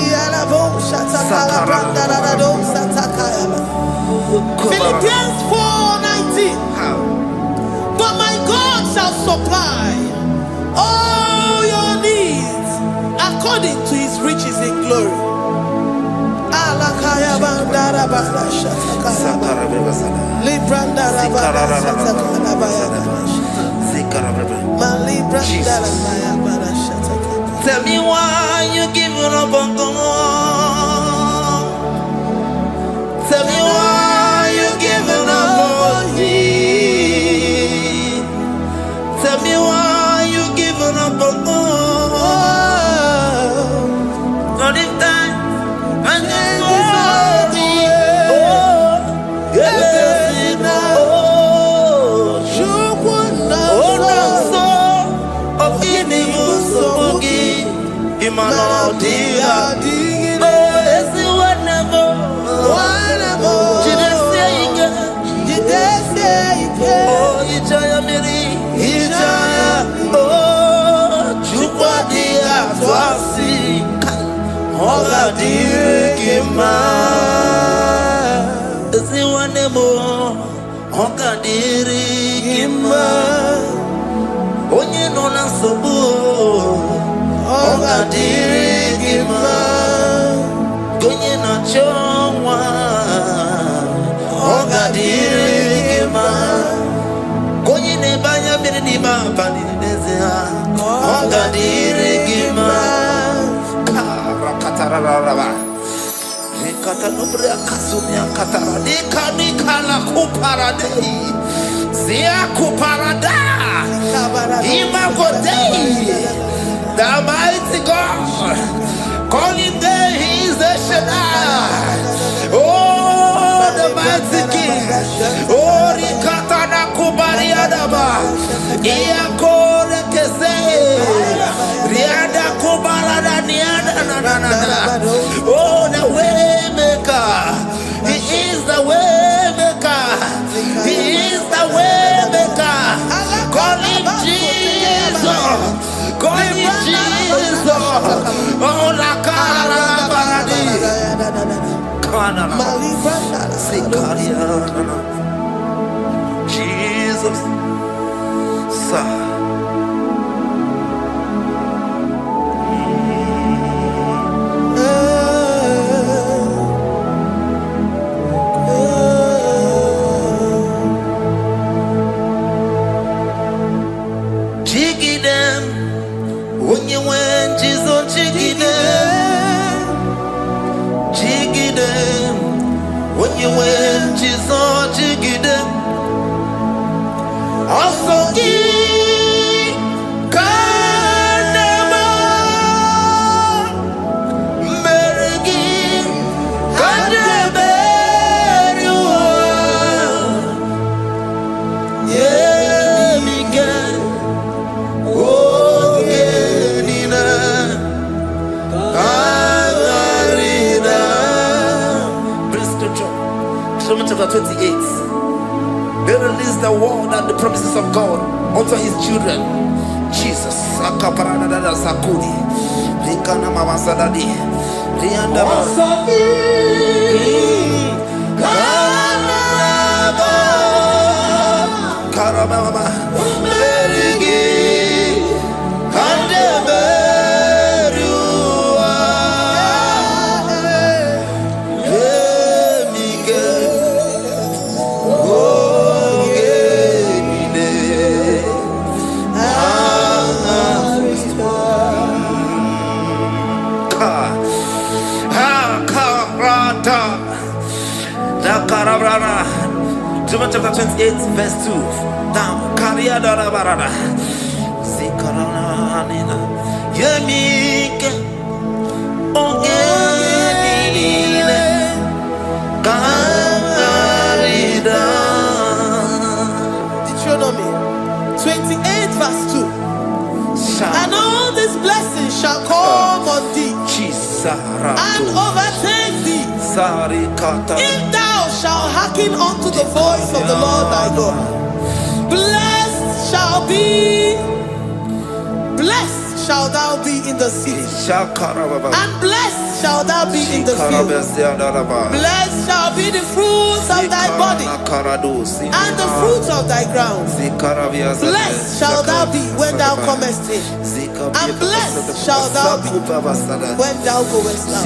Iyala bo shatakala brandara do satakaya. Philippians 4:19. But my God shall supply all your needs according to his riches in glory. Tell me why you giving up on God. Tell me why you giving up on me. Tell me why you giving up on God. Not in time and then glory. Oh, yes, oh, so of any so boogie. Imano dia. Oh, yes, whatever. Oh, Ijaya Miri, Ijaya, oh, Chupadia, Twasi, Hola Dirikima, Ziwanemo, Hoka Dirikima, Onye Nona Sobu, Hoka Dirikima, Gonye na Chongwa, Hoka Dirikima. Banya Minima Panidezia, Honga Dirigima, Kataraba, Katanubria Kasumia Katara, Nikala Kuparade, Zia Kuparada, Imagodei, the mighty God, calling there, he is the Shaddai, oh, the mighty King, oh, Rikatana Kubariadaba, Iakore Kese, Riada Kubarada Niada, oh, the way maker, he is the way maker, he is the way maker, call him Jesus, call him Jesus, oh, la cara baradi, Jesus, sir. Romans chapter 28. They release the word and the promises of God unto his children. Jesus. Sakudi. Rikana Mama Sadadi. Rianda Karababa. Romans chapter 28, verse 2. Now, Kariada Barada. Zikaranina. Yemika. Ongenine. Karida. Deuteronomy 28, verse 2. And all these blessings shall come on thee and overtake thee if thou shalt hearken unto the voice of the Lord thy God. Blessed shall thou be in the city, and blessed shall thou be in the field. Blessed shall be the fruits of thy body and the fruits of thy ground. Blessed shall thou be when thou comest in, and blessed shall thou be when thou goest out.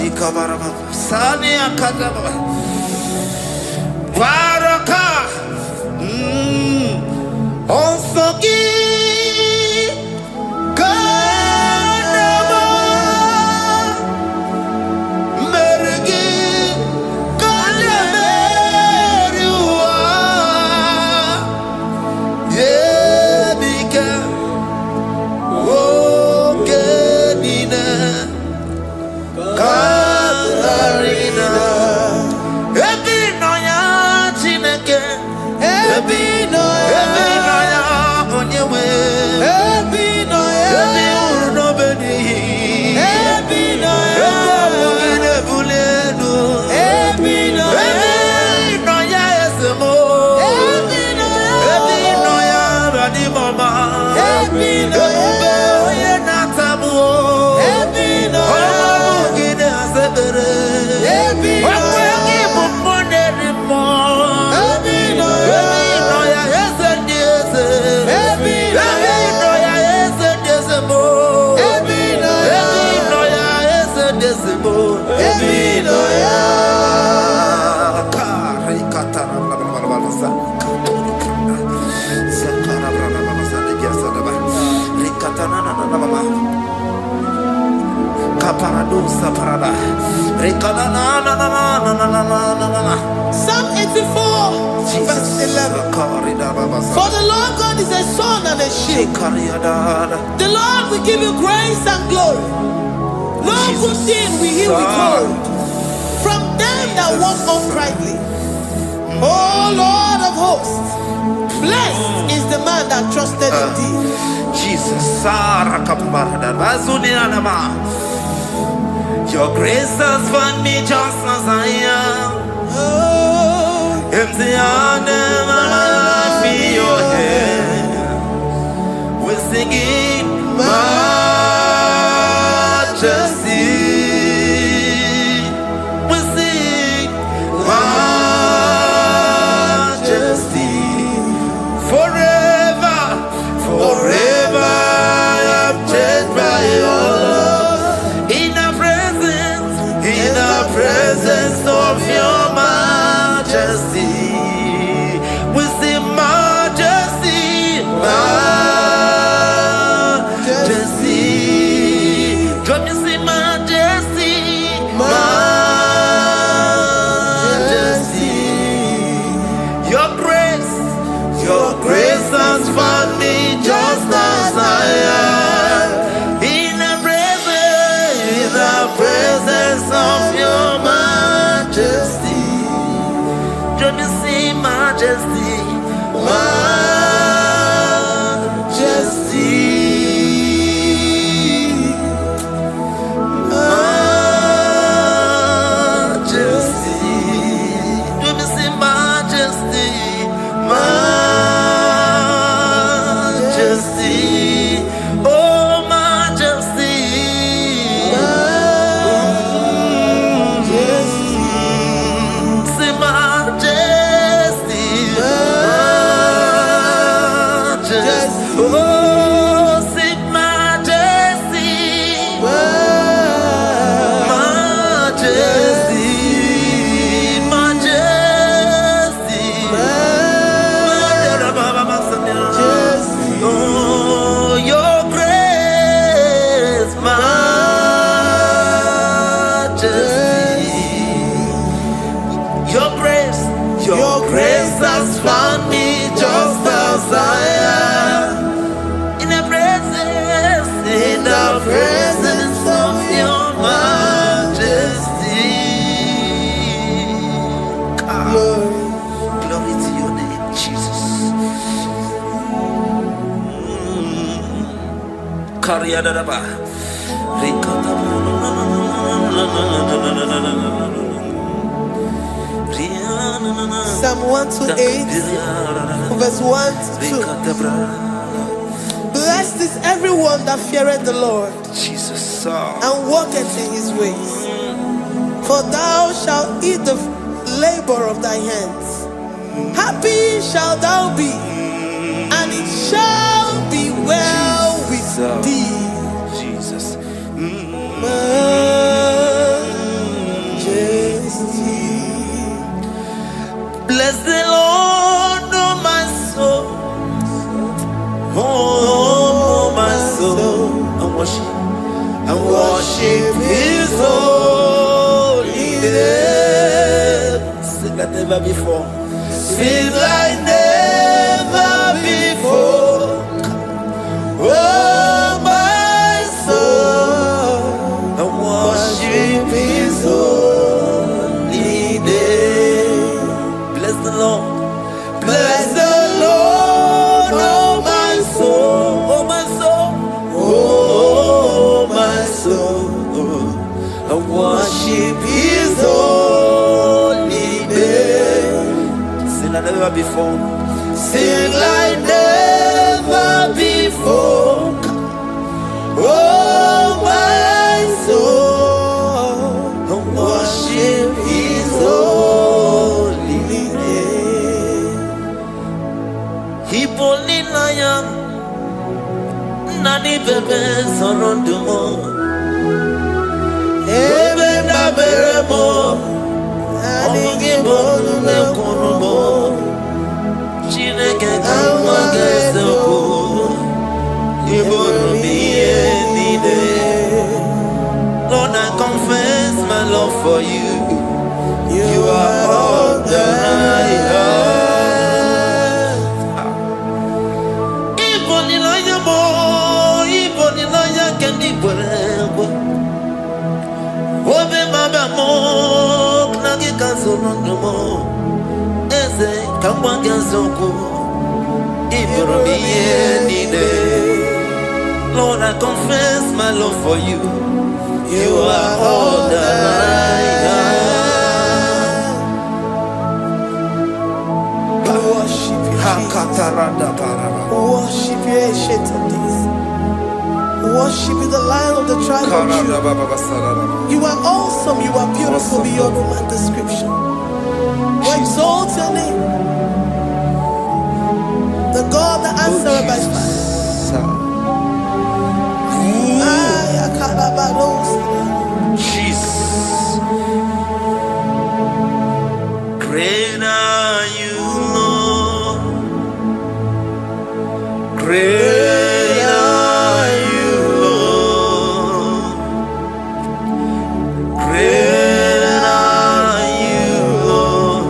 Psalm 84, verse 11. For the Lord God is a sun and a shield. The Lord will give you grace and glory. No good thing will he withhold from them that walk uprightly. O Lord of hosts, blessed is the man that trusted in thee. Jesus. Your grace has found me just as I am. Empty handed, I feel your hand. We're singing majesty. We sing majesty. Forever, forever, I'm changed by your love. In the presence of your majesty, we see majesty, majesty. presence of your majesty. Glory to your name, Jesus. Psalm 128, verse 1 to 2. Blessed is everyone that feareth the Lord, Jesus, and walketh in his ways. For thou shalt eat the labor of thy hands. Happy shalt thou be, and it shall be well with thee. Jesus. Majesty. Bless the Lord, oh my soul. Oh, my soul. And worship his holy name. Sing like never before. Sing like never before. Oh, my soul. And worship his holy name. Bless the Lord. Bless the Lord, oh my soul, oh my soul, oh my soul, and worship his holy name. Sing like never before. Sing like never before. Oh my soul, and worship his holy name. Hipolinaya nani bebe sorondumo ebe na beremo anigi bolu me konumo chineke kama gesoko ibonu miye nide. Lord, I confess my love for you. You are all that I have. Obe mama mo knagi kazono mo eze kangwa gazoko ibromi yenide. Lord, I confess my love for you. You are all that I have. Worship you, Jesus. Worship you, Ancient of Days. Worship you, the Lion of the tribe of Judah. You are awesome, you are beautiful beyond human description. We exalt your name, the God that answered by fire. Jesus. Great are you, Lord. Great are you, Lord. Great are you, Lord.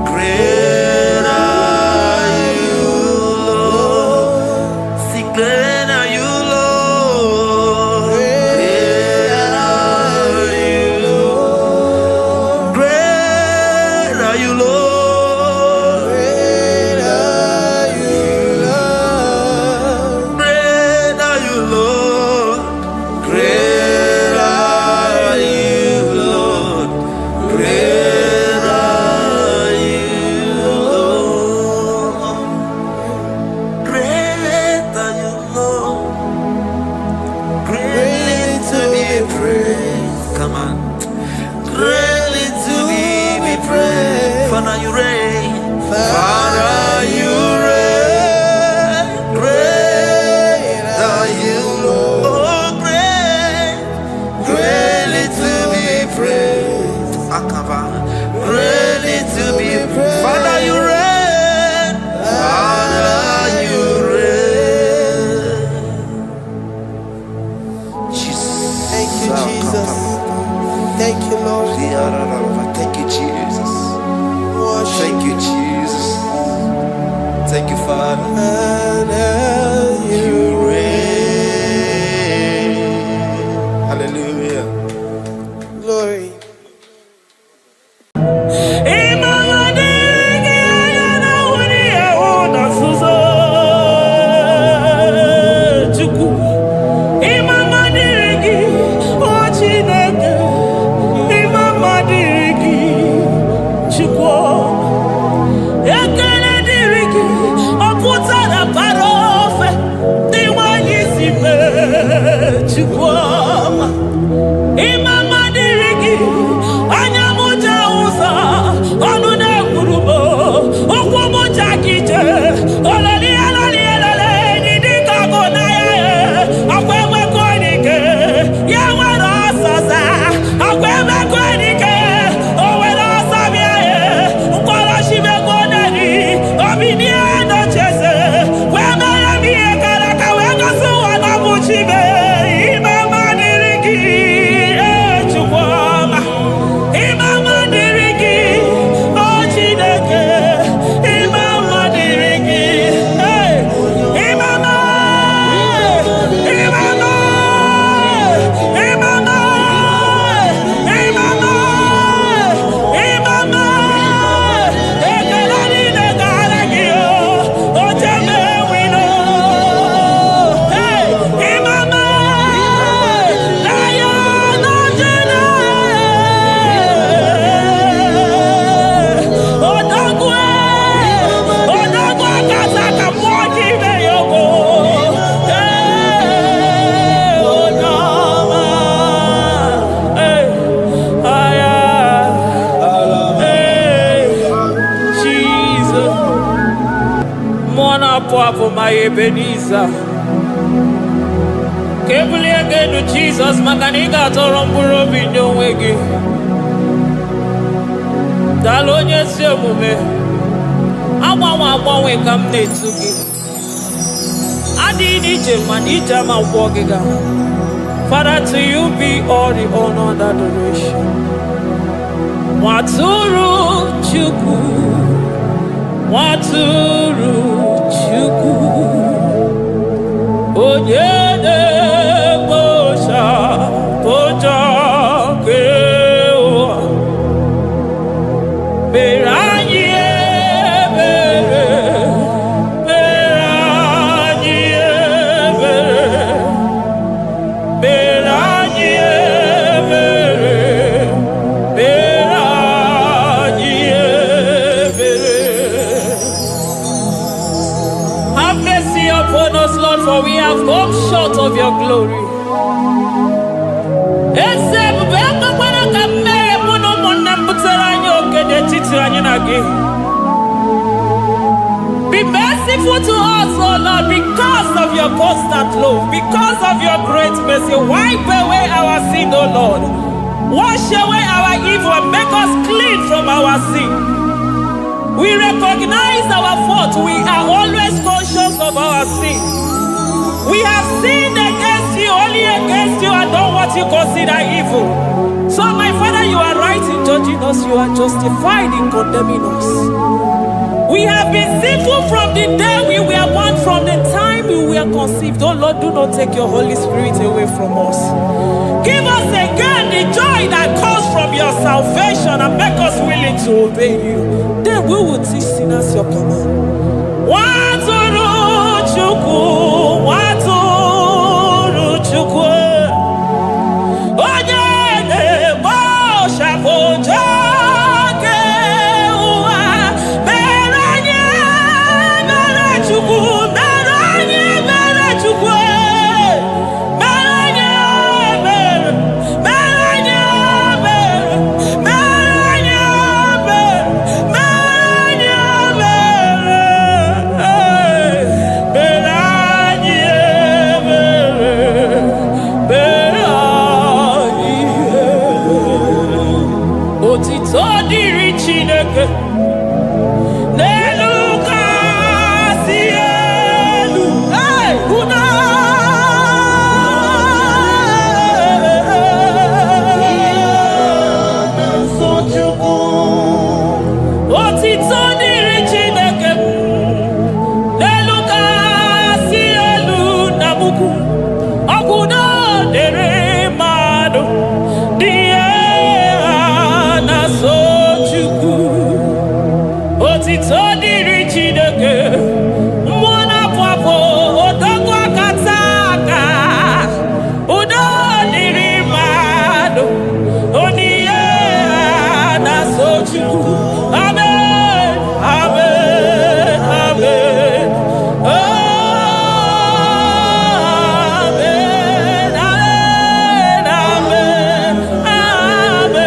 Great are you, Lord. Ebenezer. Kebuli agenu Jesus makaniga toro mburo binyo wegi. Dalonye si omume. Agbanwe ka m na-etu gị. Adịghị n'ije ma n'ije ama gwọ gị ga. Father, to you be all the honor and adoration. Nwatụrụ Chukwu, Nwatụrụ Chukwu, onye na-ekpocha pocha nke ụwa, mere anyị ebere, mere anyị ebere, mere anyị ebere, mere anyị ebere. Have mercy upon us, Lord, for we have come short of your glory. Be merciful to us, O Lord, because of your constant love, because of your great mercy. Wipe away our sin, O Lord. Wash away our evil and make us clean from our sin. We recognize our fault. We are always conscious of our sin. We have sinned against you, only against you, and done what you consider evil. So, my Father, you are right in judging us. You are justified in condemning us. We have been sinful from the day we were born, from the time we were conceived. Oh Lord, do not take your Holy Spirit away from us. Give us again the joy that comes from your salvation and make us willing to obey you. Then we will teach sinners your command. Nwatụrụ Chukwu, Nwatụrụ Chukwu, onye na-ekpocha pocha nke ụwa, mere anyị ebere Chukwu, mere anyị ebere Chukwu, mere anyị ebere, mere anyị ebere, mere anyị ebere, mere anyị otito dịrị Chineke n'elu kasị elu. Una otito dịrị Chineke n'elu kasị elu na mukwu ọgwụna dịrị mmadụ dị otito dịrị Chineke, mmụọ na-apụ apụ odogwu akata aka, udo dịrị mmadụ oniye na-asọ Chukwu. Amen, amen, amen. Amen, amen, amen,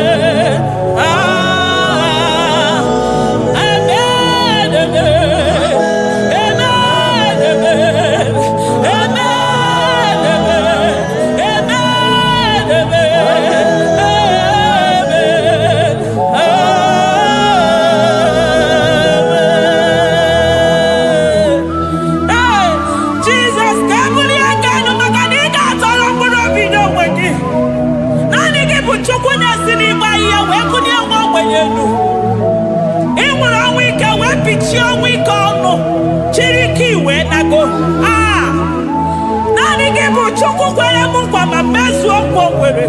Chukwu kwere m nkwa ma mezuo nkwa o kwere.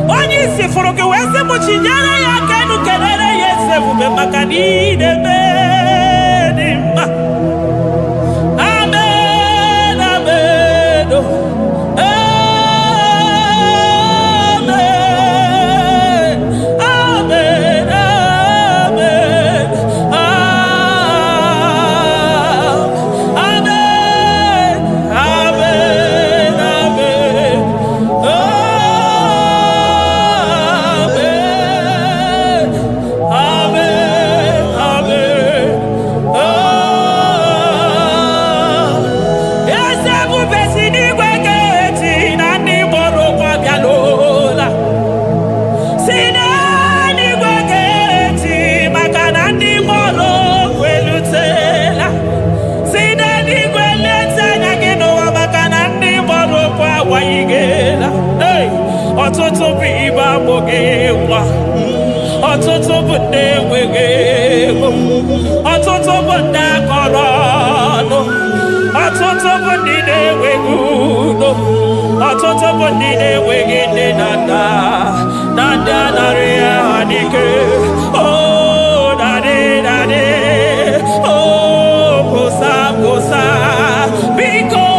Onye isi fụrụ gị wee sị m chinyere ya aka enu kelere ya eze ebube maka na ị na-eme dị mma. Amen, amen, amen, amen, amen, amen, amen, amen. Mogewa, Ototobo de Wegego, Ototobo da Corano, Ototobo de Wegudo, Ototobo de Wegede Nada, Nada Naria Anike, oh, Dade, Dade, oh, Kosa, Kosa, Biko.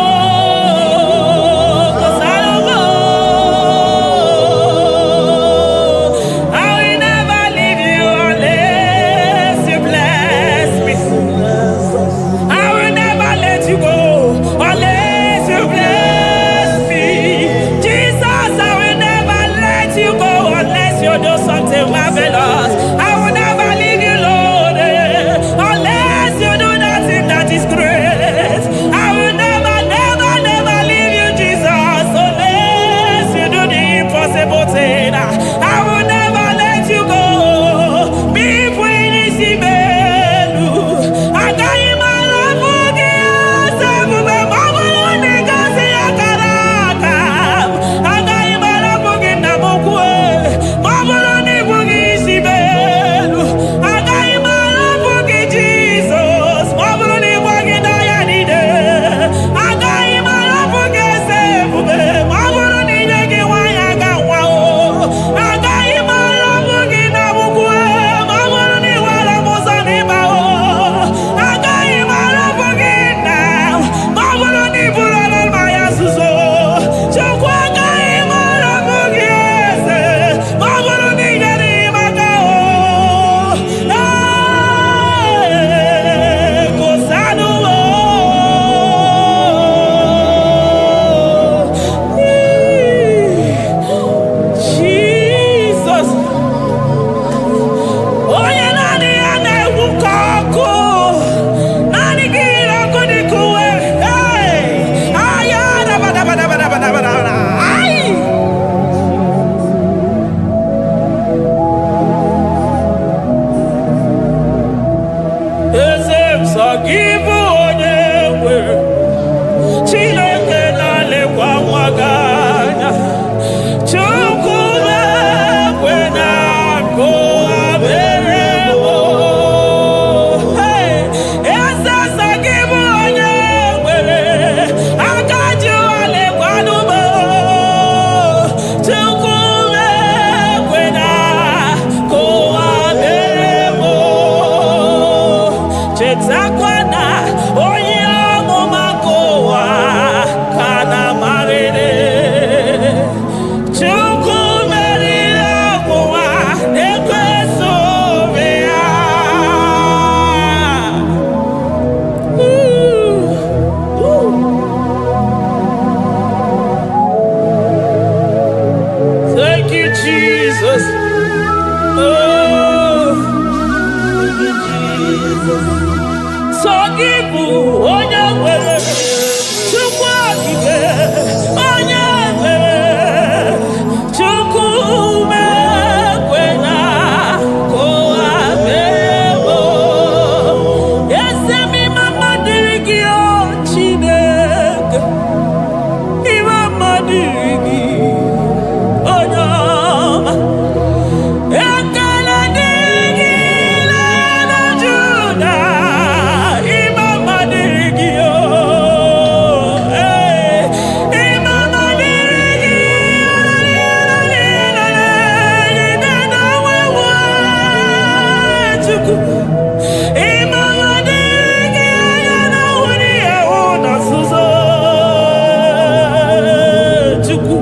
Chukwu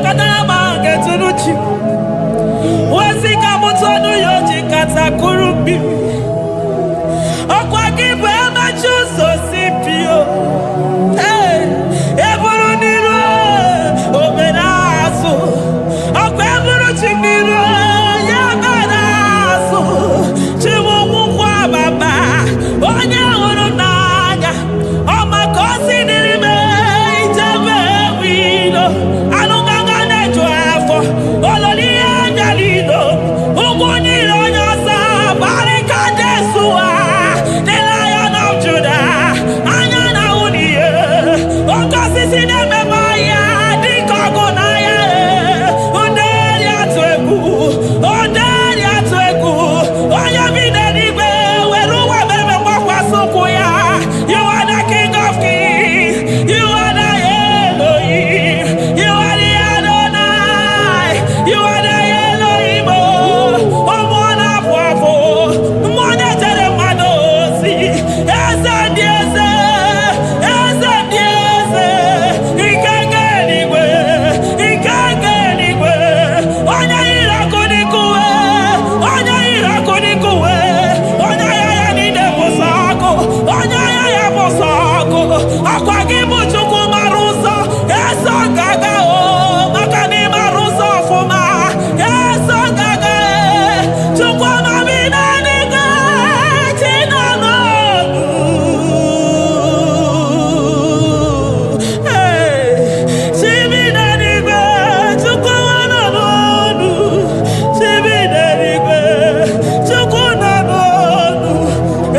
kadama geturuchi. Wasika mutonu yoji katakurubi. Okwa kibu ema chuso sipio. Eburu niro obenaso. Okwa eburu chiniro yabanaso. Chimu mukwa baba. Onye uru nanya. Oma kosi nirime ijebe wino. Anunganga nejo afo. Ololi anjalido. Uguniro nyosa. Barika desua. The Lion of Judah. Anyana uniye. Okosi sineme maya. Dikogunaya. Onderi atwegu. Onderi atwegu. Oya videnibe. Weruwa bebe mwakwa sukuya. You are the King of Kings. You are the Elohim. You are the Adonai. You are the Elohim. Omwana bwafo. Mwanya tere madosi. Eze dieze. Eze dieze. Ikenge nigwe. Ikenge nigwe. Onya irakunikuwe. Onya irakunikuwe. Onya yaya nide posako. Onya yaya posako. Akwa kibu chuku maruso. Eso gaga o. Makani maruso fuma. Eso gaga e. Chuku mamina niga. China nonu. Chibina niga. Chuku wanonu. Chibina niga. Chuku nanonu.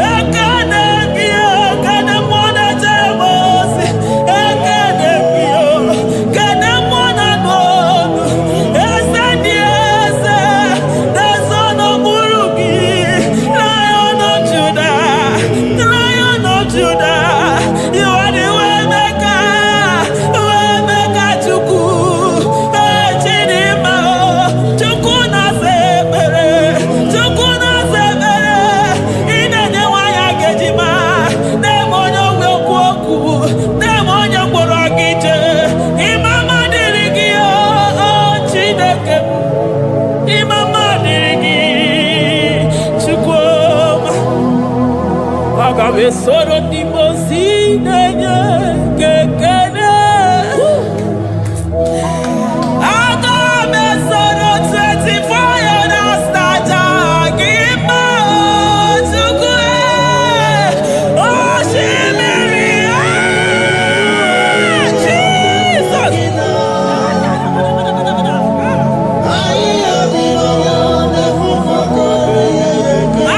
Ekane bio. Kane mwana jemosi. Ekane bio. Kane mwana nonu. Ese dieze. The son of Buruki. Lion of Judah. Lion of Judah. You are the way maker. Way maker chuku. Chidima. Chuku na sebere. Chuku na sebere. Inenye waya gejima. Demonyo wekuoku. Demonyo mborogije. Imama dirigio. Chineke. Imama dirigi. Chukwuma. Agabe soro dimosi nenye kekene. Agabe soro 24 years naja gima chukwe. Oshimiri. Jesus.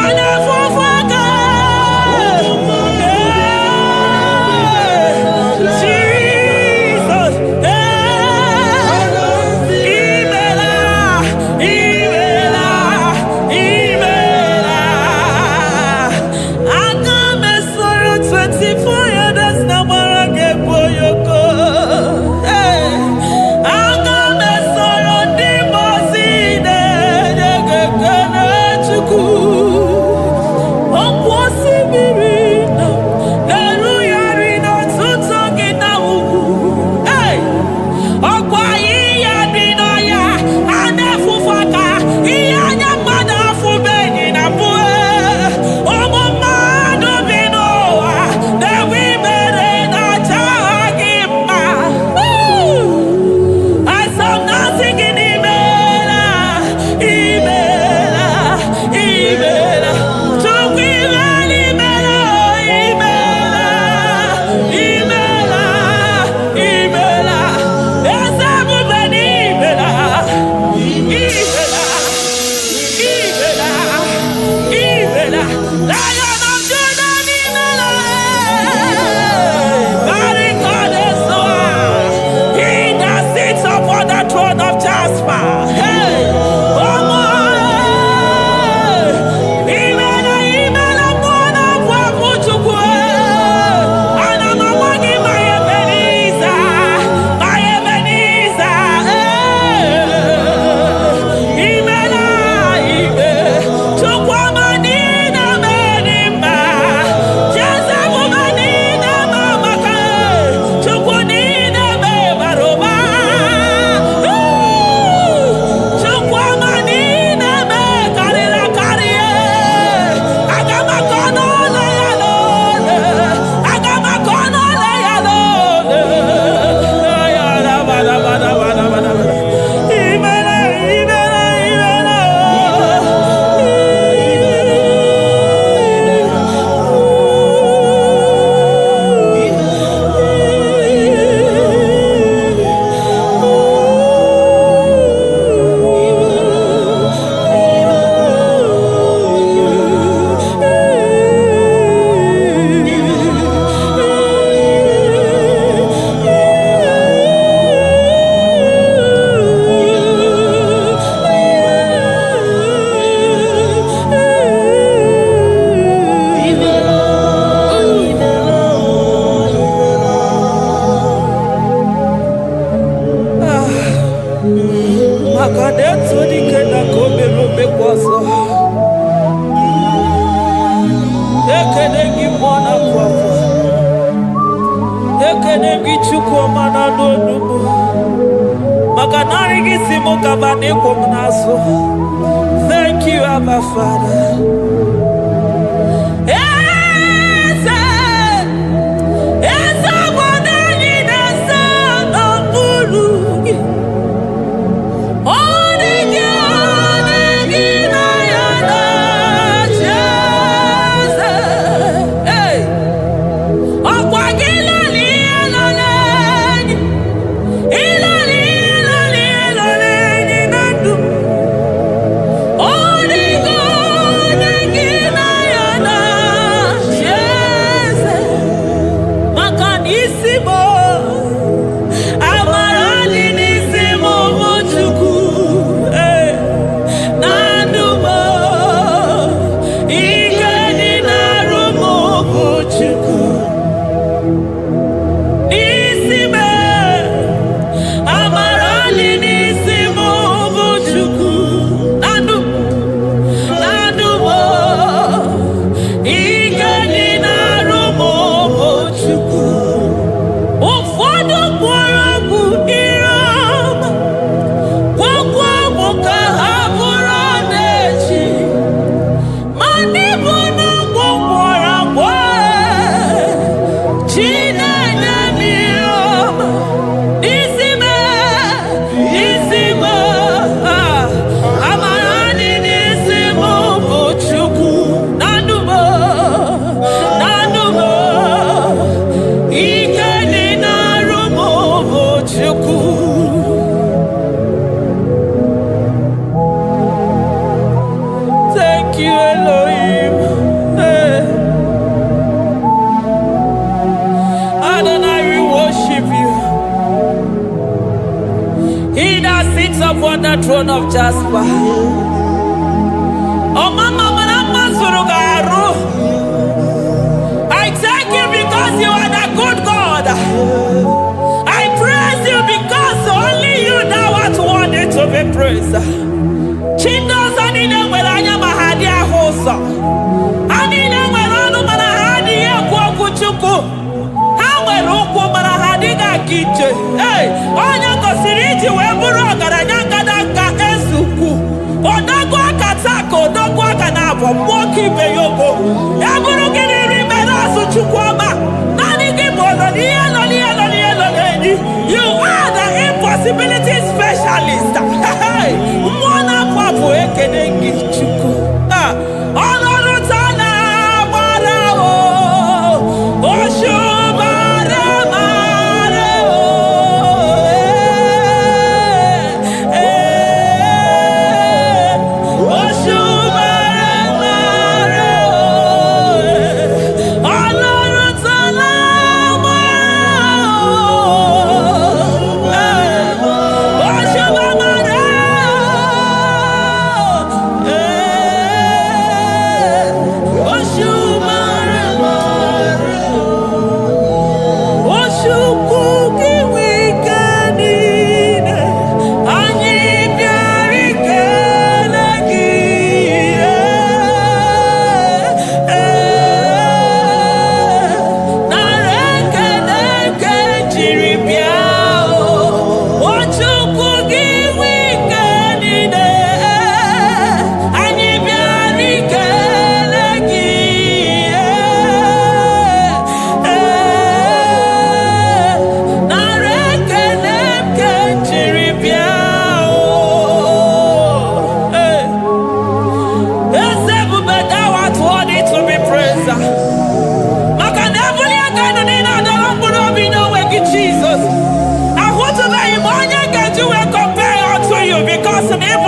Anafufuka. Makadeto di kena kobe robe kwaso. Ekene gimona kwaso. Ekene gichukwu mana n'onumu. Makanari gisimo kabane kwomnaso. Thank you, Abba Father. Upon the throne of Jasper. Oh, Mama, I thank you because you are the good God. I praise you because only you know what worthy to be praised. Chindos anine welanya mahadia hosa. Anine welanu manahadia kwa kuchuku. Hawe ruku manahadiga kiche. Hey, onya kosiriji weburu agaranya. Moki beyogo, yaburu gini rimera suchukwama. Nani gibolo you are the impossibility specialist. Mwana papu ekenengi chuku. Olorutana barao, oshubara marao.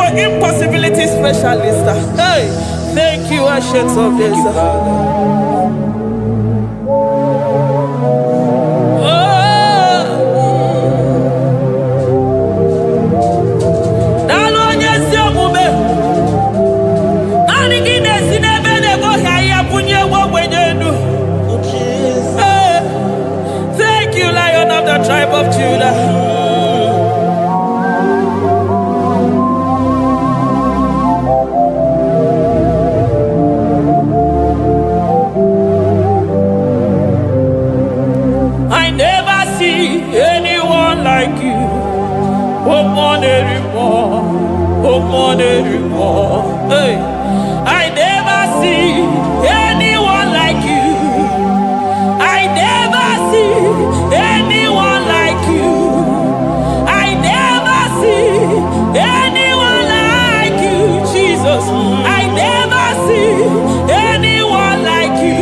Impossibility specialist. Hey, thank you, Ancients of this. Thank you, Lion of the tribe of Judah. Hey, I never see anyone like you. I never see anyone like you. I never see anyone like you, Jesus. I never see anyone like you.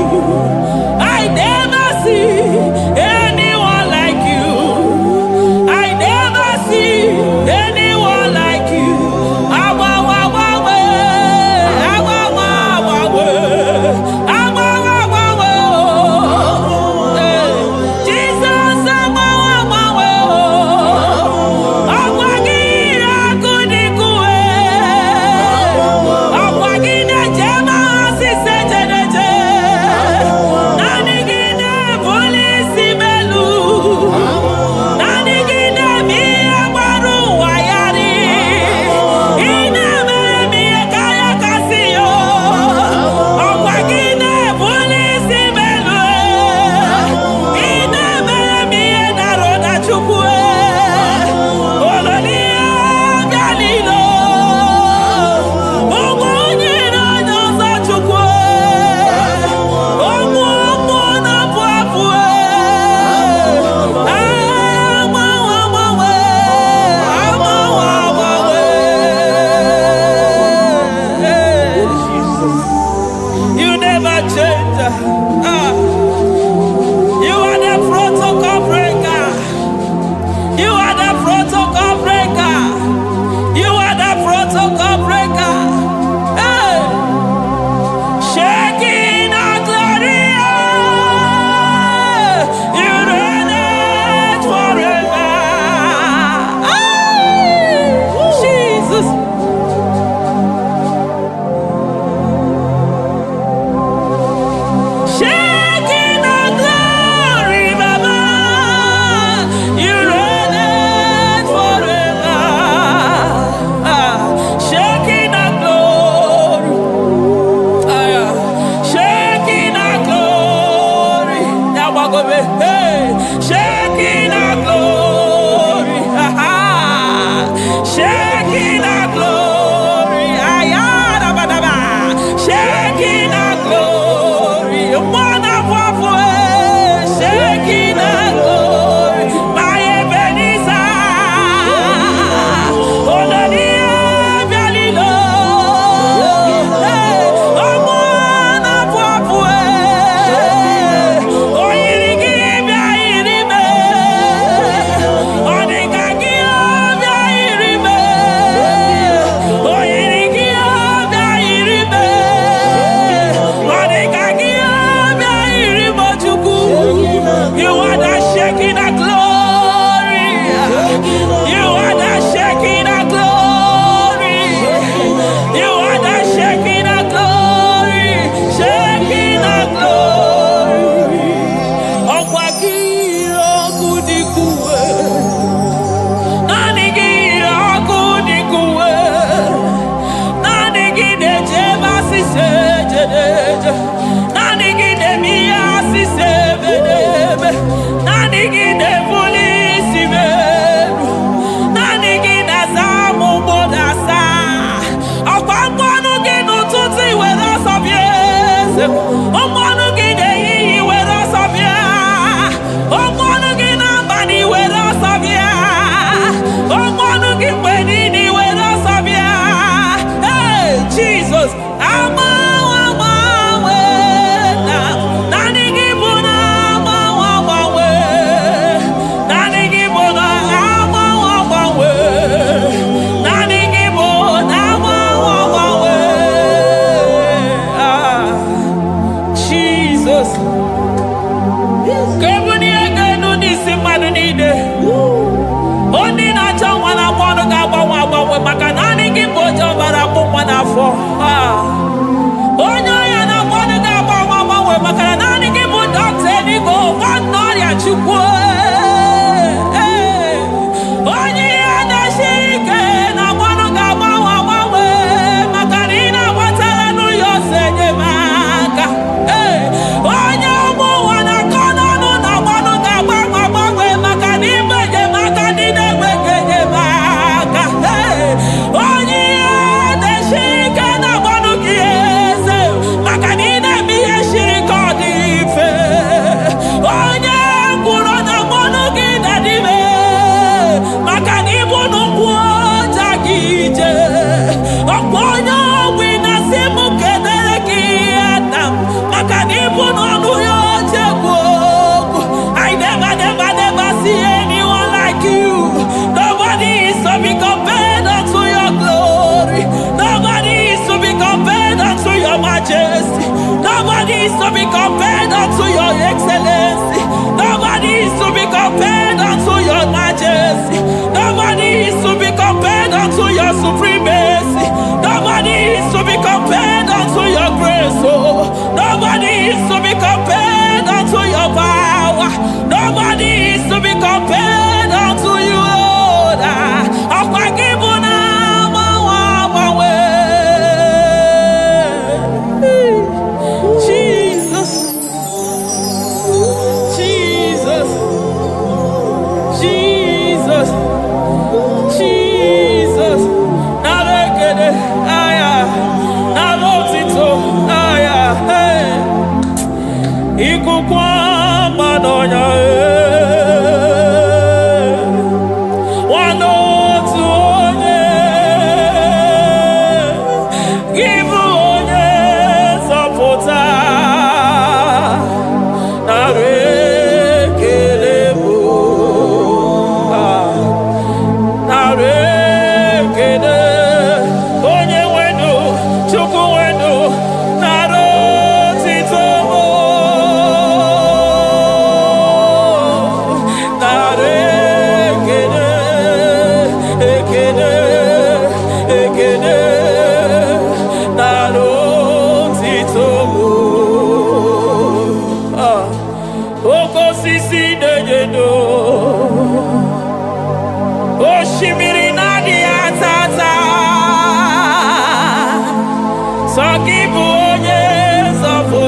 I never see anyone like you. I never see anyone like you.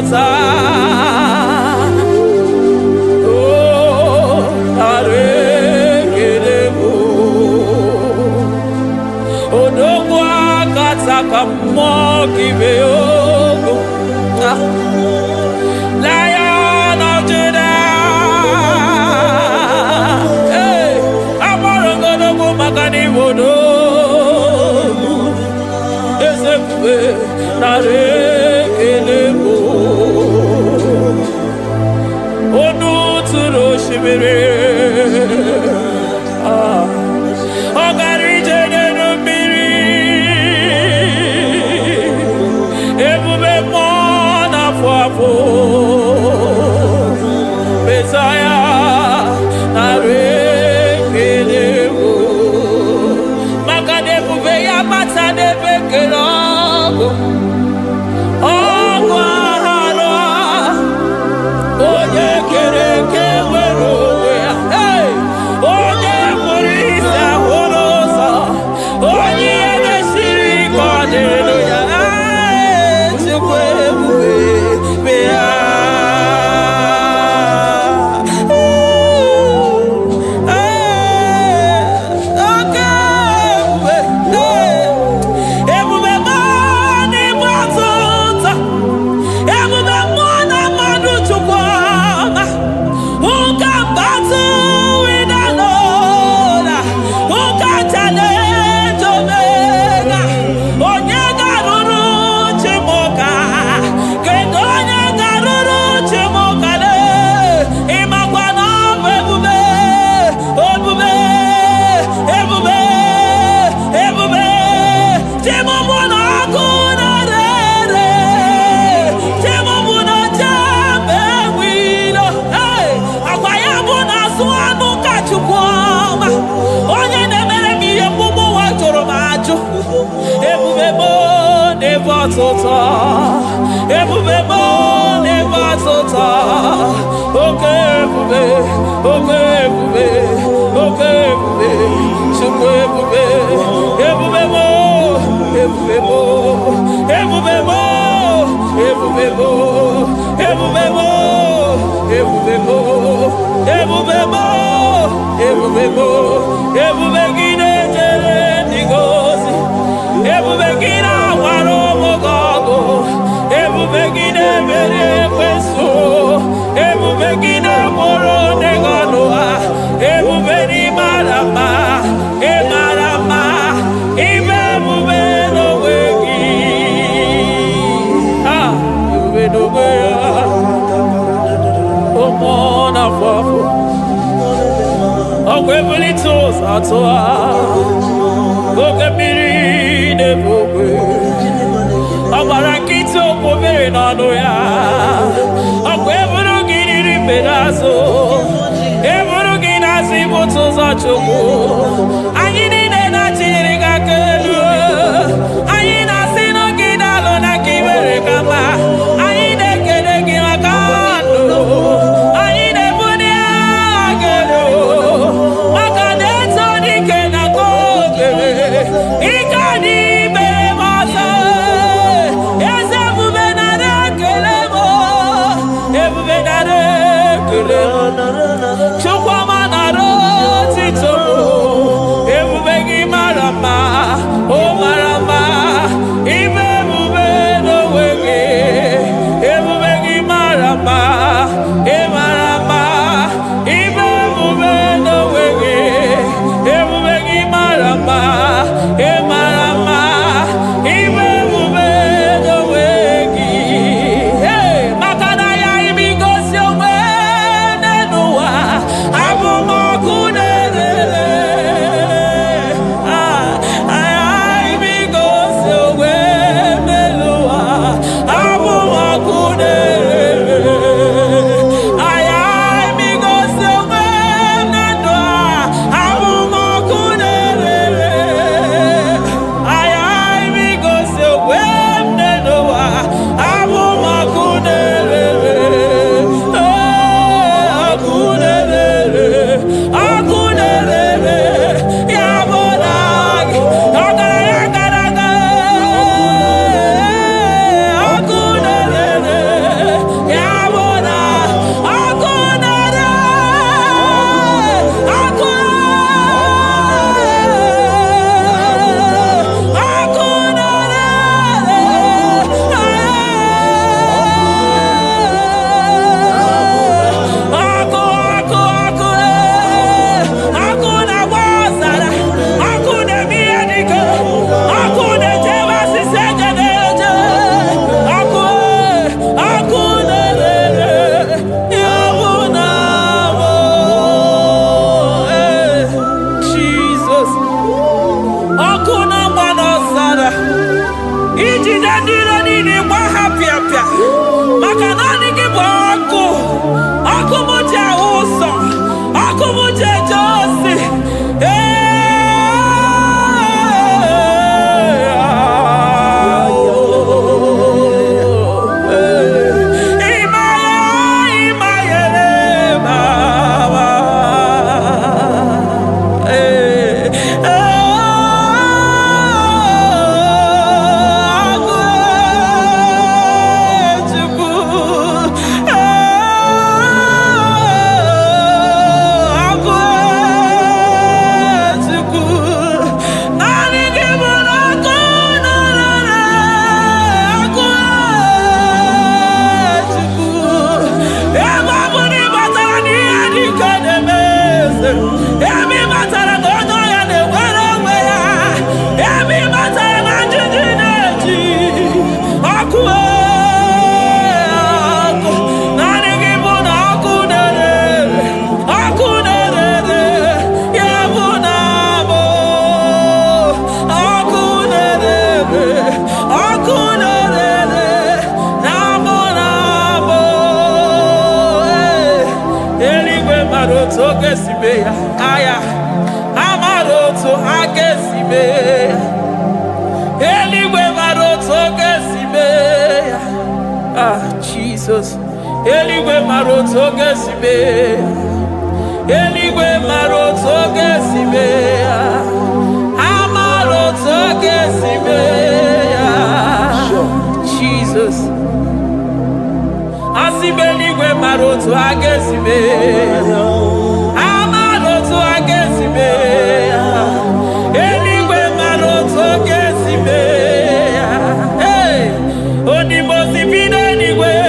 zota. Oh, arekelebo. Odogwa kataka mokibeogo. Lion of Judah. Hey, amarongodogo makani wodo. Ezekwe narekelebo. Onu turo shimere. Ogarije nenu miri. Ebube mona fuafo. Messiah narekelebo. Makade bube ya matade bekelogo. Ebubebo never tota. Okay, ebube, okay, ebube, okay, ebube, chukwu ebube, ebubebo, ebubebo, ebubebo, ebubebo, ebubebo, ebubebo, ebubebo, ebubebo, ebubegide jere ndigozi, ebubegide waro mogogo. Ebubegide mere kweso, ebubegide moro neganoa, ebubeni marama, emarama, ibebube no wegi. Ah, ebube no wegi. Omona fafo, okwebuli toza atoa, okebiri nebube. Abarakito povere nano ya. Akwe evuru giri pedazo. Evuru gina si boto za choko. Anyi ni na chiri kakelu. Anyi na sino gina lo na kibere kama. Anyi de kede gina kando. Anyi de buni agelo. Makade toni kena kogele. Ikadi bere masa. Chukwamanaro tito, ebubegi marama, oh marama, ibebube no wege, ebubegi marama, e marama, ibebube no wege, ebubegi marama, e marama, Jesus. Eligwe maroto gesime. Eligwe maroto gesime. Amaroto gesime. Jesus. Asibeligwe maroto agesime. Amaroto agesime. Eligwe maroto gesime. Hey, onimosi bide anyway.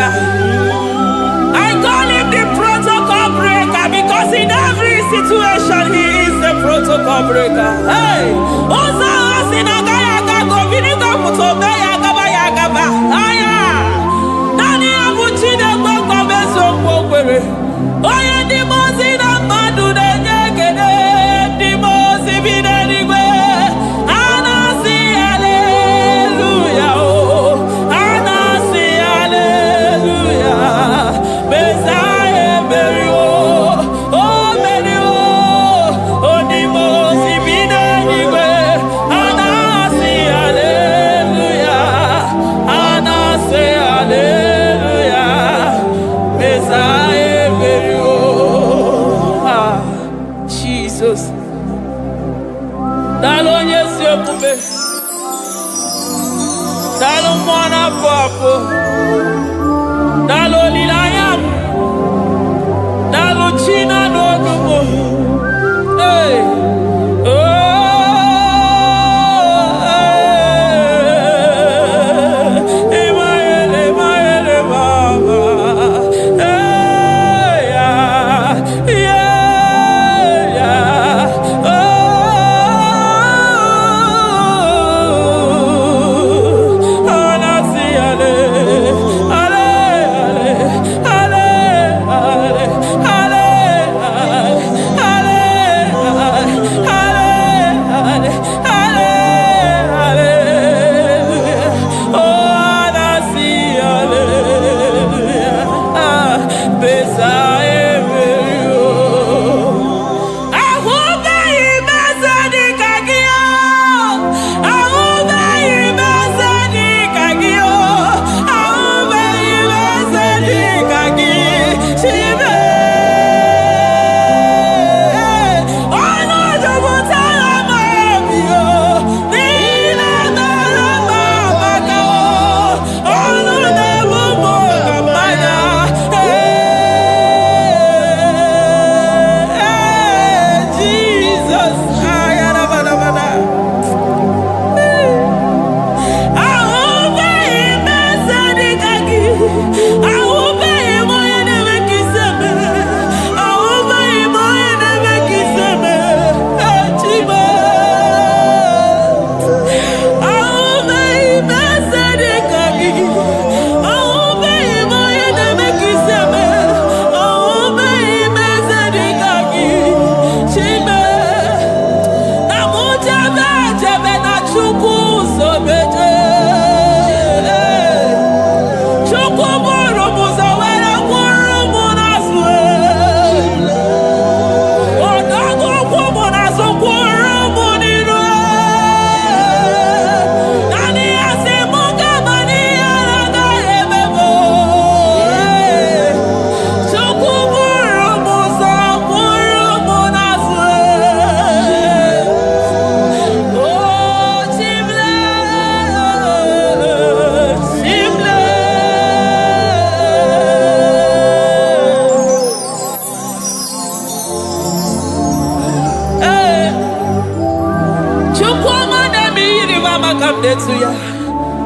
I call him the protocol breaker because in every situation he is the protocol breaker. Hey, Osa Asinaga Yaga Vinegar Mutobe Yagaba Yagaba. Aya, Nani Abuchina Boko Beso Pokere. Oya Dimosina Madu de Yagade, Dimosi Vinegar. Yokube. Dalo mwana papo. Dalo lilayam. Dalo china no dumo. Hey.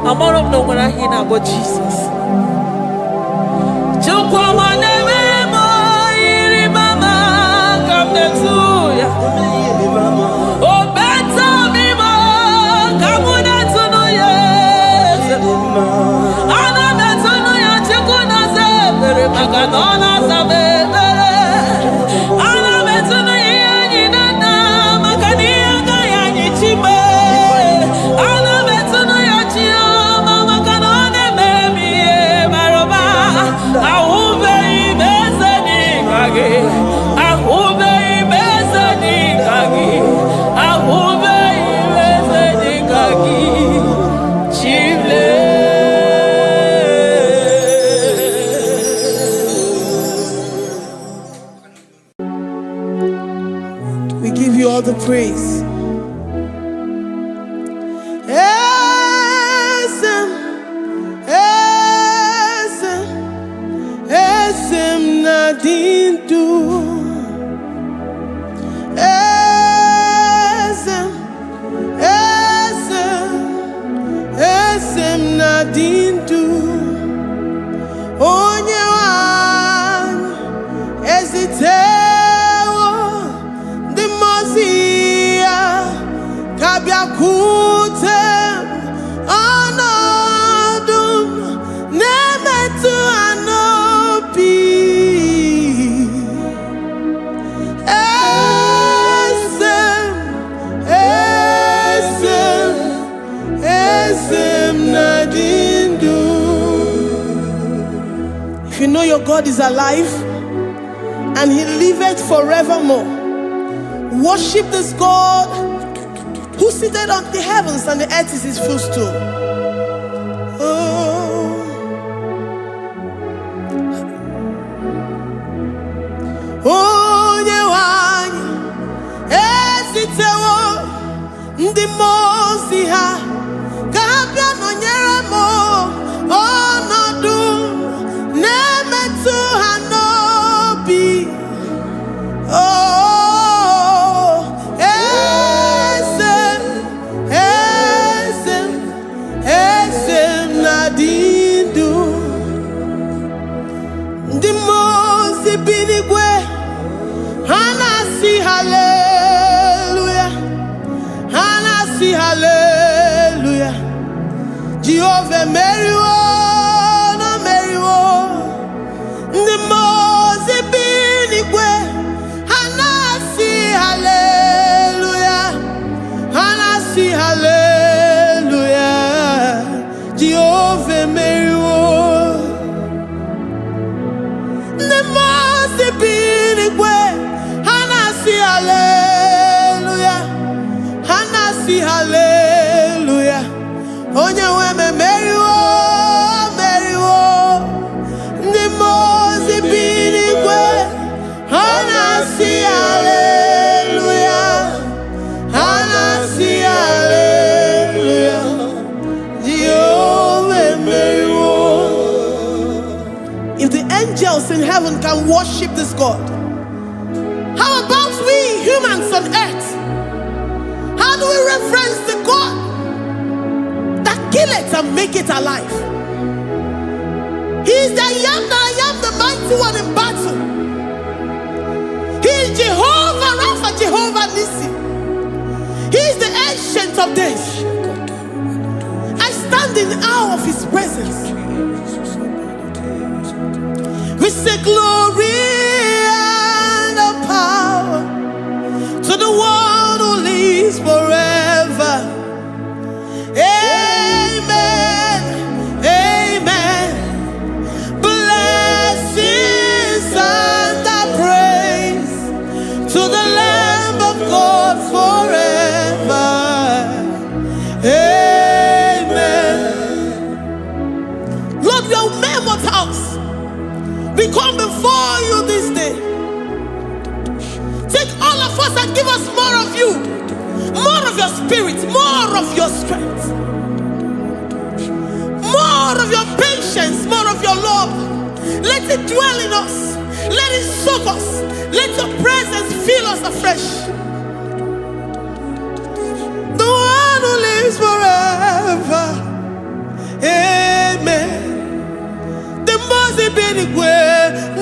I'm all of no when I hear about Jesus. Oh, better me, come on, to know yes. I'm not to know your chikuna, very magadona, we give you all the praise. Esem nadindu. Esem nadindu. Onye wan ezitewo the Mosiah kabiakute anodum nemetu anopi. Esem nadindu. If you know your God is alive and he liveth forevermore, worship this God who seated on the heavens and the earth is his footstool. Oh, the more Jehovah Meriwo, no Meriwo. The Mose binigwe, Hanasi hallelujah, Hanasi hallelujah. Jehovah Meriwo, the Mose binigwe, Hanasi hallelujah, Hanasi hallelujah. Onye weme Meriwo, Meriwo. The Mose binigwe, Hanasi hallelujah, Hanasi hallelujah. Jehovah Meriwo. If the angels in heaven can worship this God, how about we humans on earth? How do we reference the God that kill it and make it alive? He is the I am, the mighty one in battle. He is Jehovah Rapha, Jehovah Nissi. He is the ancient of days. I stand in awe of his presence. We say glory and power to the one who lives forever. Amen, amen. Blessings and praise to the Lamb of God forever. Amen. Lord, your mammoth house, we come before you this day. Take all of us and give us more of you, more of your spirit, more of your strength, more of your patience, more of your love. Let it dwell in us. Let it soak us. Let your presence fill us afresh. The one who lives forever. Amen. The Mose binigwe,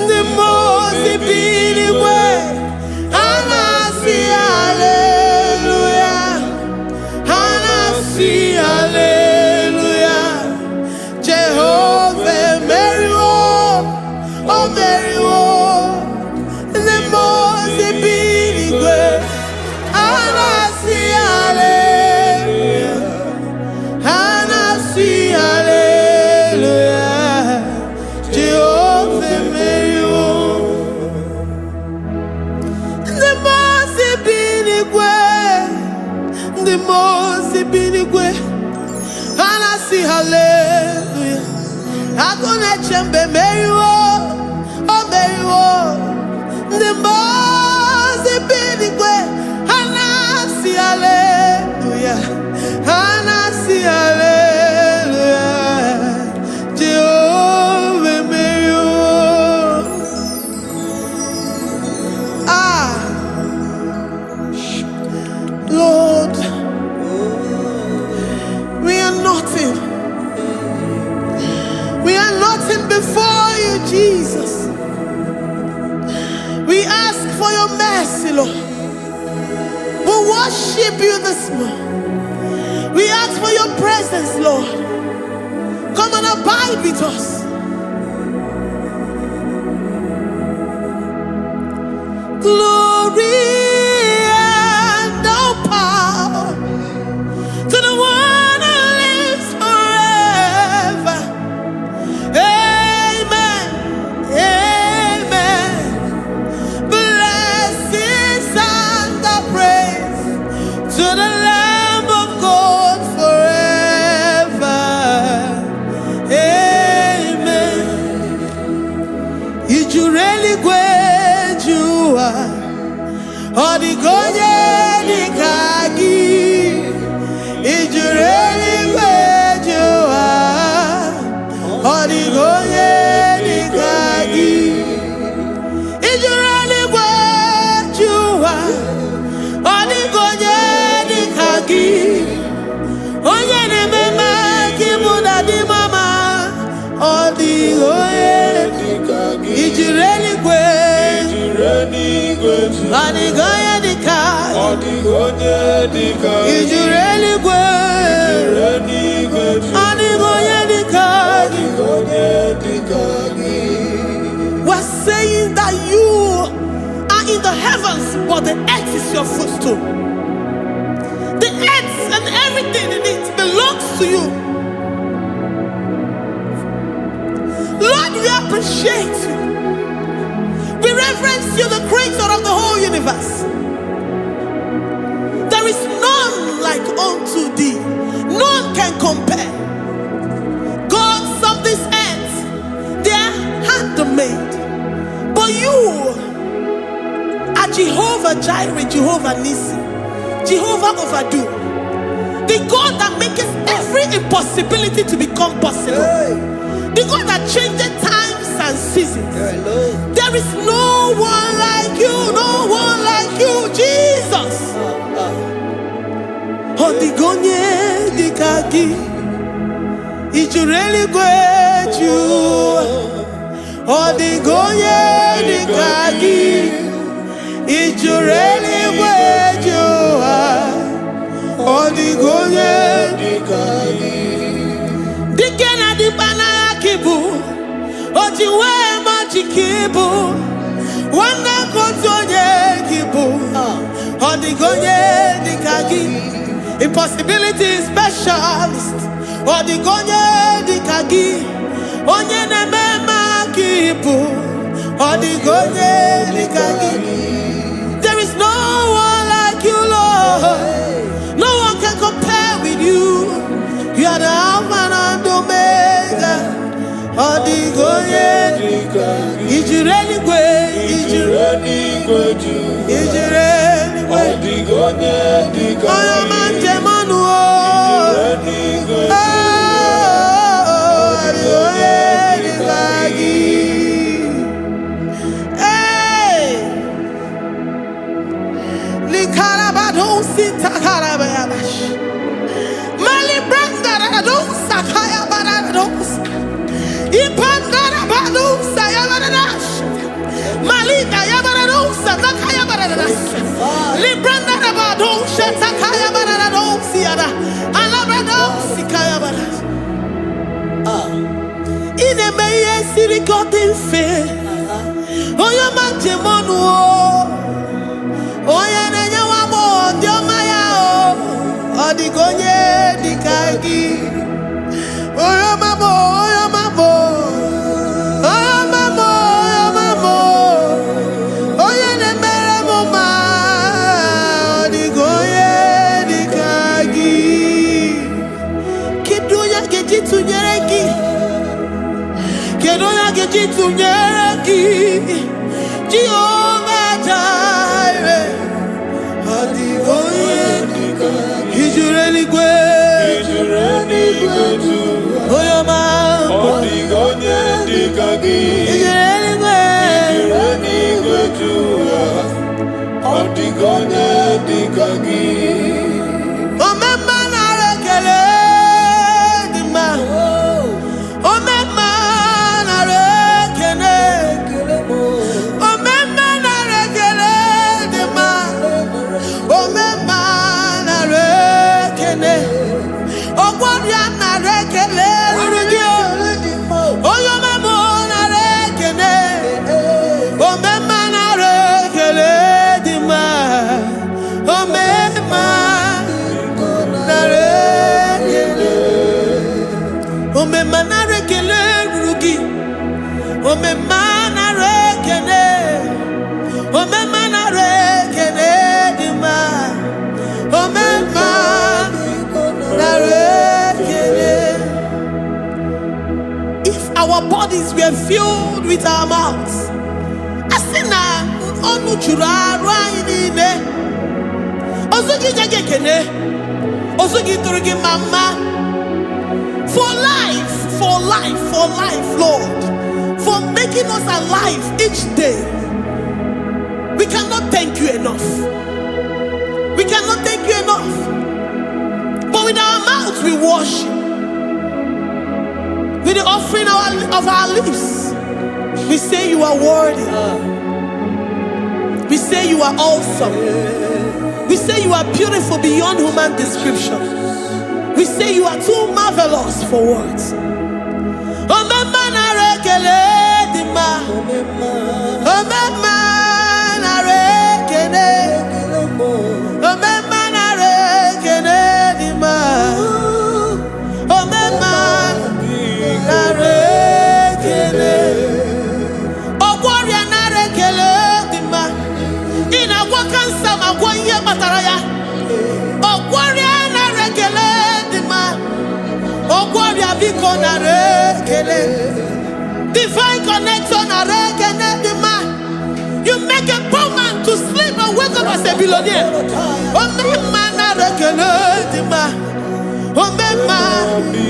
the Mose binigwe. Hanasi hallelujah, Hanasi hallelujah. Jehovah Meriwo, oh Meriwo. The Mose binigwe, Hanasi hallelujah, Hanasi hallelujah. Jehovah Meriwo. The Mose binigwe, the Mose binigwe. Hanasi hallelujah. Agone chembe Meriwo, oh Meriwo. The Mose binigwe, Hanasi hallelujah, Hanasi hallelujah. Jehovah Meriwo. Ah, Lord, we are nothing. We are nothing before you, Jesus. We ask for your mercy, Lord. We worship you this morning. We ask for your presence, Lord. Come and abide with us. Glory and power to the one who lives forever. Amen, amen. Blessings and praise to the Lamb of God forever. Amen. Ijureli gwejua, odigonye nikagi. Ijureli gwejua, odigonye nikagi. Ijureli gwejua, odigonye nikagi. Onye ni mema kimuda di mama, odigonye nikagi. Ijureli Anigoye dika, Ijureli gwe, Anigoye We're saying that you are in the heavens, but the earth is your footstool. The earth and everything in it belongs to you. Lord, we appreciate you. We reverence you, the creator of the whole universe. There is none like unto thee. None can compare. Gods of this earth, they are handmade. But you are Jehovah Jireh, Jehovah Nissi, Jehovah Overdo. The God that makes every impossibility to become possible. The God that changes times and seasons. There is no one like you, no one like you, Jesus. Odigonye dikagi, ijureli gweju. Odigonye dikagi, ijureli gweju. Odigonye dikagi. Dikena dipana kibu, ojiwe majikibu. Wana kotonye kibu, odigonye dikagi. Impossibility specialist. Odigonye dikagi. Onye nemema kibu. Odigonye dikagi. There is no one like you, Lord. No one can compare with you. You are the Alpha and Omega. Odigonye dikagi. Ijureli gwe. Ijureli gwe. Ijureli gwe. Odigonye dikagi. Oyomanje manu o. Ijureli gwe. Odigonye dikagi. Hey. Likarabado sitakarabayabash. Mali branda radon sakaya barados. Ipandara bado sayabaradas. Malika yabarados sakaya baradas. Libranda rabado shatakaya barados yada. Alabrados sikaya baradas. Ine meye sirikotin fe. Oya manje monu o. Oya nenya wamo diomaya o. Odigonye dikagi. Oya mamo, oya mamo. Oya mamo, oya mamo. Oya nemere moma. Odigonye dikagi. Kiduya gejitu nyereki. Kiduya gejitu nyereki. Jehovah Jireh. Odigonye dikagi. Ijureli gwe. Ijureli gwe. Oyoma. Odigonye dikagi. Ijureli gwe. Ijureli gwe. Odigonye dikagi. Omema na rekele dima. Omema na rekele. Omema na rekele dima. Omema na rekele. Ogwaria na rekele rugio. Oyoma mo na rekele. Omema na rekele dima. Omema na rekele. Omema na rekele rugi. Omema na rekele. Omema na rekele dima. Omema na rekele. If our bodies were filled with our mouths, asina onu chura rainine. Osugi jagekene. Osugi turugi mama. For life, Lord. For making us alive each day. We cannot thank you enough. We cannot thank you enough. But with our mouths we worship. With the offering of our lips, we say you are worthy. We say you are awesome. We say you are beautiful beyond human description. We say you are too marvelous for words. rekele dima. Omema na rekele. Omema na rekele dima. Omema na rekele. Ogwaria na rekele dima. Ina kwa kansa magwa ye mataraya. Ogwaria na rekele dima. Ogwaria biko na rekele. Divine connection na rekele dima. You make a poor man to sleep and wake up as a billionaire. Omema na rekele dima. Omema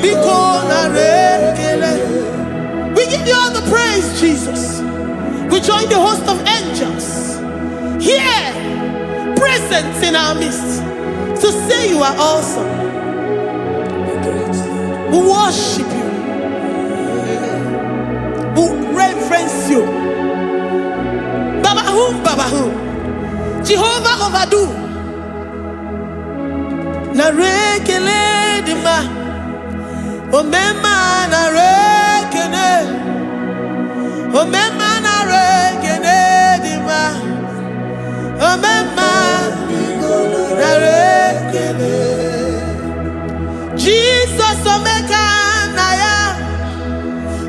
biko na rekele. We give you all the praise, Jesus. We join the host of angels here, present in our midst, to say you are awesome. We worship you. We reverence you. Baba whom, Jehovah overdo. Na rekele dima. Omema na rekele. Omema na rekele dima. Omema na rekele. Jesus omeka na ya.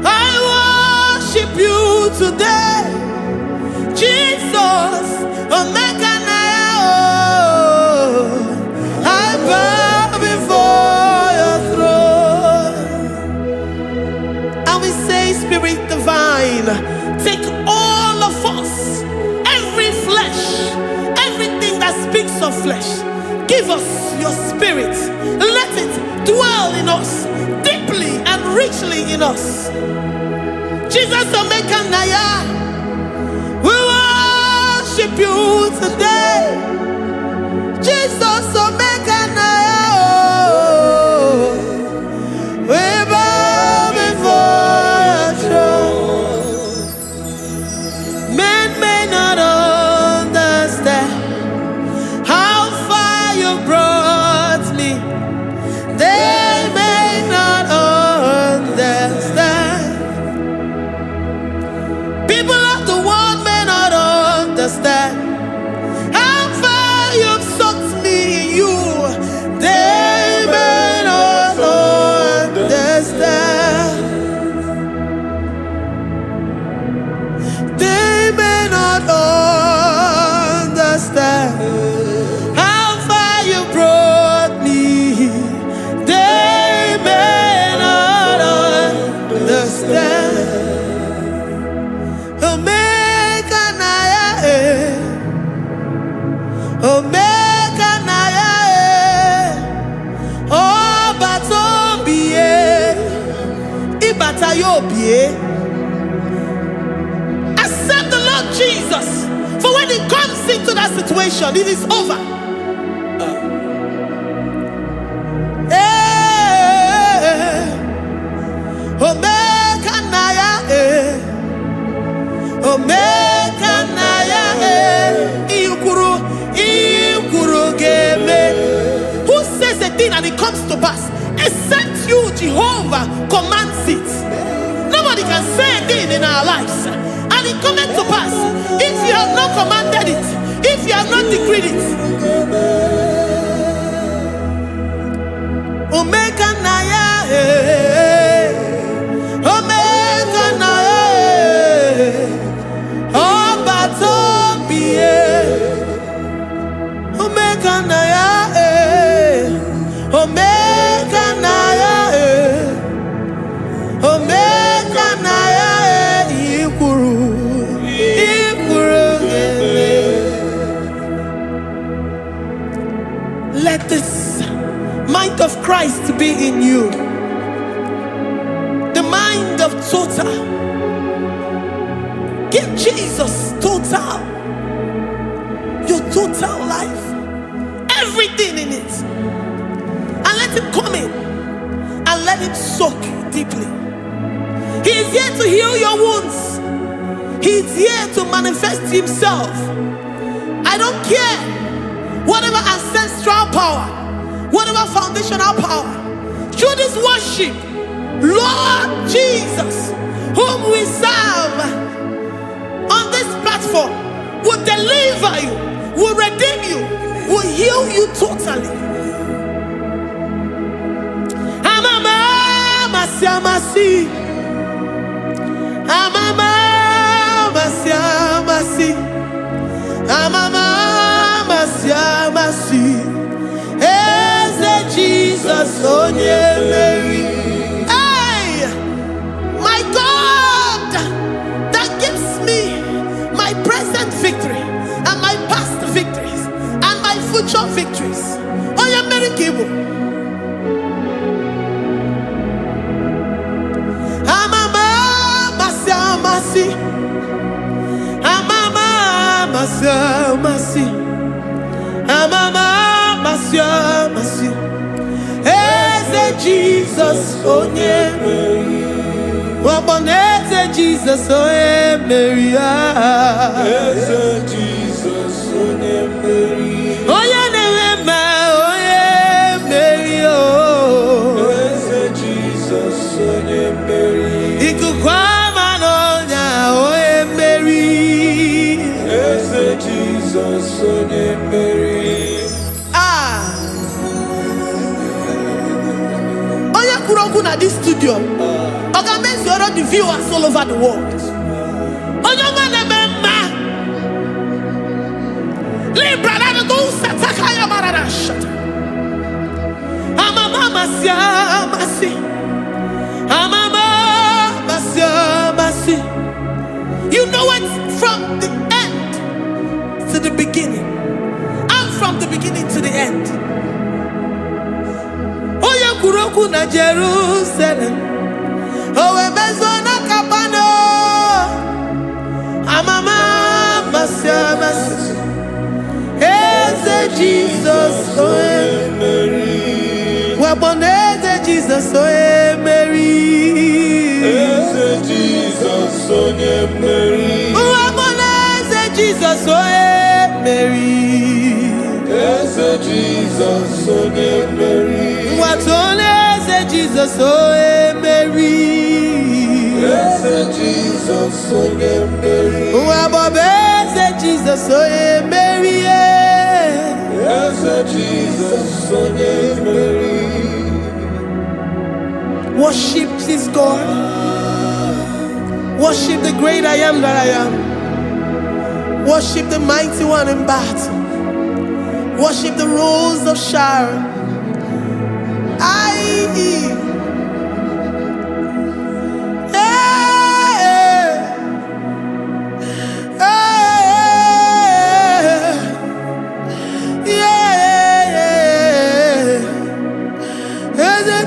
I worship you today. Jesus omeka na ya. Oh, I bow before your throne. And we say, Spirit divine, take all of us, every flesh, everything that speaks of flesh. Give us your spirit. Let it dwell in us, deeply and richly in us. Jesus Omeka Naya, we worship you today. Jesus Omeka Naya, oh, we bow before your throne. Men may not understand how far you brought me. They may not understand. People of the world may not understand how far you've sucked me in you. They may not understand. They may not understand how far you brought me. They may not understand. Omeka Naya, Omeka Naya, oh Batobie, Ibatayobie. Accept the Lord Jesus, for when He comes into that situation, it is over. Omeka Naya, Omeka Naya, Ikuru Game. Who says a thing and it comes to pass? Except you, Jehovah, commands it. Nobody can say a thing in our lives and it comes to pass. If you have not commanded it, if you have not decreed it. Omeka Naya, Omeka Naya, oh Batobie, Omeka Naya, Omeka Naya, Omeka Naya, Ikuru Let this mind of Christ be in you. The mind of total. Give Jesus total. Your total life. Everything in it. And let Him come in. And let Him soak deeply. He is here to heal your wounds. He is here to manifest Himself. I don't care. Whatever ancestral power, whatever foundational power, through this worship, Lord Jesus, whom we serve on this platform will deliver you, will redeem you, will heal you totally. Amasi, Amama, Masi, Amama, Masi, Eze Jesus, Onye Mary. Hey, my God, that gives me my present victory and my past victories and my future victories. Onye Mary Kibu. Masi, Amama, Masi, Eze Jesus, Onye Mary, Waboneze Jesus, Onye Mary, Eze Jesus, Onye Mary, Onye Neme, Onye Mary, oh, Eze Jesus, Onye Mary, Ikukwama nonya, Onye Mary. Jesus, Onye Mary. Oya kuroku na this studio. Oga makes all the viewers all over the world. Oya mane memma. Libra na go sataka ya marada shata. Amama masia masi. Amama masia masi. You know it from the to the beginning, and from the beginning to the end. Oya kuroku na Jerusalem, owe bezona kapano, amama masia masia. Eze Jesus, Onye Mary, waboneze Jesus, Onye Mary. Eze Jesus, Onye Mary, waboneze Jesus, Onye Mary. Eze Jesus, Onye Mary. Watoneze Jesus, Onye Mary. Eze Jesus, Onye Mary. Wabobeze Jesus, Onye Mary. Eze Jesus, Onye Mary. Worship this God. Worship the great I am that I am. Worship the mighty one in battle. Worship the rose of Sharon.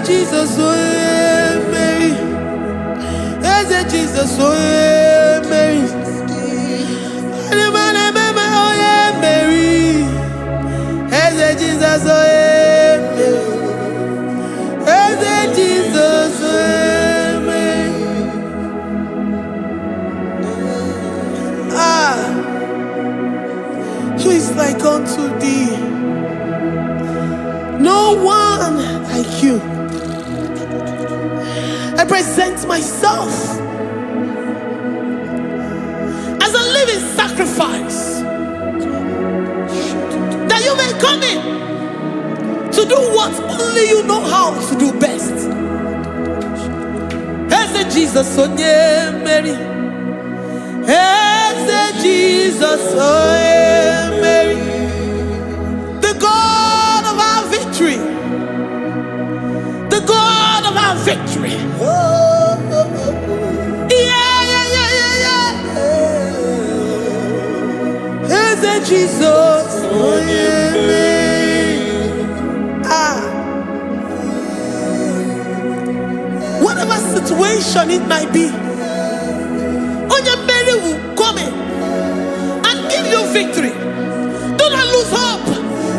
Jesus, Onye Mary. Jesus, Onye Mary. Onye Mary. Jesus, Onye Mary. Jesus, Onye Mary. Who is like unto thee? No one like you. I present myself as a living sacrifice, that you may come in to do what only you know how to do best. Eze Jesus, Onye Mary. Eze Jesus, Onye Mary. The God of our victory. The God of our victory. Eze Jesus, Onye Mary. Whatever situation it might be, Onye Mary will come in and give you victory. Do not lose hope.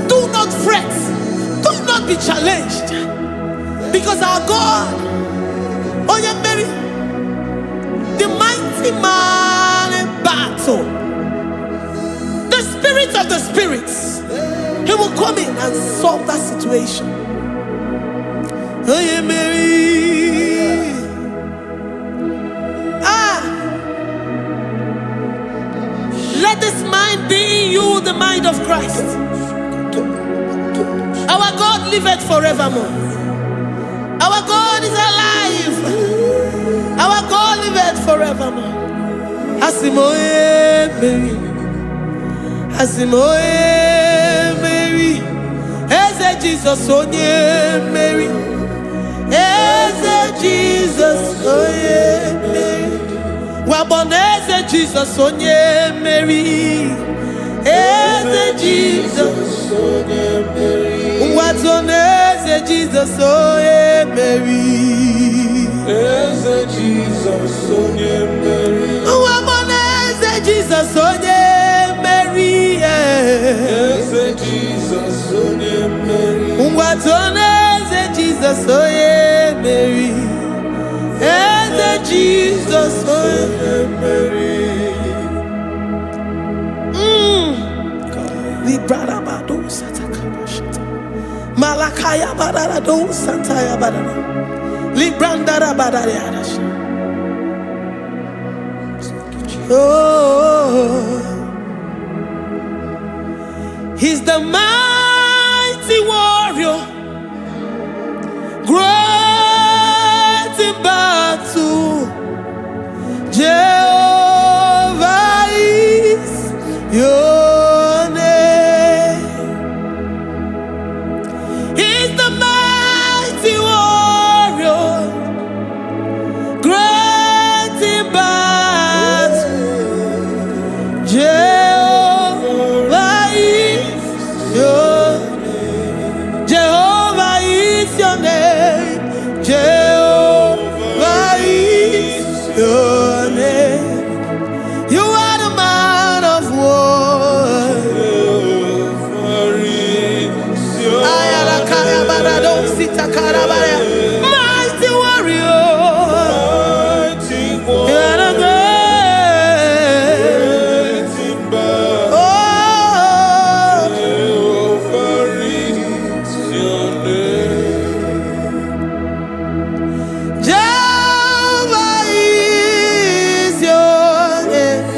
Do not fret. Do not be challenged. Because our God, Onye Mary, the mighty man in battle, the spirit of the spirits, he will come in and solve that situation. Onye Mary. Let this mind be in you, the mind of Christ. Our God liveth forevermore. Our God is alive. Our God liveth forevermore. Asimoye Mary. Asimoye Mary. Eze Jesus onye Mary. Eze Jesus onye Mary. Waboneze Jesus onye Mary. Eze Jesus onye Mary. Watoneze Jesus onye Mary. Eze Jesus onye Mary. Waboneze Jesus onye Mary. Eze Jesus onye Mary. Watoneze Jesus onye Mary. Eze Jesus onye Mary. Librada bado satakabashita. Malakaya badara do santaya badara. Librandara badara yadash. Oh, he's the mighty warrior, great in battle. Jehovah is your name. He's the mighty warrior, great in battle. Jehovah is your name. Jehovah is your name. Jehovah is your name. You are the man of war. Ayalakaya barado sita karabaya. Mighty warrior. You are the great. Oh, Jehovah is your name. Jehovah is your name.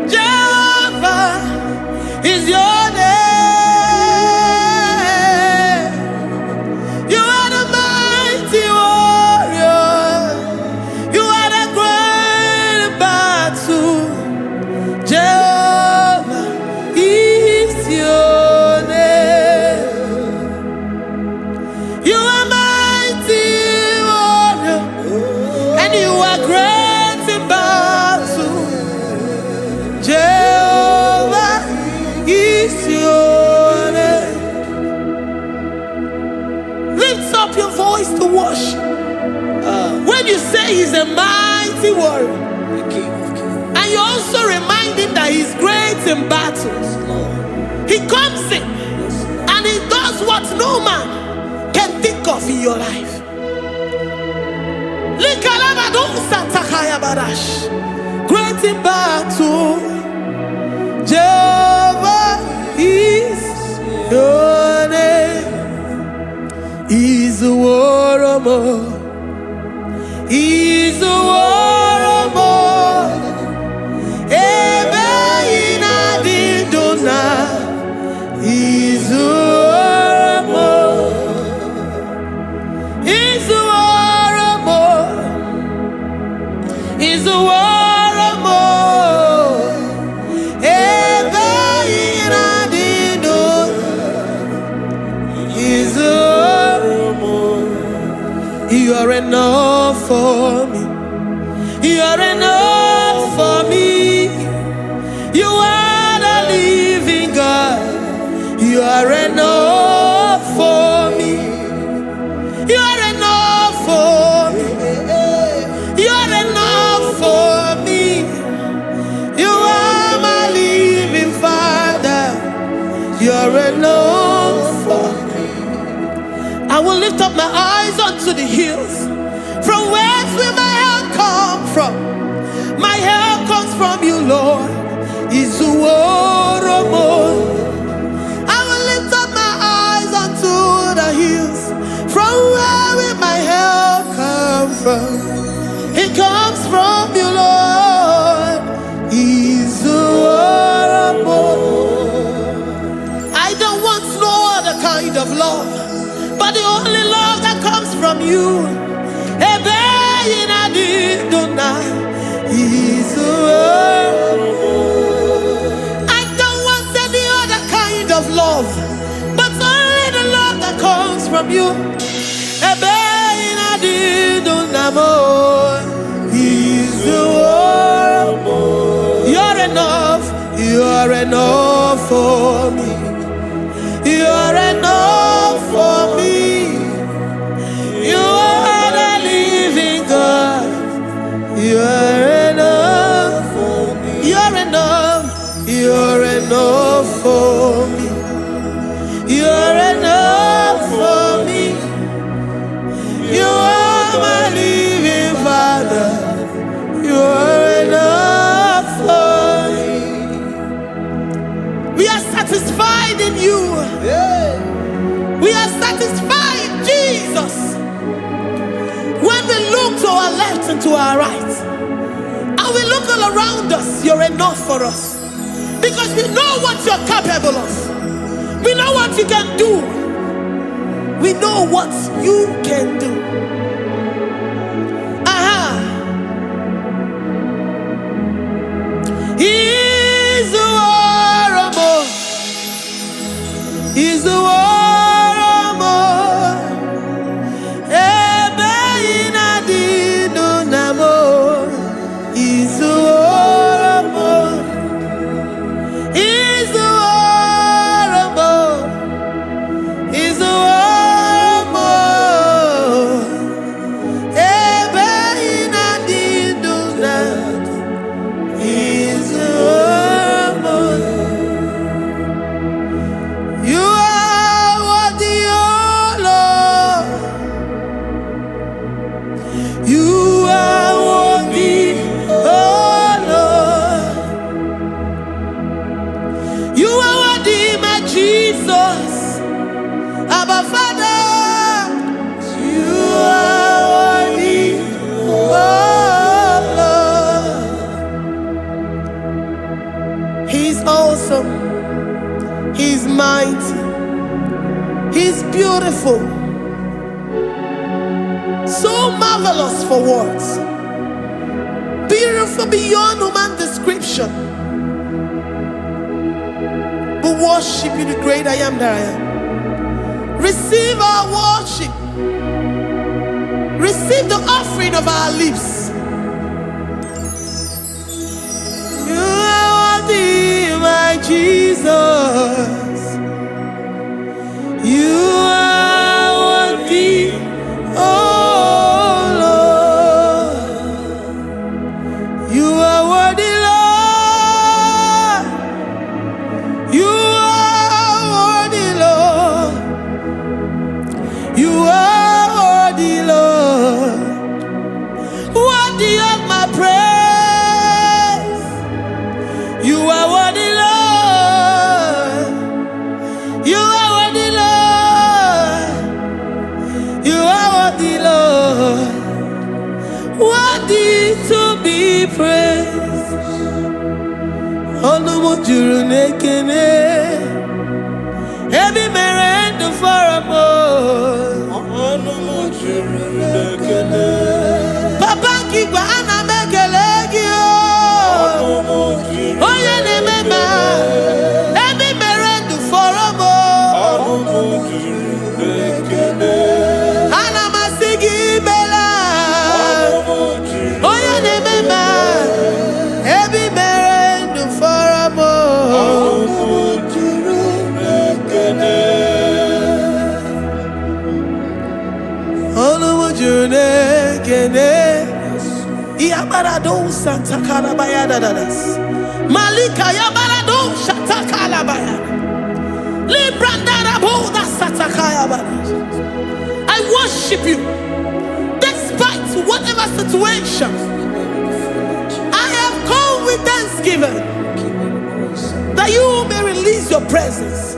Jehovah is your name. You are the mighty warrior. You are the great battle. Jehovah is your name. You are mighty warrior, and you are great in battle. Jehovah is your name. Lift up your voice to worship. When you say he's a mighty warrior, and you also remind him that he's great in battles, he comes in and he does what no man can think of in your life. Great in battle, Jehovah is your name. He's a warrior. He's a warrior. Ebe inadidona. He's a warrior. He's a warrior. He's a warrior. Ebe inadidona. He's a warrior. You are enough for me. You are enough for me. You are the living God. You are enough for me. You are enough for me. You are enough for me. You are my living Father. You are enough for me. I will lift up my eyes unto the hills. From whence will my help come from? My help comes from you, Lord. Izuoromo. I will lift up my eyes unto the hills. From where will my help come from? It comes from you, Lord. you. I don't want any other kind of love, but only the love that comes from you. You're enough. You're enough for me. You're enough for me. You are the living God. You're enough for me. You're enough. You're enough for me. You're enough for me. You are my living Father. You're enough for me. We are satisfied in you. We are satisfied, Jesus. When we look to our left and to our right, and we look all around us, you're enough for us. Because we know what you're capable of. We know what you can do. We know what you can do. He's the war more. He's the war more. He's the war more. He's the war more. He's the war more. He's the war more. You are worthy, oh Lord. You are worthy, oh Lord. You are worthy, my Jesus. Abba Father, you are worthy, oh Lord. He's awesome. He's mighty. He's beautiful. So marvelous for words. Beautiful beyond human description. We worship you, the great I am that I am. Receive our worship. Receive the offering of our lips. You are worthy, my Jesus. You are worthy, oh Lord. You are worthy, Lord. You are worthy, Lord. You are worthy, Lord. Worthy of my praise. You are worthy, Lord. You are worthy, Lord. You are worthy, Lord. Worthy to be praised. Onumujuru nekene. Ebi merendo for a Onumujuru nekene. Papa kigwa ana mekelegi o. Oye ne mema. Ebi merendo for a Onumujuru nekene. Ana masigi bela. Oye ne mema. Ebi merendo for a Onumujuru nekene. Yabarado Santa Calabaya dadas. Malika Yabarado Shatakalabaya. Librandara Boda Satakaya. I worship you despite whatever situation. I have come with thanksgiving that you may release your presence.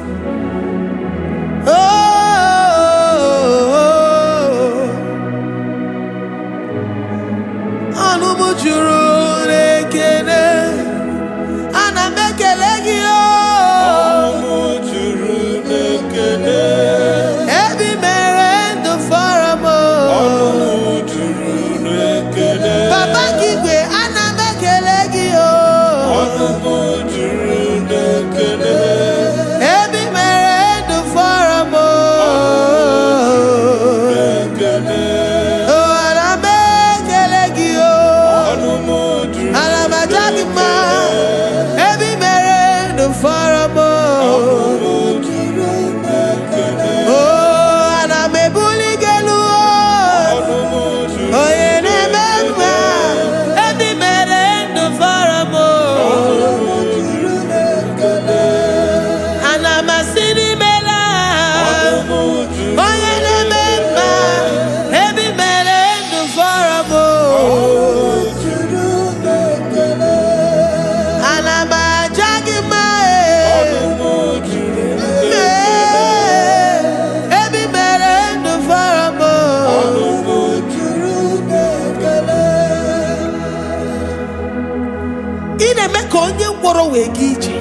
ine me ka onye ngworo wee ga ije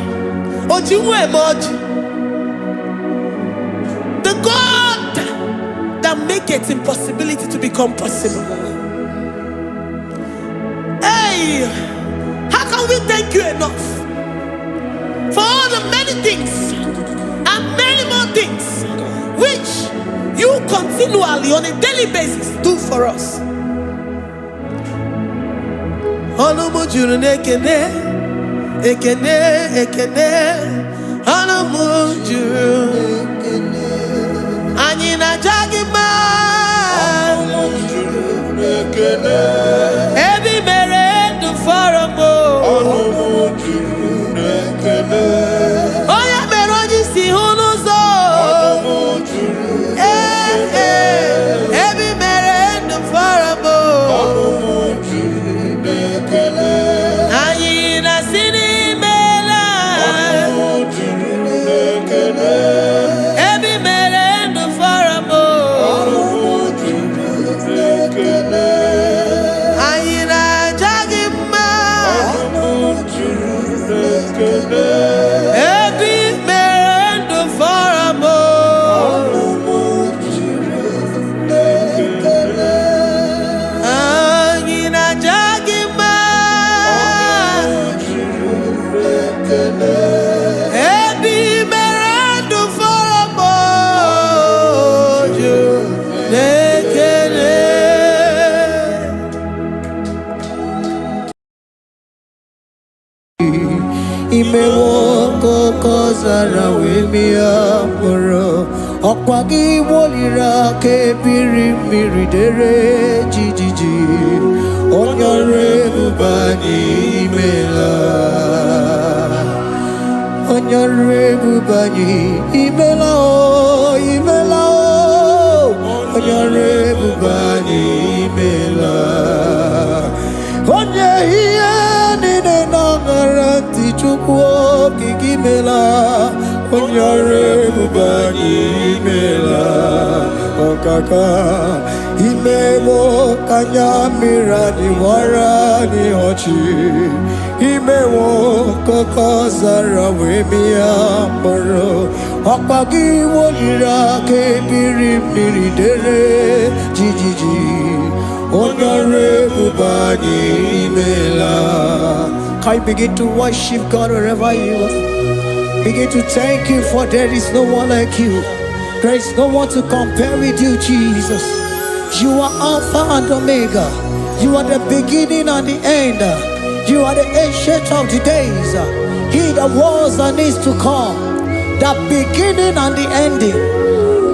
oji nwa eme oji. The God that maketh impossibility to become possible. Hey, how can we thank you enough for all the many things and many more things which you continually on a daily basis do for us? Olumu juru n'ekene, ekene, ekene. Olumu juru anyị na-aja gị mma. Olumu juru n'ekene, ebi mere ndụ fọrọ m. Olumu juru n'ekene, onye mere onye si hụ n'ụzọ. Olumu juru n'ekene, ebi mere ndụ fọrọ m. Olumu juru n'ekene, anyị na-asị n'imela. Olumu juru n'ekene, ebi mere ndụ fọrọ m. Olumu juru n'ekene, anyị na-aja gị mma. Olumu juru n'ekene, ebi mere ndụ fọrọ m. Olumu juru n'ekene, anyị na-aja gị mma. Olumu juru n'ekene, ebi mere ndụ fọrọ m. Juru n'ekene. Imewo koko zara wemia moro ọkwa gị wolira ka ebiri mmiri dere jijiji onye ọrụ ebube anyị imela. Onye ọrụ ebube anyị imela o, imela o. Onye ọrụ ebube anyị imela. Onye ihe niile na-aṅara ntị Chukwu okike imela. Onye ọrụ ebube anyị imela. Ọkaka imewo ka anya mmiri anyị gbara anyị ọchị. Imewo ka ọ zara wee mịa mkpụrụ. Ọkpa gị woliri aka ebiri mmiri dere jijiji onye ọrụ ebube anyị imela. Can you begin to worship God wherever you are? Begin to thank Him, for there is no one like you. There is no one to compare with you, Jesus. You are Alpha and Omega. You are the beginning and the end. You are the ancient of the days. He that was and is to come. The beginning and the ending.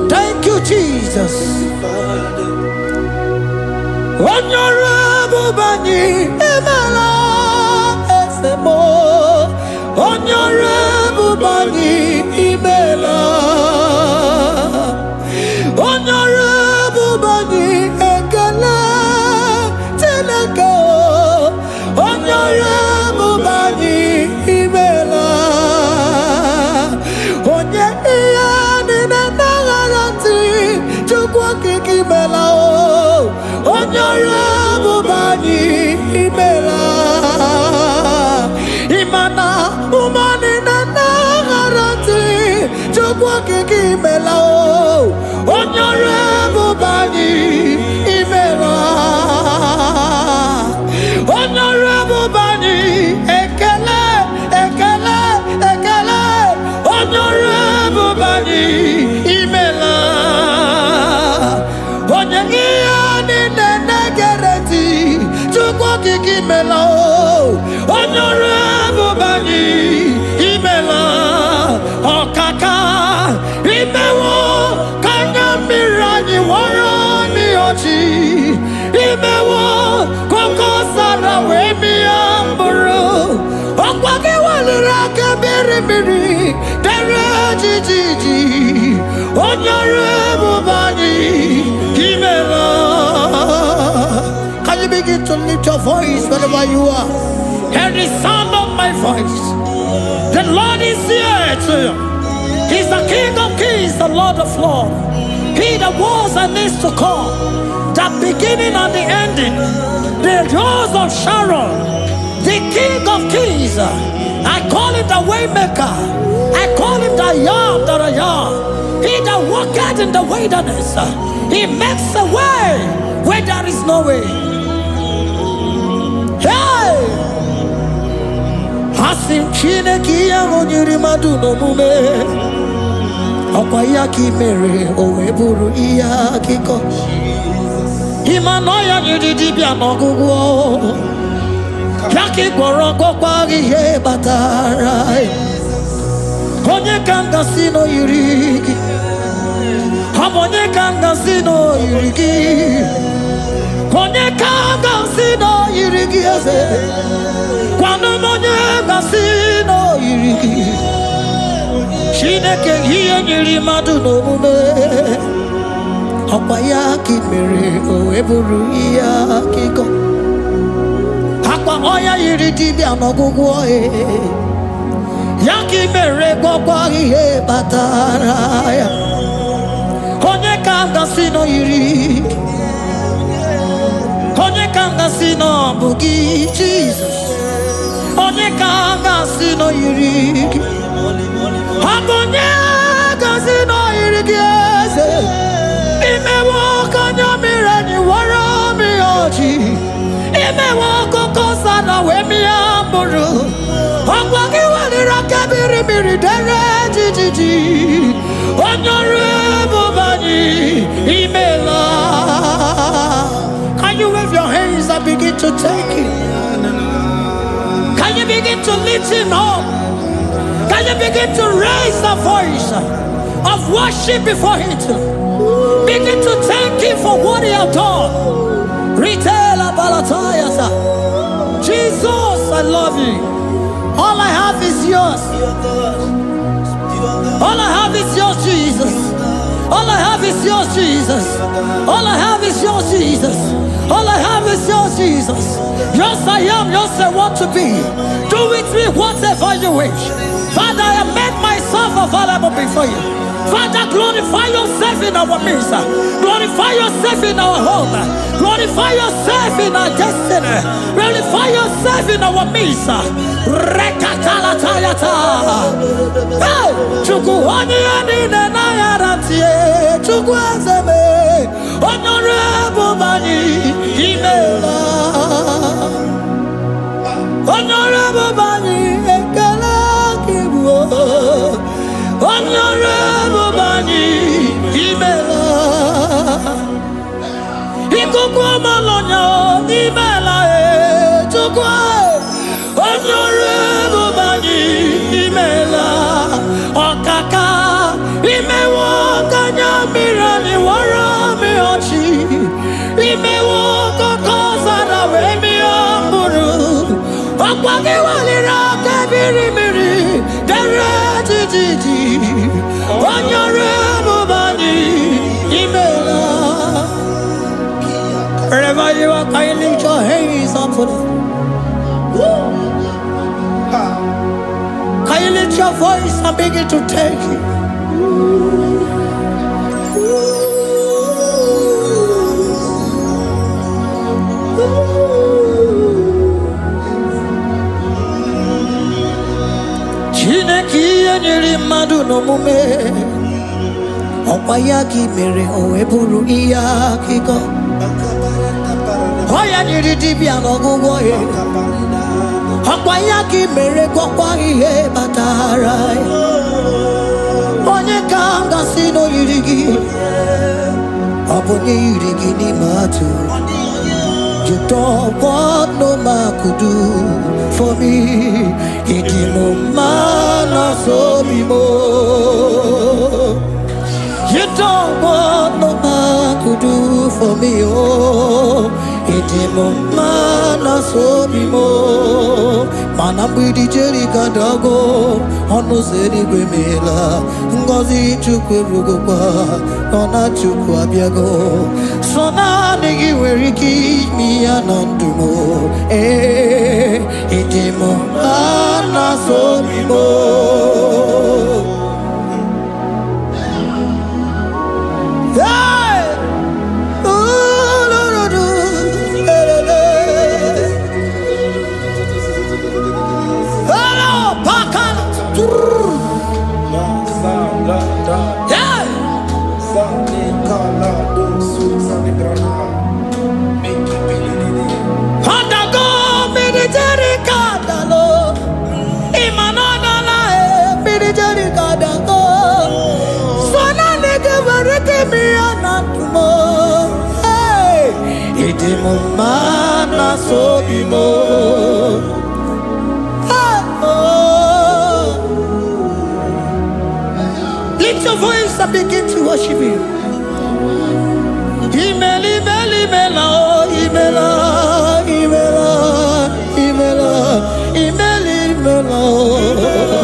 Thank you, Jesus. Honorable Bani Emala Esemo. Honorable Bani Emala. Honorable Bani Ekala Teleko. Honorable Bani Emala. Onye iyani na nagarati Chukwu okike imela o. Honorable Bani Emela. Imana umani na nagarati Chukwu okike imela o. Honorable Bani Emela. Honorable Bani Ekele, Ekele, Ekele. Honorable Bani Emela. Onye iyani nenegereti Chukwu okike imela o. Honorable Bani Emela. Ọkaka imewo kanya mmiri anyị wara anyị ọchị. Imewo koko sara wee mịa mkpụrụ. Ọkwa gị waliri aka biri mmiri dere jijiji onye ọrụ ebube anyị imela. Can you begin to lift your voice wherever you are? Hear the sound of my voice. The Lord is here to you. He's the King of Kings, the Lord of Lords. He that was and is to come, the beginning and the ending, the rose of Sharon, the the King of Kings. I call him the Waymaker. I call him the Yam that I am. He that walketh in the wilderness. He makes a way where there is no way. Hey! Hasim Chineki Yamonyiri Maduno Mume. Okwayaki Mere Oweburu Iya Kiko. Imanoya Nidibia Nogugo. Yaki Gorongo Kwagi He Batarai. Onye Kanga Sino Yurigi. Onye Kanga Sino Yurigi. Onye Kanga Sino Yurigi. Kwano Onye Kanga Sino Yurigi. Chineke Hiye Nyiri Maduno Mume. Okwayaki Mere Oweburu Iya Kiko. Akwa Oya Yiri Dibia Nogugo Yaki Mere Gokwa Ihe Bataraya. Onye Kanga Sino Yiri. Onye Kanga Sino Bugi Jesus. Onye Kanga Sino Yiri. Onye Kanga Sino Yiri Giese. Ime waka nyamira ni wara mi oji. Ime waka kosa na we mi amburu. Ogwagi wali rakabiri miri dere jijiji. Onyore bubani imela. Can you wave your hands and begin to take it? Can you begin to lift him up? Can you begin to raise the voice of worship before him? Begin to thank him for what he has done. Retail Balatayasa. Jesus, I love you. All I have is yours. All I have is yours, Jesus. All I have is yours, Jesus. All I have is yours, Jesus. All I have is yours, Jesus. Yours I am, yours I want to be. Do with me whatever you wish. Father, I made myself available before you. Father, glorify yourself in our midst. Glorify yourself in our home. Glorify yourself in our destiny. Glorify yourself in our midst. Rekatala tayata. Hey, chukuhani ani nenayarantie. Chukwazeme. Honorable bani imela. Honorable bani ekala kibuo. Honorable bani imela. Ikukwa malonya imela e chukwa. Honorable bani imela. Okaka imewoka nyamira ni warami ochi. Imewoka kosa na wemi amburu. Okwagi walira kabiri miri dere jijiji. Honorable bani imela. Wherever you are, can you lift your hands up for them? Can you lift your voice and begin to take it? Chineki Nyiri Maduno Mume. Okwayaki Mere Oweburu Iya Kiko. Oya Nyiri Dibia Nogugo Okwayaki Mere Gokwa Ihe Batarai. Onye Kanga Sino Yirigi. Obonye Yirigi ni Matu. You don't want no man could do for me. Ikimo mana so bimo. You don't want no man could do for me, oh. Ikimo mana so bimo. Manambidi jeri kadago, ono zeri gwemela. Ngozi chukwe rugokwa, ona chukwa biago. Sona negi weriki mi anandumo. Ikimo mana so bimo. Mana sobimo. Lift your voice and begin to worship Him. Email, email, email, email, email, email, email, email.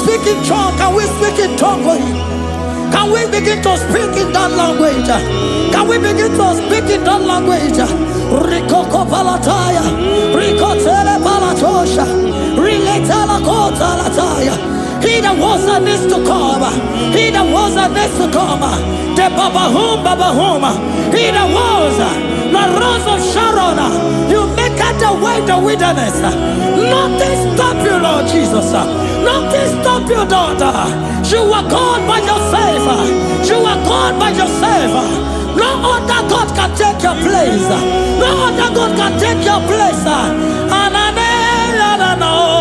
Speak in tongue. Can we speak in tongue for Him? Can we begin to speak in that language? Can we begin to speak in that language? Rikoko palataya, rikotele palatosha, riletala kota lataya. He that was and is to come. He that was and is to come. The babahum. He that was the rose of Sharon. You make out the way the wilderness. Nothing stop you, Lord Jesus. Nothing stop you, daughter. You are God by yourself. You are God by yourself. No other God can take your place. No other God can take your place. And I know.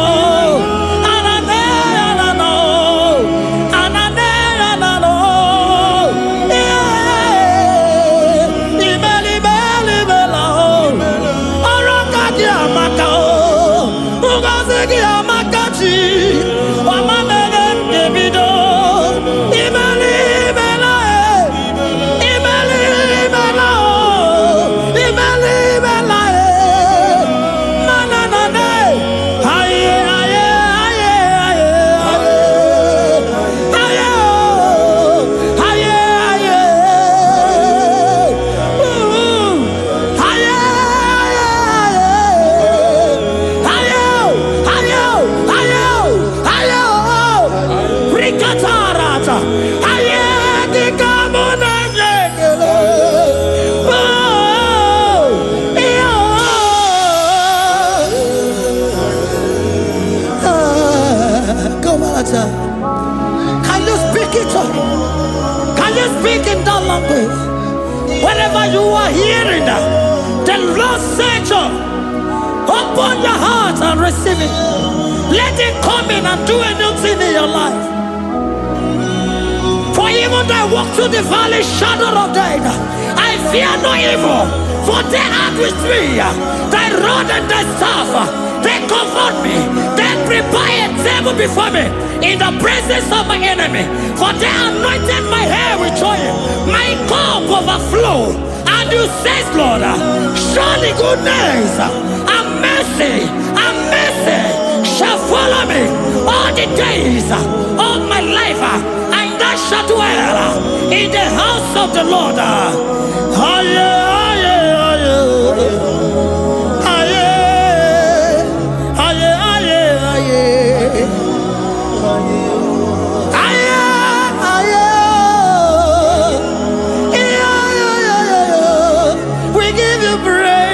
Can you speak it? Can you speak in that language? Wherever you are hearing that, the Lord said, open your heart and receive it. Let it come in and do a new thing in your life. For even though I walk through the valley shadow of death, I fear no evil. For they are with me. Thy rod and thy staff, they comfort me. They prepare a table before me in the presence of my enemy. For they anointed my hair with oil. My cup overflow. And you say, Lord, surely goodness and mercy shall follow me all the days of my life. And I shall dwell in the house of the Lord. We give you praise.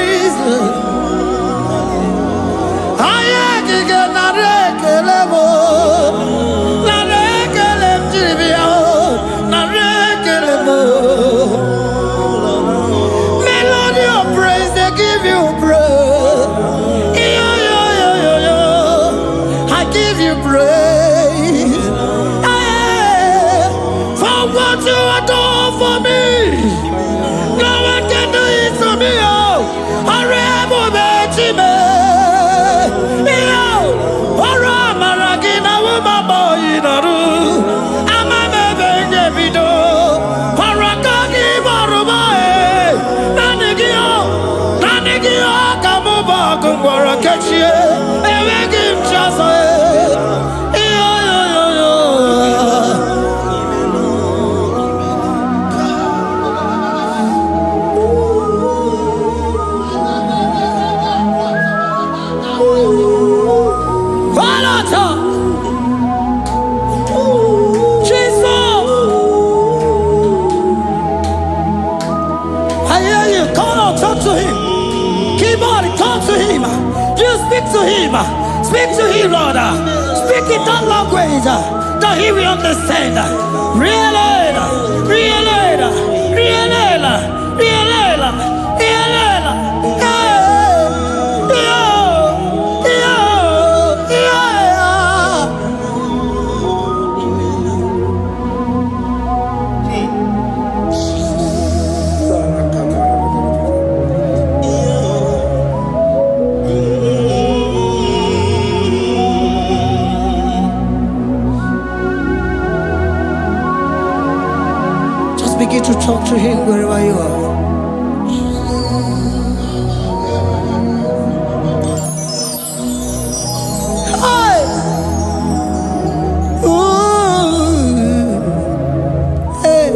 Speak to him, Lord. Speak in that language that he will understand. Begin to talk to him wherever you are. Hey! Ooh. Hey.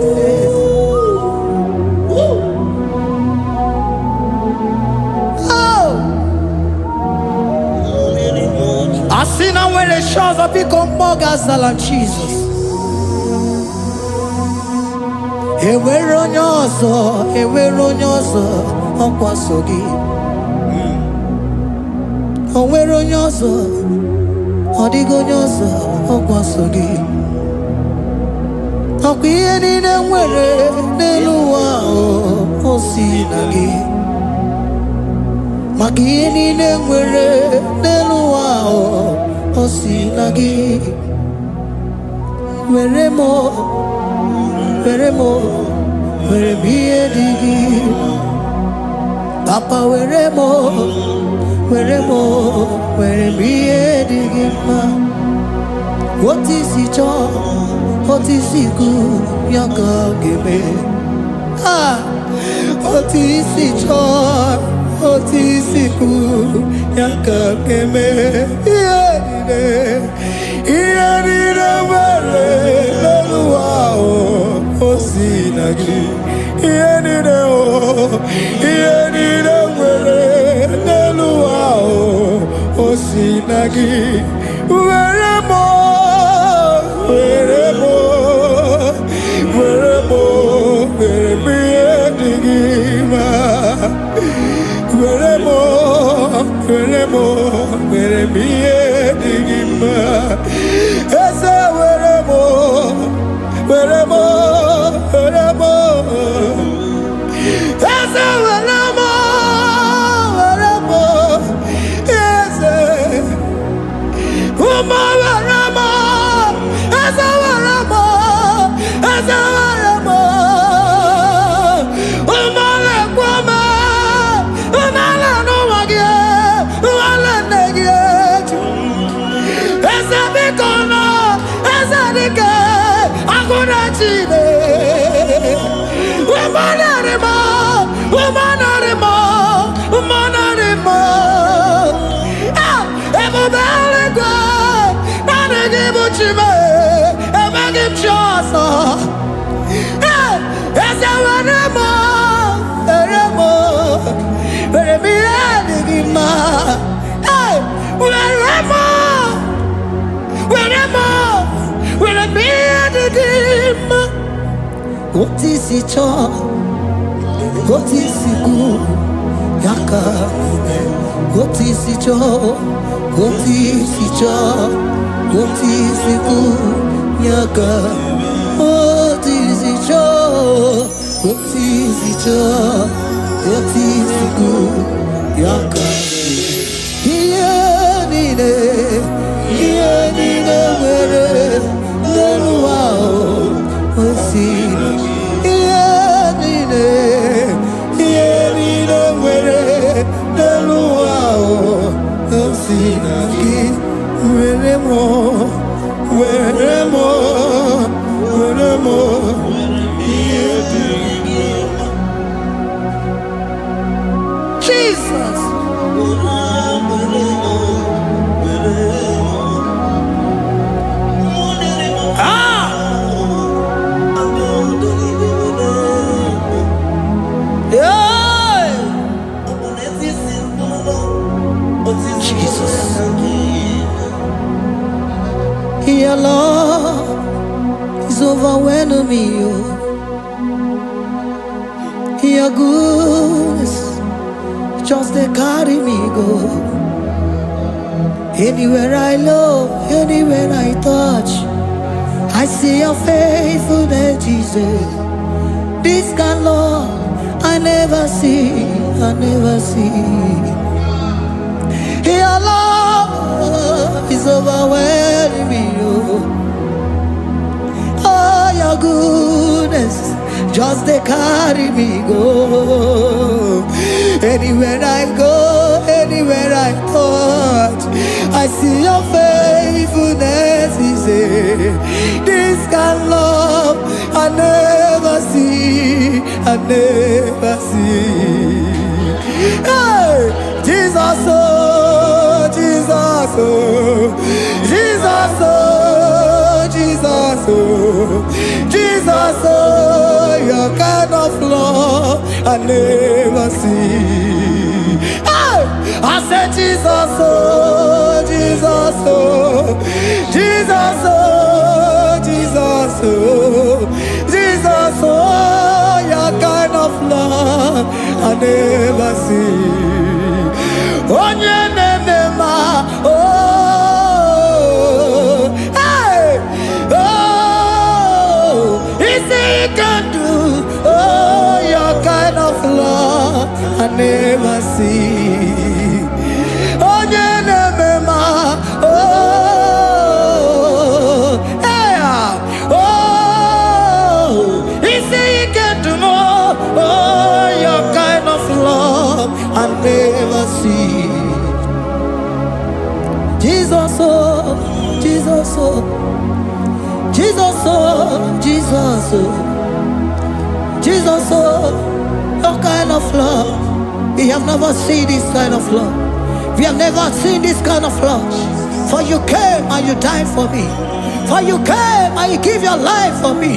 Oh! I see now where the shores have become more than Jesus. Enwere onye ọzọ ọkwaso gị. O nwere onye ọzọ, ọ dịghị onye ọzọ ọkwaso gị. Ọkwa ihe niile nwere n'elu ụwa o si na gị. Maka ihe niile nwere n'elu ụwa o si na gị. Were m ihe dị gị. Papa were m ihe dị gị mma. Otu isi chọọ, otu isi kwu ya ka ọ ga-eme. Otu isi chọọ, otu isi kwu ya ka ọ ga-eme. Ihe niile nwere n'elu ụwa o si na gị. Ihe niile nwere n'elu ụwa o si na gị. Were m ihe dị gị mma. Were m ihe dị gị mma. Eze were m eze eze ụmụ What is it all? What is it good? Yaka. What is it all? What is it all? What is it good? Yaka. What is it all? What is it all? What is it good? Yaka. Where the wow was seen. Jesus. me, oh. Your goodness just they carry me go. Anywhere I look, anywhere I touch, I see your faithfulness, Jesus. This kind love I never see, I never see. Your love is overwhelming me, oh. Oh, your goodness just they carry me go. Anywhere I go, anywhere I touch, I see your faithfulness. This kind of love I never see, I never see. Hey, Jesus, oh, Jesus, oh, Jesus, oh, Jesus, oh, Jesus, oh, your kind of love I never see. Hey, I said Jesus, oh, Jesus, oh, Jesus, oh, Jesus, oh, Jesus, oh, your kind of love I never see. Oh, oh, hey, oh, he can do, oh, your kind of love I never see. Oh, oh, hey, oh, he can do more, oh, your kind of love I never see. Jesus, oh, Jesus, oh, Jesus, oh, Jesus, oh, Jesus, oh, your kind of love. We have never seen this kind of love. We have never seen this kind of love. For you came and you died for me. For you came and you give your life for me.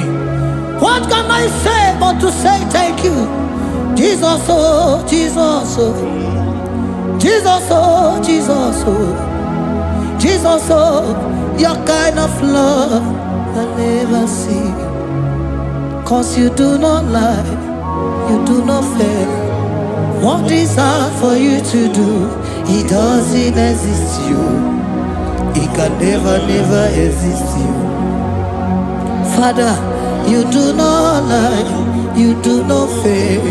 What can I say but to say thank you? Jesus, oh, Jesus, oh, Jesus, oh, Jesus, oh, Jesus, oh, your kind of love I never see. 'Cause you do not lie, you do not fail. What is hard for you to do, it doesn't exist you. It can never, never exist you. Father, you do not lie, you do not fail.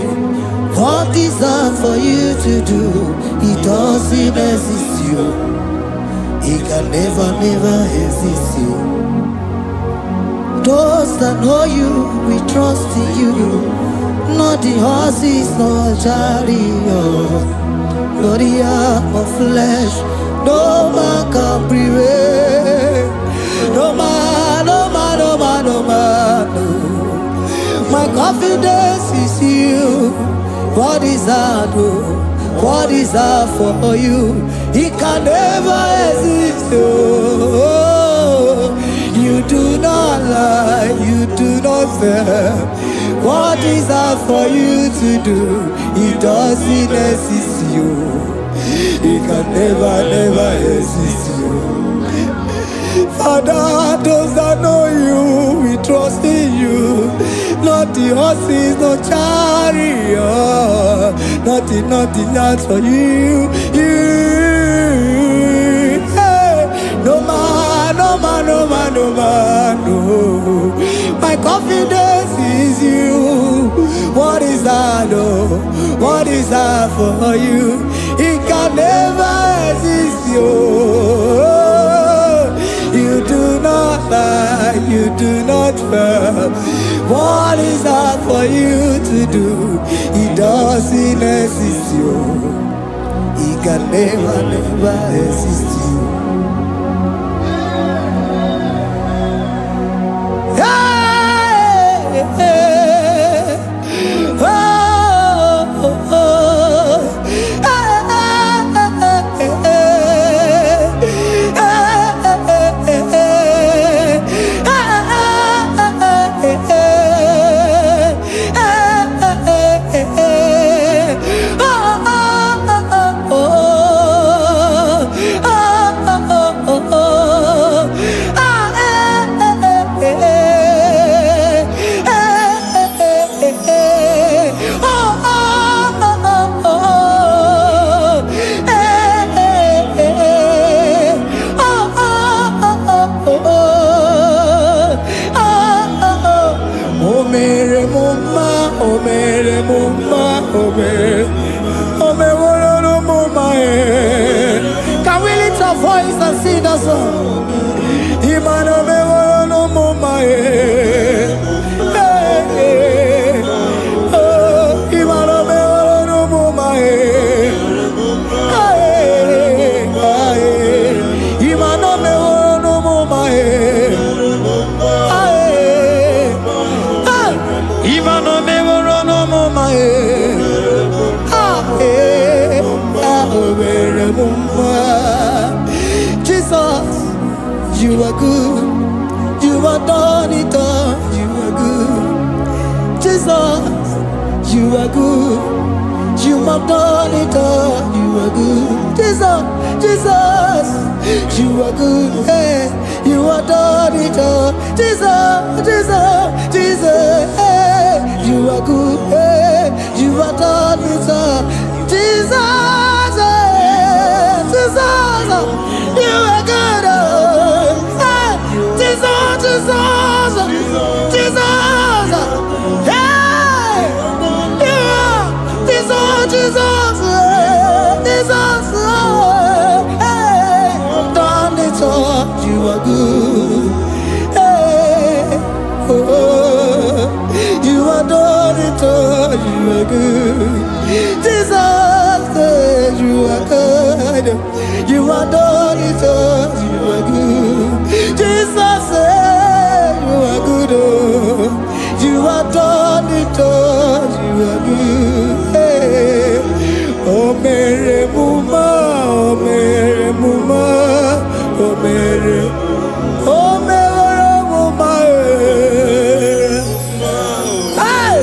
What is hard for you to do, it doesn't exist you. It can never, never exist you. Those that know you, we trust in you. Not the horses, nor chariot, nor the arm of flesh. No man can prevail. No man, no man, no man, no man, no. My confidence is you. What is that, oh? What is that for you? It can never exist, oh. You do not lie, you do not fail. What is that for you to do? It doesn't exist you. It can never, never exist you. Father, those that know you, we trust in you. Not the horses, no chariot. Nothing else for you. Hey, no man, no man, no man, no man, no. My confidence is you. What is that, oh? What is that for you? It can never exist, you. You do not lie, you do not fail. What is that for you to do? It doesn't exist, you. It can never, never exist, you. Hey, hey, oh, oh, oh. your voice and sing a song. Imano me no mama Imano me no mama Imano me no mama Imano me no mama Jesus, you are good. You are done it all. You are good. Jesus, you are good. You have done it all. You are good. Jesus, Jesus, you are good. Hey, you are done it all. Jesus, Jesus, Jesus, hey, you are good. Hey, you are done it all. Jesus, hey, Jesus, you are good. Hey, Jesus, Jesus, Jesus, hey, you are Jesus, Jesus, Jesus, hey, done it all. You are good. Hey, oh, you are done it all. You are good. Jesus, you are good. You are done it all. You are good. Jesus, you are good. Oh, you are done it all. You are good. Hey. Oh, Mary Muma, oh, Mary Muma, oh, Mary, oh, Mary Muma, hey,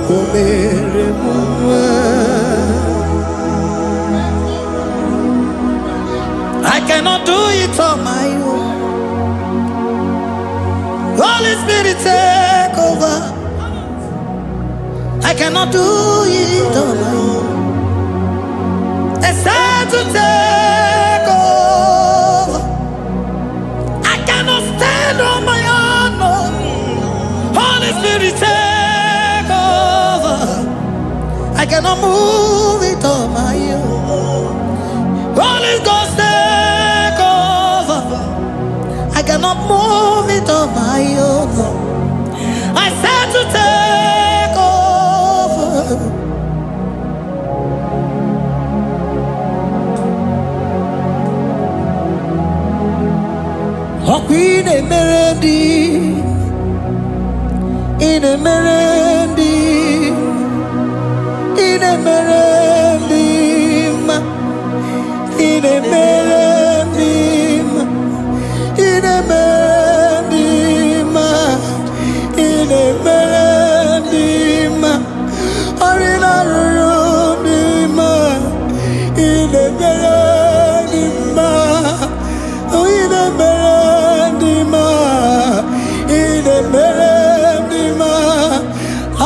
oh, Mary Muma. I cannot do it on my own. Holy Spirit, take over. I cannot do it on my own. It's time to take over. I cannot stand on my own. No. Holy Spirit, take over. I cannot move it on my own. Holy Ghost, take over. I cannot move it on my own. No. I said to take over. Oh, Queen Emerendi, in Emerendi, in Emerendi, in Emerendi, in Emerendi, in Emerendi, Arina Rudima, in Emerendi, oh, in Emerendi, in Emerendi, ah,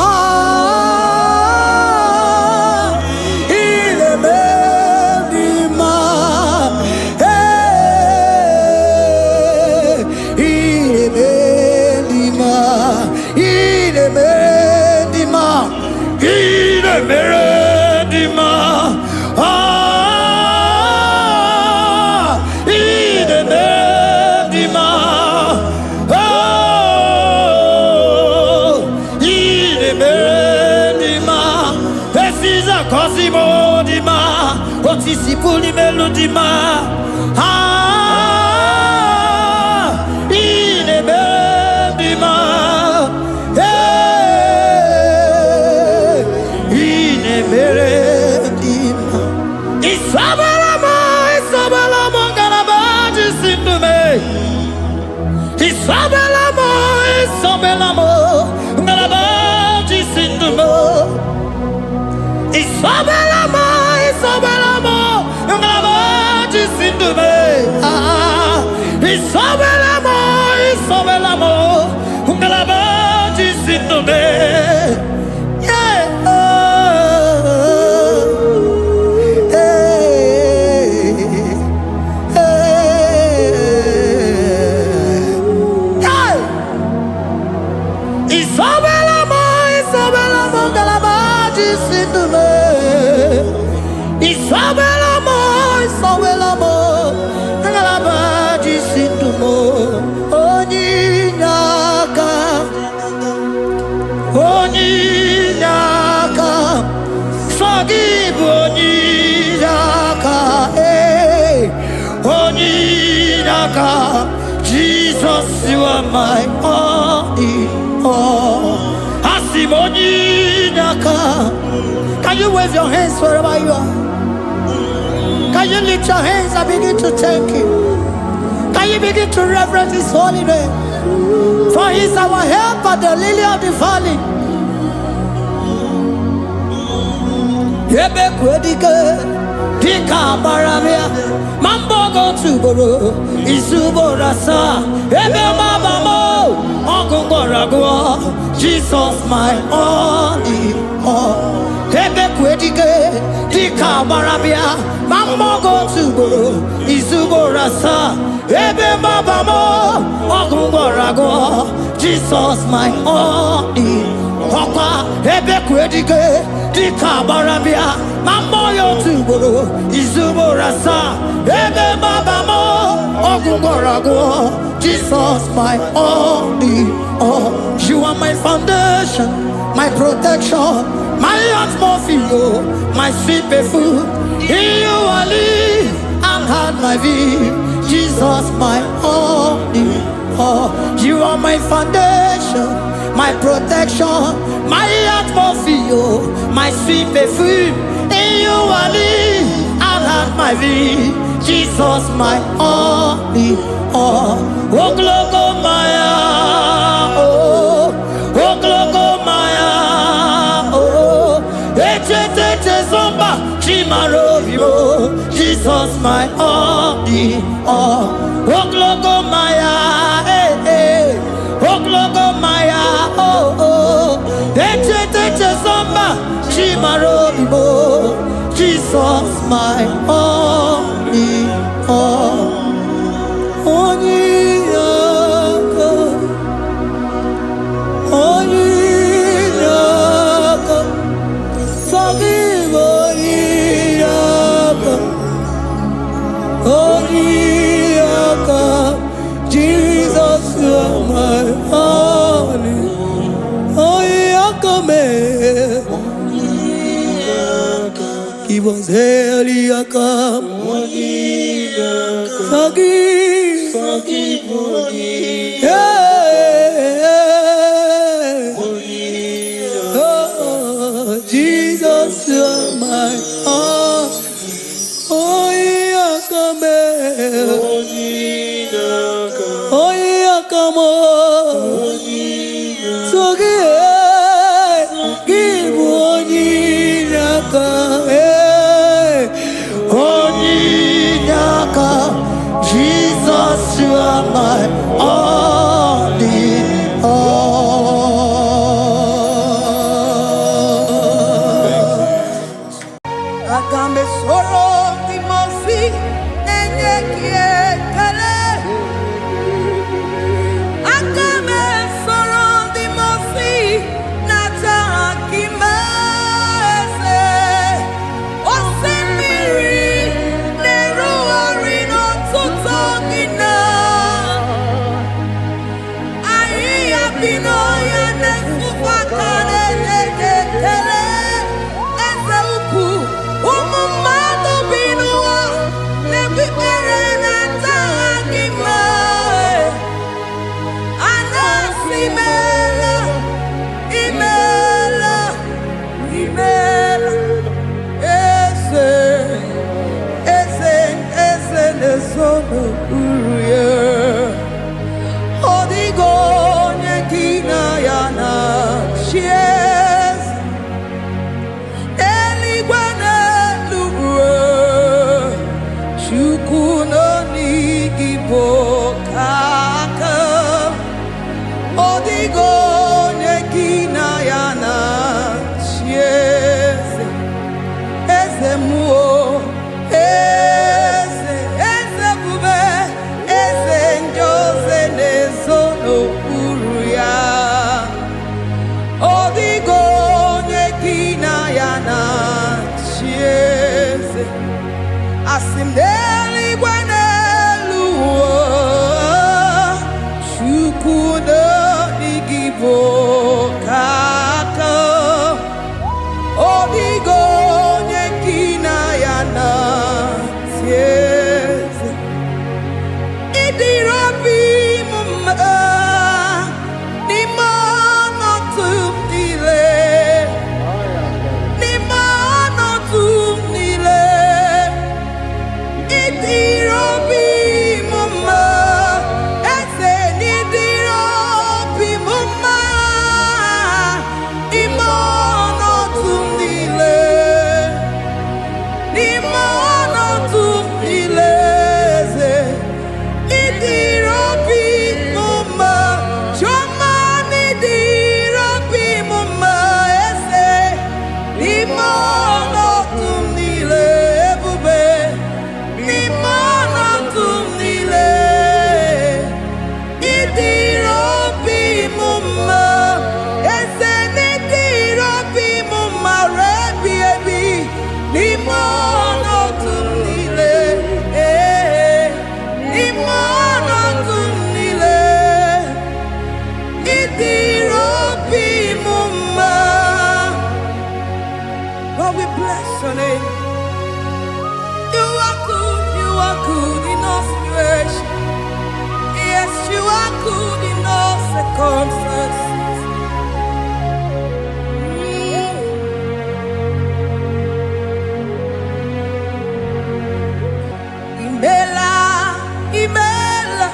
in Emerendi, hey, in Emerendi, in Emerendi, in Emerendi, ah, in Emerendi, oh, in Emerendi, Precisa Cosimo Dima, Otisipuli Melodima, ah, in Emerendi, hey, in Emerendi, Isabelamo, Isabelamo, Garabaji Sindume, Isabelamo, Isabelamo, Garabaji Sindume, Isabelamo, Isabelamo, Garabaji Sindume, ah, Isabelamo, Isabelamo, Garabaji Sindume, yeah, Isabelamo, Isabelamo, Garabaji Sindume, Isabelamo, Isabelamo. my all in all. Asimoni Naka. Can you wave your hands wherever you are? Can you lift your hands and begin to thank Him? Can you begin to reverence His holy name? For He is our help at the lily of the valley. Yebe kwedike, dika baramia, mambo go tuboro, isubo rasa, ebe mabamo, ogungorago, Jesus my all in all. Yebe kwedike, dika baramia, mambo go tuboro, isubo rasa, ebe mabamo, ogungorago, Jesus my all in all. Ebe kwedike, dika barabia, mambo yo tuboro, izubo rasa, ebe mabamo, ogungorago, Jesus my all in all. You are my foundation, my protection, my atmosphere, my sweet perfume. In you I live and had my vie, Jesus my all in all. You are my foundation, my protection, my atmosphere, my sweet perfume. In you I live and have my vie, Jesus my all in all. Oh gloko maya, oh gloko maya, oh ete zomba chimarovio, Jesus my all in all. Oh gloko maya, oh gloko maya, oh ete zomba chimarovio, Jesus my all in all. Jesus, you are my honey. Oh, give us hell, forgive, oh, Jesus, you are my honey. Oh, come on, so give Onyinaka, Jesus, you are my all in all. Agambe soro timosi enyekie kale. Agambe soro timosi nata kimase. Osemiri neru orino tutogina. Ayi abino ya nesufakane lekele. Asimdeli gwanelu chukudo igibo kaka odigo nyekina yana sieze idirobi mumma bless your name. You are good in all situations. Yes, you are good in all circumstances. Imela, Imela,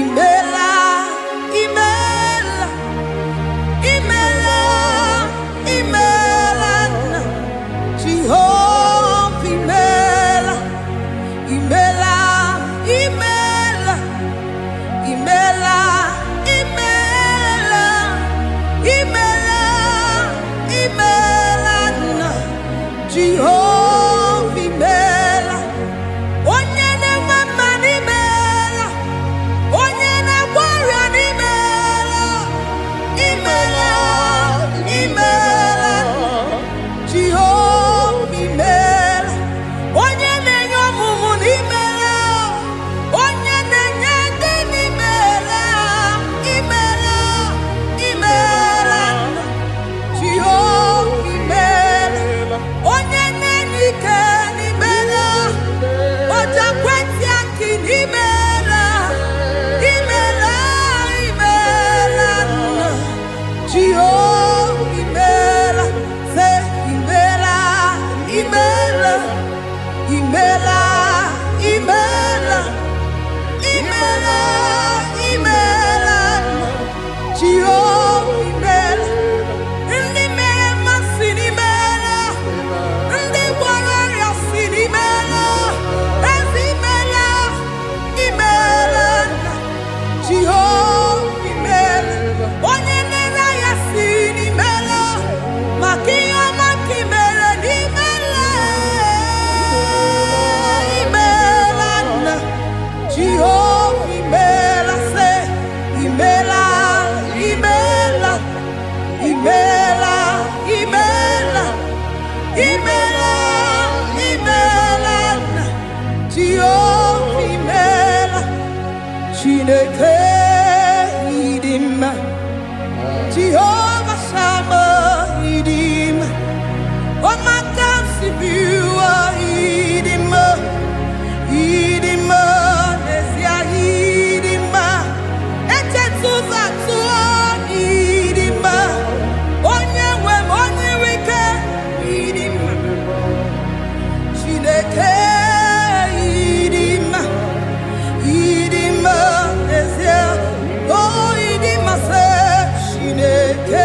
Imela, Imela, Imela, Imela, Jehovah, Imela, Imela, Imela, Imela, Imela, Imela, Imela, Jehovah, Imela. Onye na-eme n'imela, onye na-agwara n'imela, imela, imela, Jehova imela. Onye na-enye ọmụmụ n'imela, onye na-enye ndị n'imela, imela, imela, Jehova imela. Onye na-enye ike n'imela, oja kweti aki n'imela, imela, imela, Jehova imela. Say imela, imela, imela, imela, imela, imela, Jehova imela. Ndị mere mmasị n'imela, ndị gwara ọrịa si n'imela, ezi imela, imela, Jehova imela. Onye na-ere ya si n'imela, maka ihe ọma ka imere n'imela, imela, Jehova imela. Say imela, imela, imela, imela, imela, imela, Jehova imela. Chineke ịdị mma, Jehova Sama ịdị mma, ọmaka nsibiwa ịdị mma, ịdị mma, n'ezie ịdị mma, echetụ ụzọ atụọ ịdị mma, onye nwe m onye ire ike ịdị mma, Chineke ịdị mma, ịdị mma, n'ezie, oh ịdị mma, sị Chineke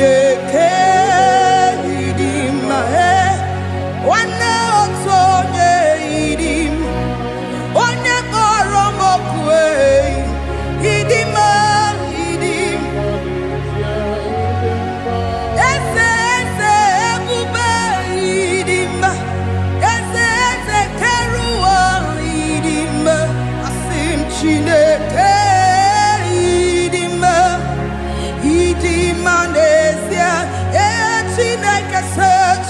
Chineke idima wana otonye idim onye kpọrọ m okwu idima idim eze eze ebube idima eze eze keruwa idima asim Chineke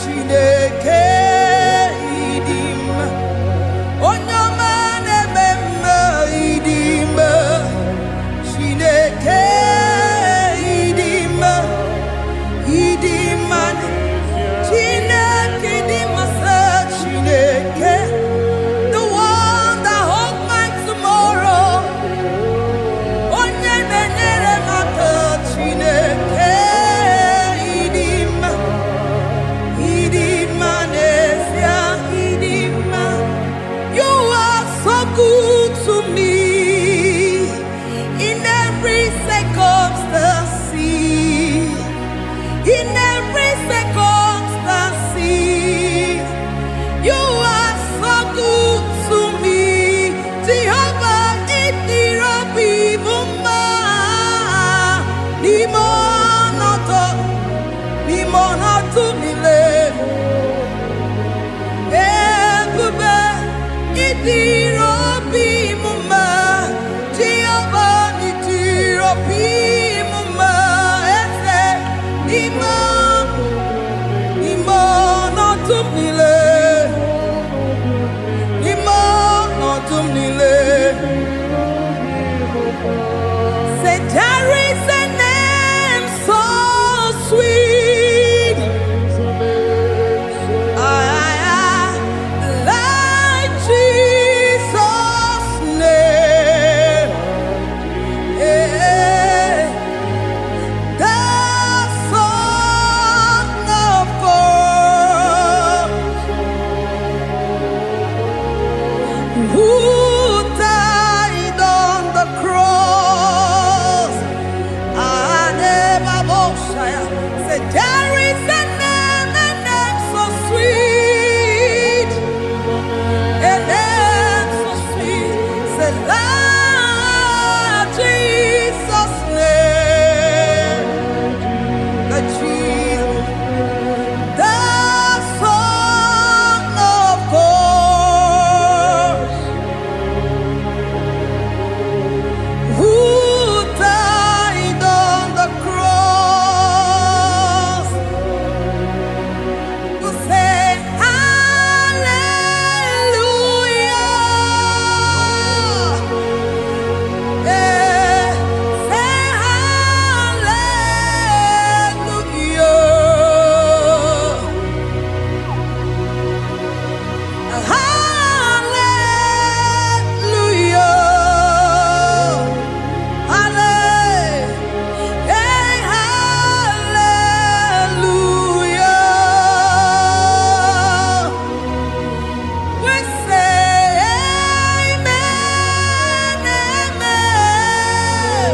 Chineke idim onyoma na-ememme idim Chineke idim idim Chineke idim Chineke the one that holds my tomorrow onye na-enyere m aka Chineke good to me in every circumstance. In every circumstance, you are so good to me. Jehovah, itirabi muma, limonato mile. Ebube, itirabi muma, Jehovah, itirabi muma. Ese, limonato mile. Say there is a name so sweet, like Jesus' name, the Son of God, who died on the cross. Say there is a name so sweet, a name so sweet. Say Lord Jesus' name, the Jesus, the Son of God, who died on the cross. We say hallelujah. Say hallelujah. Hallelujah. Hallelujah. We say amen, amen.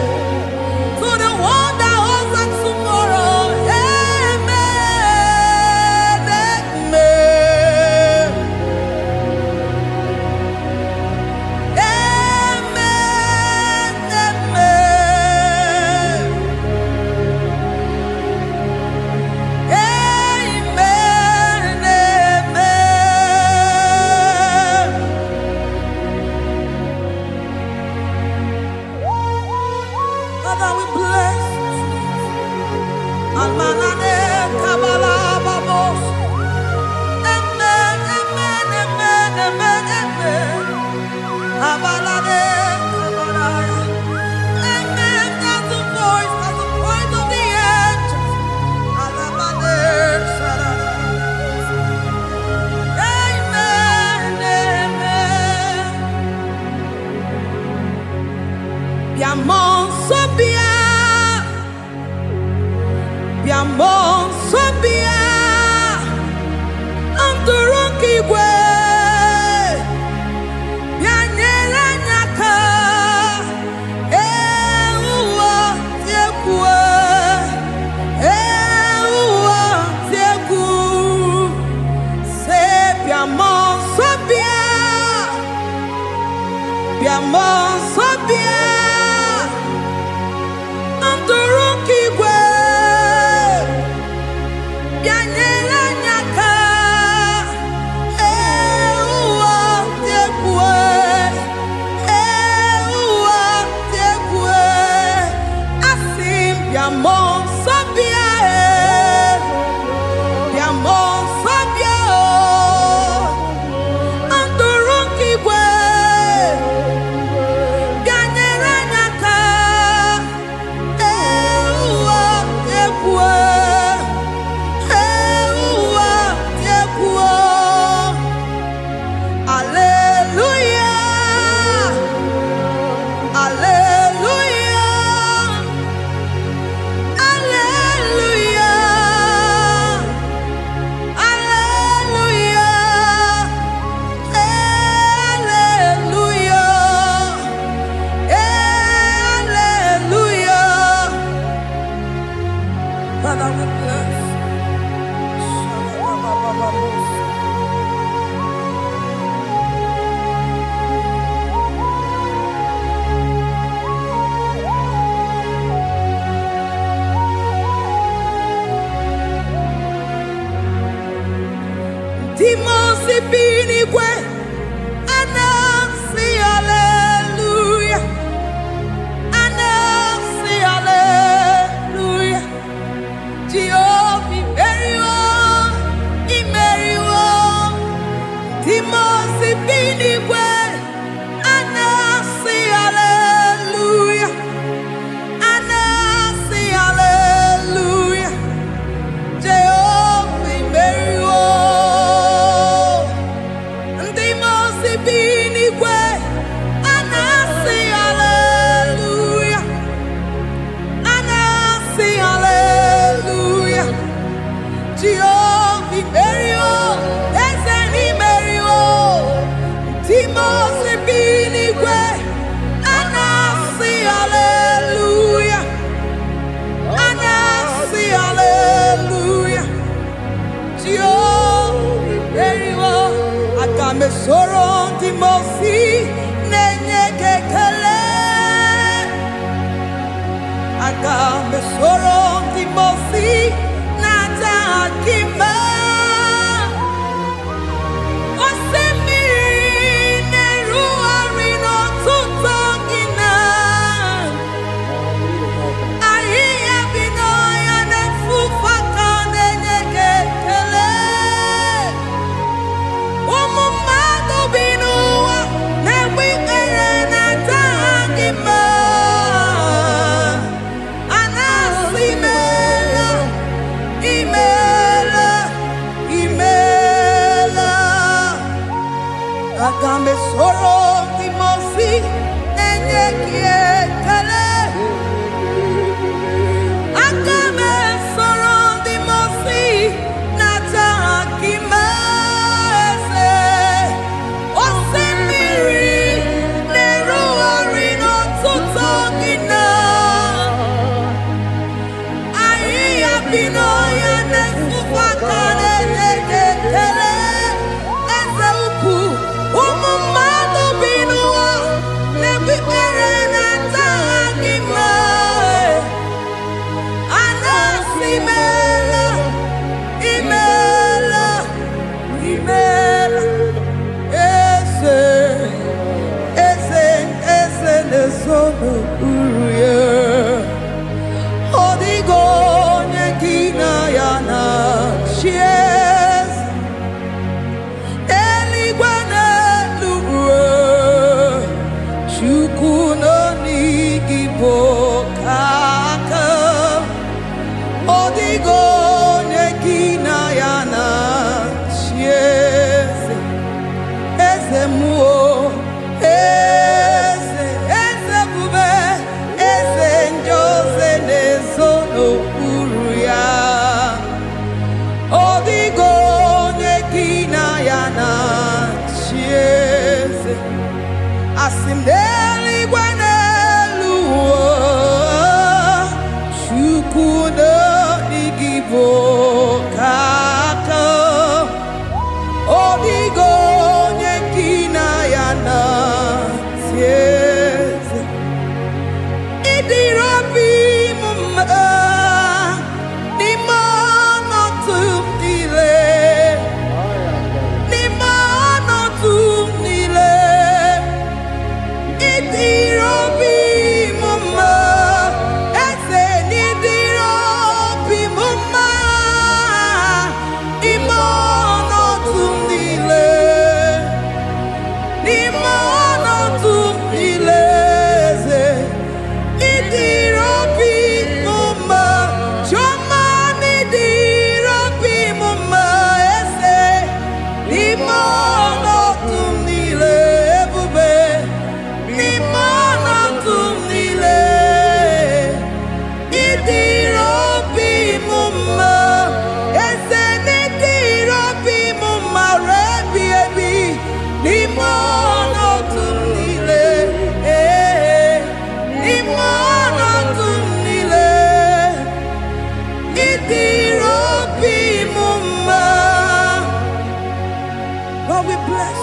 To the one that holds us tomorrow. Amen, amen. Amen, amen. Amen, amen. Father, we bless you. Almanane kabala babos. Amen, amen, amen, amen, amen. Abalade kabalaya. Amen. That's the voice of the angels. Alabade sarara. Amen, amen. Biamon sobia, biamon sobia, anturuki gwe, bianyela nyaka, uwa tiekwe,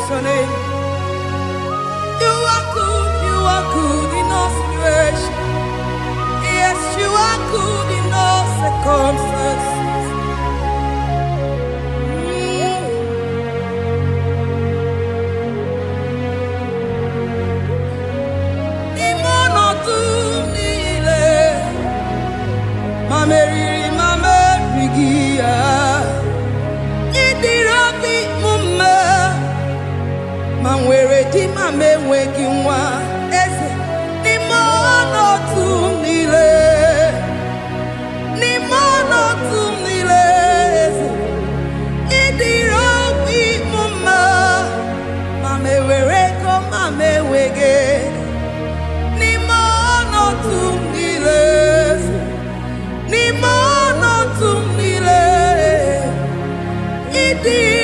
your name. You are good in all situations. Yes, you are good in all circumstances. Mameri gia idirabi mumme manwere di mame wegi nwa eze ni mono tumile eze idirabi mumme mame were ko mame wege ni mono tumile ni mono tumile idi